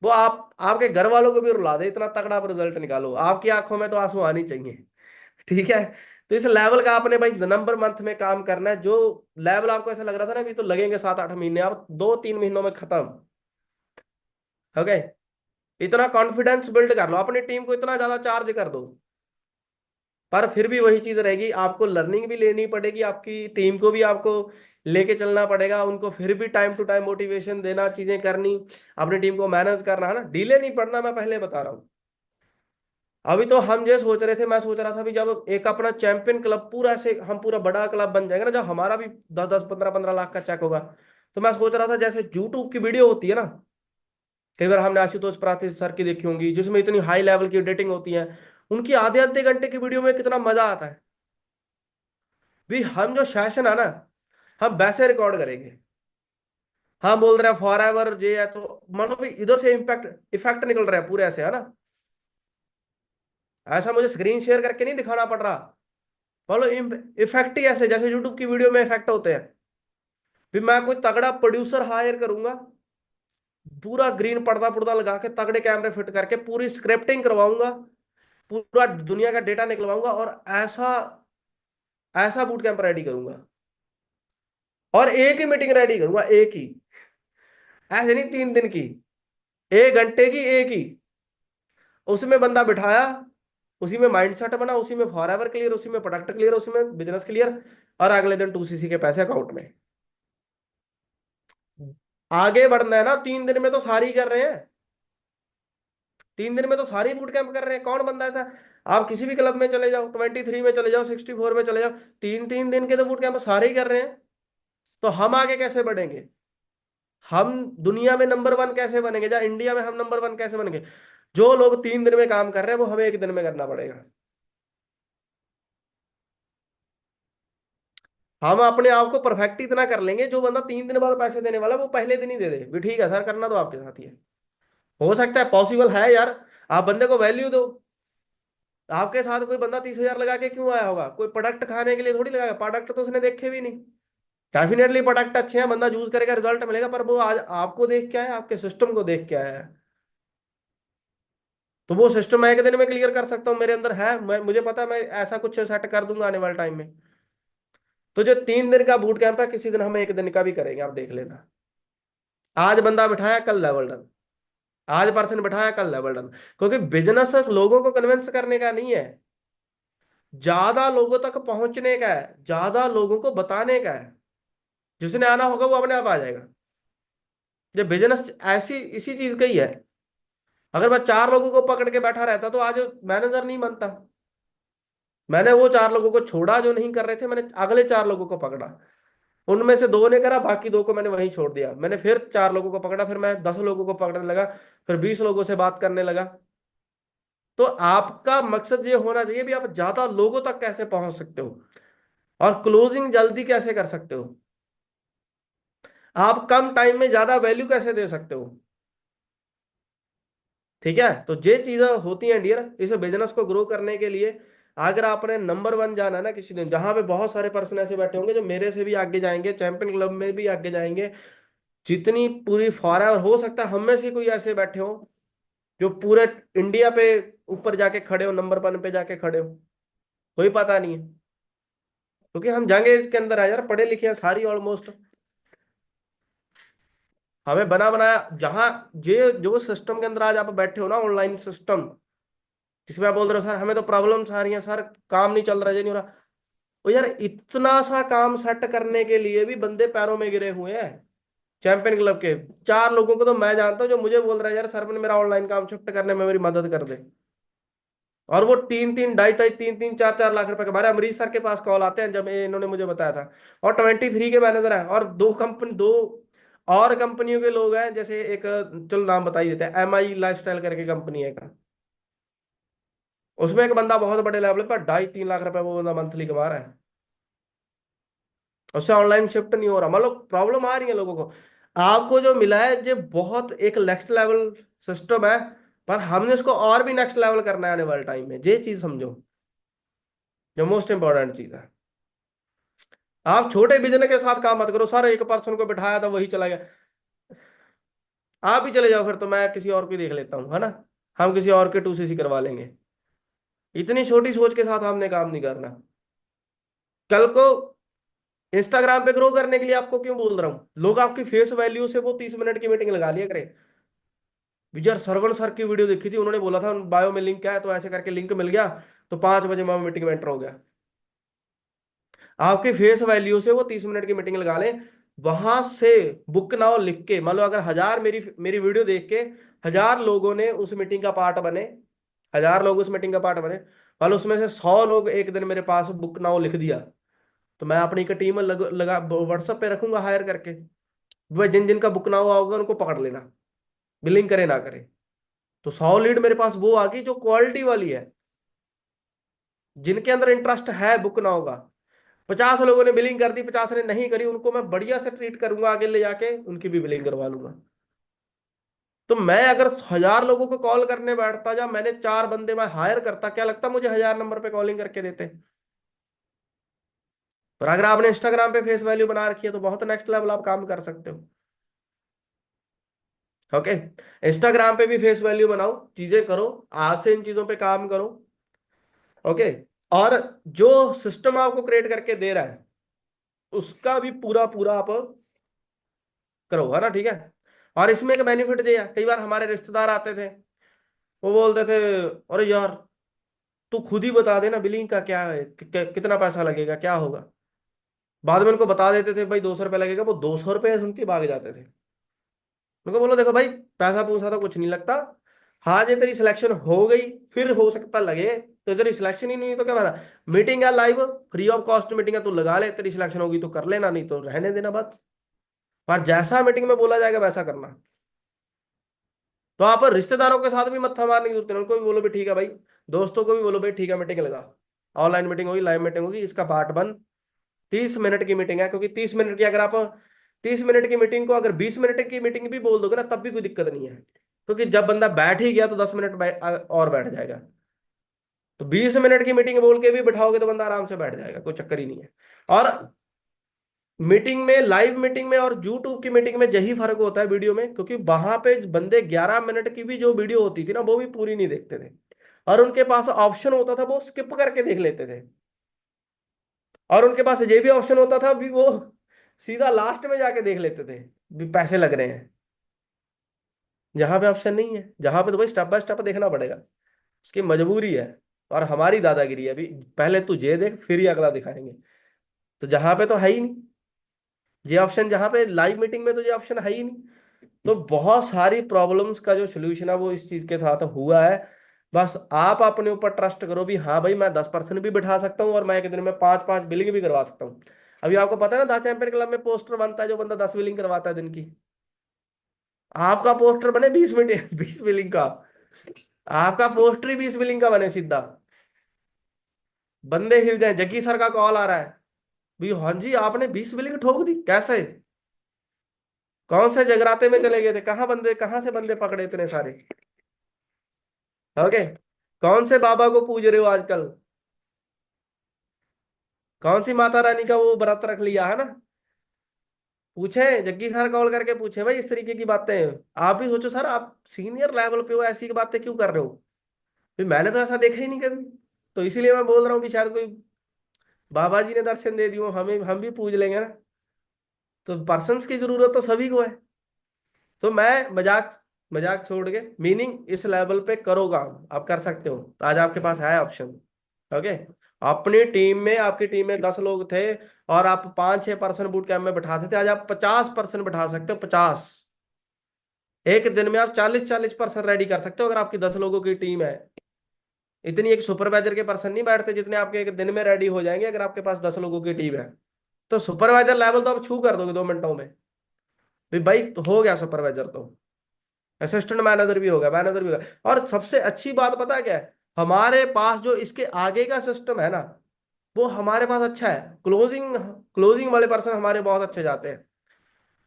वो आप आपके घर वालों को भी रुला दे, इतना तगड़ा आप रिजल्ट निकालो, आपकी आंखों में तो आंसू आनी चाहिए। ठीक है। तो इस लेवल का आपने भाई नवंबर मंथ में काम करना है। जो लेवल आपको ऐसा लग रहा था ना भी तो लगेंगे 7-8 महीने, आप 2-3 महीनों में खत्म। ओके। इतना कॉन्फिडेंस बिल्ड कर लो, अपनी टीम को इतना ज्यादा चार्ज कर दो। पर फिर भी वही चीज रहेगी, आपको लर्निंग भी लेनी पड़ेगी, आपकी टीम को भी आपको लेके चलना पड़ेगा, उनको फिर भी टाइम टू टाइम मोटिवेशन देना, चीजें करनी, अपनी टीम को मैनेज करना है ना, डिले नहीं पड़ना, मैं पहले बता रहा हूँ। अभी तो हम जो सोच रहे थे, मैं सोच रहा था भी जब एक अपना चैंपियन क्लब पूरा से हम पूरा बड़ा क्लब बन जाएगा ना, जब हमारा भी 10-10 15-15 लाख का चेक होगा, तो मैं सोच रहा था जैसे यूट्यूब की वीडियो होती है ना, कई बार हमने आशुतोष प्रार्थी सर की देखी होंगी जिसमें इतनी हाई लेवल की एडिटिंग होती है, उनकी आधे आधे घंटे की वीडियो में कितना मजा आता है। भी हम जो सेशन है ना, हम वैसे रिकॉर्ड करेंगे। हम बोल रहे हैं फॉर एवर जे है, तो मानो भी इधर से इम्पैक्ट इफेक्ट निकल रहा है पूरे ऐसे, है ना। ऐसा मुझे स्क्रीन शेयर करके नहीं दिखाना पड़ रहा, बोलो इफेक्ट ही ऐसे जैसे यूट्यूब की वीडियो में इफेक्ट होते हैं। भी मैं कोई तगड़ा प्रोड्यूसर हायर करूंगा, पूरा ग्रीन पर्दा पुर्दा लगा के तगड़े कैमरे फिट करके पूरी स्क्रिप्टिंग करवाऊंगा, पूरा दुनिया का डेटा निकलवाऊंगा, और ऐसा ऐसा बूट कैंप रेडी करूंगा, और एक ही मीटिंग रेडी करूंगा, एक ही, ऐसे नहीं 3 दिन की, 1 घंटे की एक ही। उसमें बंदा बिठाया, उसी में माइंड सेट बना, उसी में फॉर एवर क्लियर, उसी में प्रोडक्ट क्लियर, उसी में बिजनेस क्लियर, और अगले दिन 2cc के पैसे अकाउंट में। आगे बढ़ना है ना, 3 दिन में तो सारी कर रहे हैं, 3 दिन में तो सारी बूट कैंप कर रहे हैं। कौन बंदा ऐसा, आप किसी भी क्लब में चले जाओ, 23 में चले जाओ, 64 में चले जाओ, 3-3 दिन के तो बूट कैंप सारे ही कर रहे हैं। तो हम आगे कैसे बढ़ेंगे, हम दुनिया में नंबर वन कैसे बनेंगे, या इंडिया में हम नंबर वन कैसे बनेंगे। जो लोग 3 दिन में काम कर रहे हैं वो हमें 1 दिन में करना पड़ेगा। हम अपने आप को परफेक्ट इतना कर लेंगे, जो बंदा 3 दिन बाद पैसे देने वाला वो पहले दिन ही दे दे भी, ठीक है सर करना तो आपके साथ ही है। हो सकता है, पॉसिबल है यार। आप बंदे को वैल्यू दो। आपके साथ कोई बंदा 30,000 लगा के क्यों आया होगा, कोई प्रोडक्ट खाने के लिए थोड़ी लगाएगा, प्रोडक्ट तो उसने देखे भी नहीं। डेफिनेटली प्रोडक्ट अच्छे हैं, बंदा यूज करेगा, रिजल्ट मिलेगा, पर वो आज आपको देख के आया, आपके सिस्टम को देख के आया है। तो वो सिस्टम मैं 1 दिन में क्लियर कर सकता हूँ, मेरे अंदर है, मुझे पता है मैं ऐसा कुछ सेट कर दूंगा आने वाले टाइम में। तो जो 3 दिन का बूट कैंप है, किसी दिन हम 1 दिन का भी करेंगे, आप देख लेना। आज बंदा बिठाया कल लेवल डन, आज पर्सन बिठाया कल लेवल डन। क्योंकि बिजनेस लोगों को कन्विंस करने का नहीं है, ज्यादा लोगों तक पहुंचने का है, ज्यादा लोगों को बताने का है। जिसने आना होगा वो अपने आप आ जाएगा। ये बिजनेस ऐसी इसी चीज का ही है। अगर मैं 4 लोगों को पकड़ के बैठा रहता तो आज मैनेजर नहीं बनता। मैंने वो 4 लोगों को छोड़ा जो नहीं कर रहे थे, मैंने अगले 4 लोगों को पकड़ा, उनमें से 2 ने करा, बाकी 2 को मैंने वहीं छोड़ दिया। मैंने फिर 4 लोगों को पकड़ा, फिर मैं 10 लोगों को पकड़ने लगा, फिर 20 लोगों से बात करने लगा। तो आपका मकसद ये होना चाहिए भी आप ज्यादा लोगों तक कैसे पहुंच सकते हो, और क्लोजिंग जल्दी कैसे कर सकते हो, आप कम टाइम में ज्यादा वैल्यू कैसे दे सकते हो। ठीक है। तो ये चीजें होती हैं डियर, इस बिजनेस को ग्रो करने के लिए। अगर आपने नंबर वन जाना है ना किसी दिन, जहां पे बहुत सारे पर्सन ऐसे बैठे होंगे जो मेरे से भी आगे जाएंगे, चैंपियन क्लब में भी आगे जाएंगे, जितनी पूरी फॉर हो सकता है हम में से कोई ऐसे बैठे हो जो पूरे इंडिया पे ऊपर जाके खड़े हो, नंबर वन पे जाके खड़े हो, कोई पता नहीं है। क्योंकि हम जाएंगे इसके अंदर है यार, पढ़े लिखे हैं सारी ऑलमोस्ट, हमें बना बनाया जहां जे जो सिस्टम के अंदर आज आप बैठे हो ना, ऑनलाइन सिस्टम, जिसमें आप बोल रहे हो सर हमें तो प्रॉब्लम्स आ रही हैं, सर काम नहीं चल रहा, ये नहीं हो रहा। ओ यार, इतना सा काम सेट करने के लिए भी बंदे पैरों में गिरे हुए हैं। चैंपियन क्लब के 4 लोगों को तो मैं जानता हूँ जो मुझे बोल रहा है यार सर ने मेरा ऑनलाइन काम शिफ्ट करने में मेरी मदद कर दे। और वो 3-3 ढाई-ढाई 3-3 4-4 लाख रुपए के, हमारे अमरीश सर के पास कॉल आते हैं जब इन्होंने मुझे बताया था। और 23 के मैनेजर हैं, और दो और कंपनियों के लोग हैं, जैसे एक, चलो नाम बता ही देते हैं, MI लाइफस्टाइल करके कंपनी है का, उसमें एक बंदा बहुत बड़े लेवल पर 2.5-3 लाख रुपए वो बंदा मंथली कमा रहा है। उससे ऑनलाइन शिफ्ट नहीं हो रहा, मतलब प्रॉब्लम आ रही है लोगों को। आपको जो मिला है ये बहुत एक नेक्स्ट लेवल सिस्टम है, पर हमने इसको और भी नेक्स्ट लेवल करना है आने वाले टाइम में, ये चीज समझो, जो मोस्ट इंपॉर्टेंट चीज है। आप छोटे बिजनेस के साथ काम मत करो, सारे एक पर्सन को बिठाया था वही चला गया। आप ही चले जाओ फिर, तो मैं किसी और को देख लेता हूँ, है ना, हम किसी और के 2cc करवा लेंगे। इतनी छोटी सोच के साथ हमने काम नहीं करना। कल को इंस्टाग्राम पे ग्रो करने के लिए आपको क्यों बोल रहा हूँ, लोग आपकी फेस वैल्यू से वो 30 मिनट की मीटिंग लगा लिया करें। विजय सरवण सर की वीडियो देखी थी, उन्होंने बोला था बायो में लिंक है, तो ऐसे करके लिंक मिल गया, तो 5 बजे मैं मीटिंग में एंटर हो गया। आपके फेस वैल्यू से वो 30 मिनट की मीटिंग लगा लें, वहां से बुक नाउ लिख के, मान लो अगर 1000 मेरी मेरी वीडियो देख के 1000 लोगों ने उस मीटिंग का पार्ट बने, 1000 लोग उस मीटिंग का पार्ट बने, मान लो उसमें से 100 लोग एक दिन मेरे पास बुक नाउ लिख दिया, तो मैं अपनी एक टीम लगा व्हाट्सएप पे रखूंगा हायर करके, वह जिन जिन का बुक नाउ होगा उनको पकड़ लेना, बिलिंग करे ना करे। तो 100 लीड मेरे पास वो आ गई जो क्वालिटी वाली है, जिनके अंदर इंटरेस्ट है बुक नाउ का। 50 लोगों ने बिलिंग कर दी, 50 ने नहीं करी, उनको मैं बढ़िया से ट्रीट करूंगा, आगे ले जाके उनकी भी बिलिंग करवा लूंगा। तो मैं अगर 1000 लोगों को कॉल करने बैठता, या मैंने 4 बंदे मैं हायर करता, क्या लगता मुझे 1000 नंबर पे कॉलिंग करके देते। पर अगर आपने इंस्टाग्राम पे फेस वैल्यू बना रखी है तो बहुत नेक्स्ट लेवल आप काम कर सकते हो। ओके, इंस्टाग्राम पे भी फेस वैल्यू बनाओ, चीजें करो, आज से इन चीजों पे काम करो। ओके, और जो सिस्टम आपको क्रिएट करके दे रहा है उसका भी पूरा पूरा आप करो, है ना, ठीक है। और इसमें एक बेनिफिट ये है, कई बार हमारे रिश्तेदार आते थे, वो बोलते थे अरे यार तू खुद ही बता देना बिलिंग का क्या है, कितना पैसा लगेगा, क्या होगा। बाद में उनको बता देते थे भाई 200 रुपये लगेगा, वो 200 रुपये सुन के भाग जाते थे। उनको बोलो देखो भाई, पैसा पूसा तो कुछ नहीं लगता, हाँ जे तेरी सिलेक्शन हो गई फिर हो सकता लगे, तो तेरी सिलेक्शन ही नहीं हुई तो क्या फायदा। मीटिंग है live, free of cost meeting है, तू लगा ले, तेरी सिलेक्शन होगी तो कर लेना, नहीं तो रहने देना बात। पर जैसा मीटिंग में बोला जाएगा वैसा करना। तो आप रिश्तेदारों के साथ भी मत्था मारने की जरूरत नहीं, उनको भी बोलो भी ठीक है भाई, दोस्तों को भी बोलो भाई ठीक है मीटिंग लगा, ऑनलाइन मीटिंग होगी, लाइव मीटिंग होगी, इसका पार्ट बन। 30 मिनट की मीटिंग है, क्योंकि 30 मिनट की अगर आप 30 मिनट की मीटिंग को अगर 20 मिनट की मीटिंग भी बोल दोगे ना, तब भी कोई दिक्कत नहीं है, क्योंकि जब बंदा बैठ ही गया तो 10 मिनट और बैठ जाएगा। तो 20 मिनट की मीटिंग बोल के भी बिठाओगे तो बंदा आराम से बैठ जाएगा, कोई चक्कर ही नहीं है। और मीटिंग में, लाइव मीटिंग में और यूट्यूब की मीटिंग में यही फर्क होता है वीडियो में, क्योंकि वहां पे बंदे 11 मिनट की भी जो वीडियो होती थी ना वो भी पूरी नहीं देखते थे, और उनके पास ऑप्शन होता था वो स्किप करके देख लेते थे, और उनके पास ये भी ऑप्शन होता था भी वो सीधा लास्ट में जाके देख लेते थे, भी पैसे लग रहे हैं। जहां पे ऑप्शन नहीं है, जहां पे तो भाई स्टेप बाय स्टेप देखना पड़ेगा, उसकी मजबूरी है, और हमारी दादागिरी है अभी, पहले तू ये देख फिर ही अगला दिखाएंगे। तो जहां पे तो है ही नहीं ये ऑप्शन, जहां पे लाइव मीटिंग में तो ये ऑप्शन है ही नहीं। तो बहुत सारी प्रॉब्लम्स का जो सोल्यूशन है वो इस चीज के साथ हुआ है। बस आप अपने ऊपर ट्रस्ट करो भी हाँ भाई, मैं 10 पर्सन भी बिठा सकता हूँ, और मैं एक दिन में 5-5 बिलिंग भी करवा सकता हूँ। अभी आपको पता है ना, द चैंपियन क्लब में पोस्टर बनता है जो बंदा 10 बिलिंग करवाता है दिन की, आपका पोस्टर बने 20 मिनट 20 बिलिंग का, आपका पोस्टर ही 20 बिलिंग का बने सीधा, बंदे हिल जाए। जग्गी सर का कॉल आ रहा है भी, हाँ जी आपने 20 बिलिंग ठोक दी, कैसे, कौन से जगराते में चले गए थे, कहाँ बंदे, कहाँ से बंदे पकड़े इतने सारे। ओके, कौन से बाबा को पूज रहे हो आजकल, कौन सी माता रानी का वो व्रत रख लिया है ना। पूछे, जग्गी सर कॉल करके पूछे भाई इस तरीके की बातें, आप भी सोचो सर, आप सीनियर लेवल पे हो, ऐसी की बातें क्यों कर रहे हो। फिर मैंने तो ऐसा देखा ही नहीं कभी, तो इसीलिए मैं बोल रहा हूँ कि शायद कोई बाबा जी ने दर्शन दे दियो, हमें हम भी पूज लेंगे ना। तो पर्सन्स की जरूरत तो सभी को है। तो मैं मजाक मजाक छोड़ के, मीनिंग इस लेवल पे करो काम, आप कर सकते हो, तो आज आपके पास है ऑप्शन। ओके, अपनी टीम में, आपकी टीम में 10 लोग थे और आप 5-6 पर्सन बूट कैंप में बैठाते थे, आज आप 50 पर्सन बैठा सकते हो, 50। एक दिन में आप 40-40 पर्सन रेडी कर सकते हो अगर आपकी 10 लोगों की टीम है। इतनी एक सुपरवाइजर के पर्सन नहीं बैठते जितने आपके एक दिन में रेडी हो जाएंगे अगर आपके पास 10 लोगों की टीम है। तो सुपरवाइजर लेवल तो आप छू कर दोगे 2 मिनटों में, भाई तो हो गया सुपरवाइजर, तो असिस्टेंट मैनेजर भी होगा, मैनेजर भी होगा। और सबसे अच्छी बात पता है क्या है, हमारे पास जो इसके आगे का सिस्टम है ना, वो हमारे पास अच्छा है। क्लोजिंग क्लोजिंग वाले पर्सन हमारे बहुत अच्छे जाते हैं।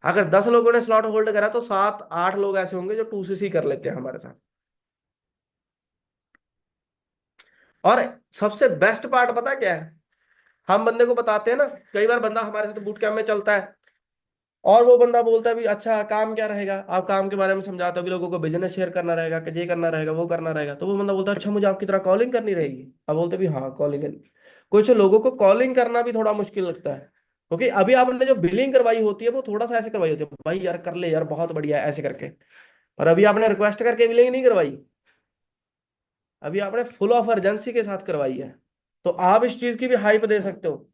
अगर 10 लोगों ने स्लॉट होल्ड करा तो 7-8 लोग ऐसे होंगे जो 2cc कर लेते हैं हमारे साथ। और सबसे बेस्ट पार्ट पता क्या है, हम बंदे को बताते हैं ना, कई बार बंदा हमारे साथ बूट कैंप में चलता है और वो बंदा बोलता है भी अच्छा काम क्या रहेगा, आप काम के बारे में समझाते हो कि लोगों को बिजनेस शेयर करना रहेगा कि ये करना रहेगा वो करना रहेगा, तो वो बंदा बोलता है अच्छा मुझे आपकी तरह कॉलिंग करनी रहेगी। अब बोलते भी हाँ कॉलिंग करनी। कुछ लोगों को कॉलिंग करना भी थोड़ा मुश्किल लगता है, क्योंकि अभी आपने जो बिलिंग करवाई होती है वो थोड़ा सा ऐसे करवाई होती है, भाई यार कर ले यार बहुत बढ़िया है ऐसे करके। और अभी आपने रिक्वेस्ट करके बिलिंग नहीं करवाई, अभी आपने फुल ऑफ अर्जेंसी के साथ करवाई है। तो आप इस चीज की भी हाइप दे सकते हो।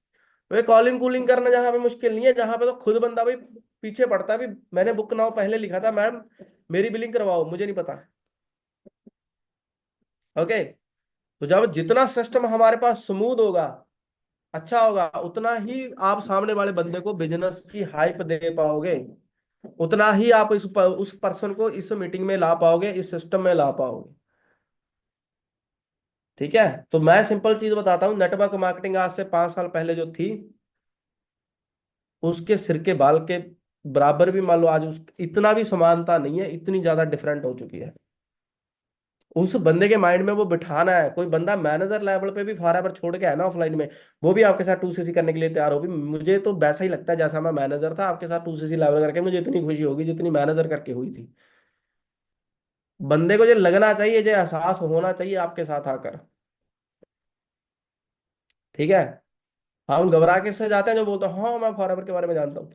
वे कॉलिंग कूलिंग करना जहां पे मुश्किल नहीं है, जहां पे तो खुद बंदा भाई पीछे पड़ता है भी, मैंने बुक नाउ पहले लिखा था मैम मेरी बिलिंग करवाओ मुझे नहीं पता। ओके। तो जब जितना सिस्टम हमारे पास स्मूथ होगा, अच्छा होगा, उतना ही आप सामने वाले बंदे को बिजनेस की हाइप दे पाओगे, उतना ही आप उस पर्सन को इस मीटिंग में ला पाओगे, इस सिस्टम में ला पाओगे। ठीक है। तो मैं सिंपल चीज बताता हूँ, नेटवर्क मार्केटिंग आज से 5 साल पहले जो थी, उसके सिर के बाल के बराबर भी मान लो आज उस इतना भी समानता नहीं है, इतनी ज्यादा डिफरेंट हो चुकी है। उस बंदे के माइंड में वो बिठाना है, कोई बंदा मैनेजर लेवल पे भी फॉर एवर छोड़ के है ना ऑफलाइन में, वो भी आपके साथ 2cc करने के लिए तैयार होगी। मुझे तो वैसा ही लगता है जैसा मैं मैनेजर था आपके साथ 2cc लेवल करके मुझे इतनी खुशी होगी जितनी मैनेजर करके हुई थी। बंदे को जो लगना चाहिए, जो एहसास होना चाहिए आपके साथ आकर। ठीक है। हम घबरा के से जाते हैं जो बोलते हैं हाँ मैं फॉर एवर के बारे में जानता हूँ,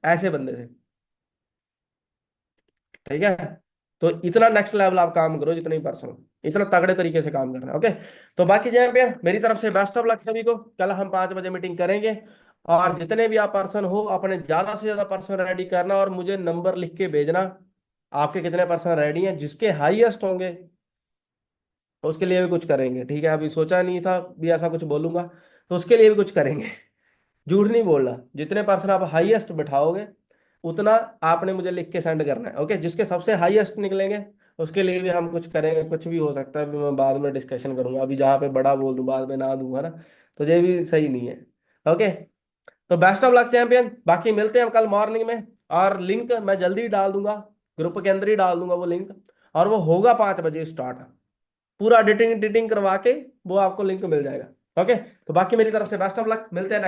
ऐसे बंदे से। ठीक है। तो इतना नेक्स्ट लेवल आप काम करो, जितने भी पर्सन हो इतना तगड़े तरीके से काम करना है। ओके। तो बाकी चैंपियन मेरी तरफ से बेस्ट ऑफ लक सभी को। कल हम 5 बजे मीटिंग करेंगे, और जितने भी आप पर्सन हो अपने ज्यादा से ज्यादा पर्सन रेडी करना और मुझे नंबर लिख के भेजना आपके कितने पर्सन रेडी हैं। जिसके हाईएस्ट होंगे उसके लिए भी कुछ करेंगे। ठीक है। अभी सोचा नहीं था भी ऐसा कुछ बोलूंगा, तो उसके लिए भी कुछ करेंगे। झूठ नहीं बोलना, जितने पर्सन आप हाईएस्ट बिठाओगे उतना आपने मुझे लिख के सेंड करना है। ओके। जिसके सबसे हाईएस्ट निकलेंगे उसके लिए भी हम कुछ करेंगे। कुछ भी हो सकता है, अभी मैं बाद में डिस्कशन करूंगा, अभी जहाँ पे बड़ा बोल दूं बाद में ना दूंगा ना, तो ये भी सही नहीं है। ओके। तो बेस्ट ऑफ लक चैंपियन, बाकी मिलते हैं हम कल मॉर्निंग में। और लिंक मैं जल्दी डाल दूंगा, ग्रुप के अंदर ही डाल दूंगा वो लिंक, और वो होगा 5 बजे स्टार्ट। पूरा एडिटिंग एडिटिंग करवा के वो आपको लिंक मिल जाएगा। ओके। तो बाकी मेरी तरफ से बेस्ट ऑफ लक, मिलते हैं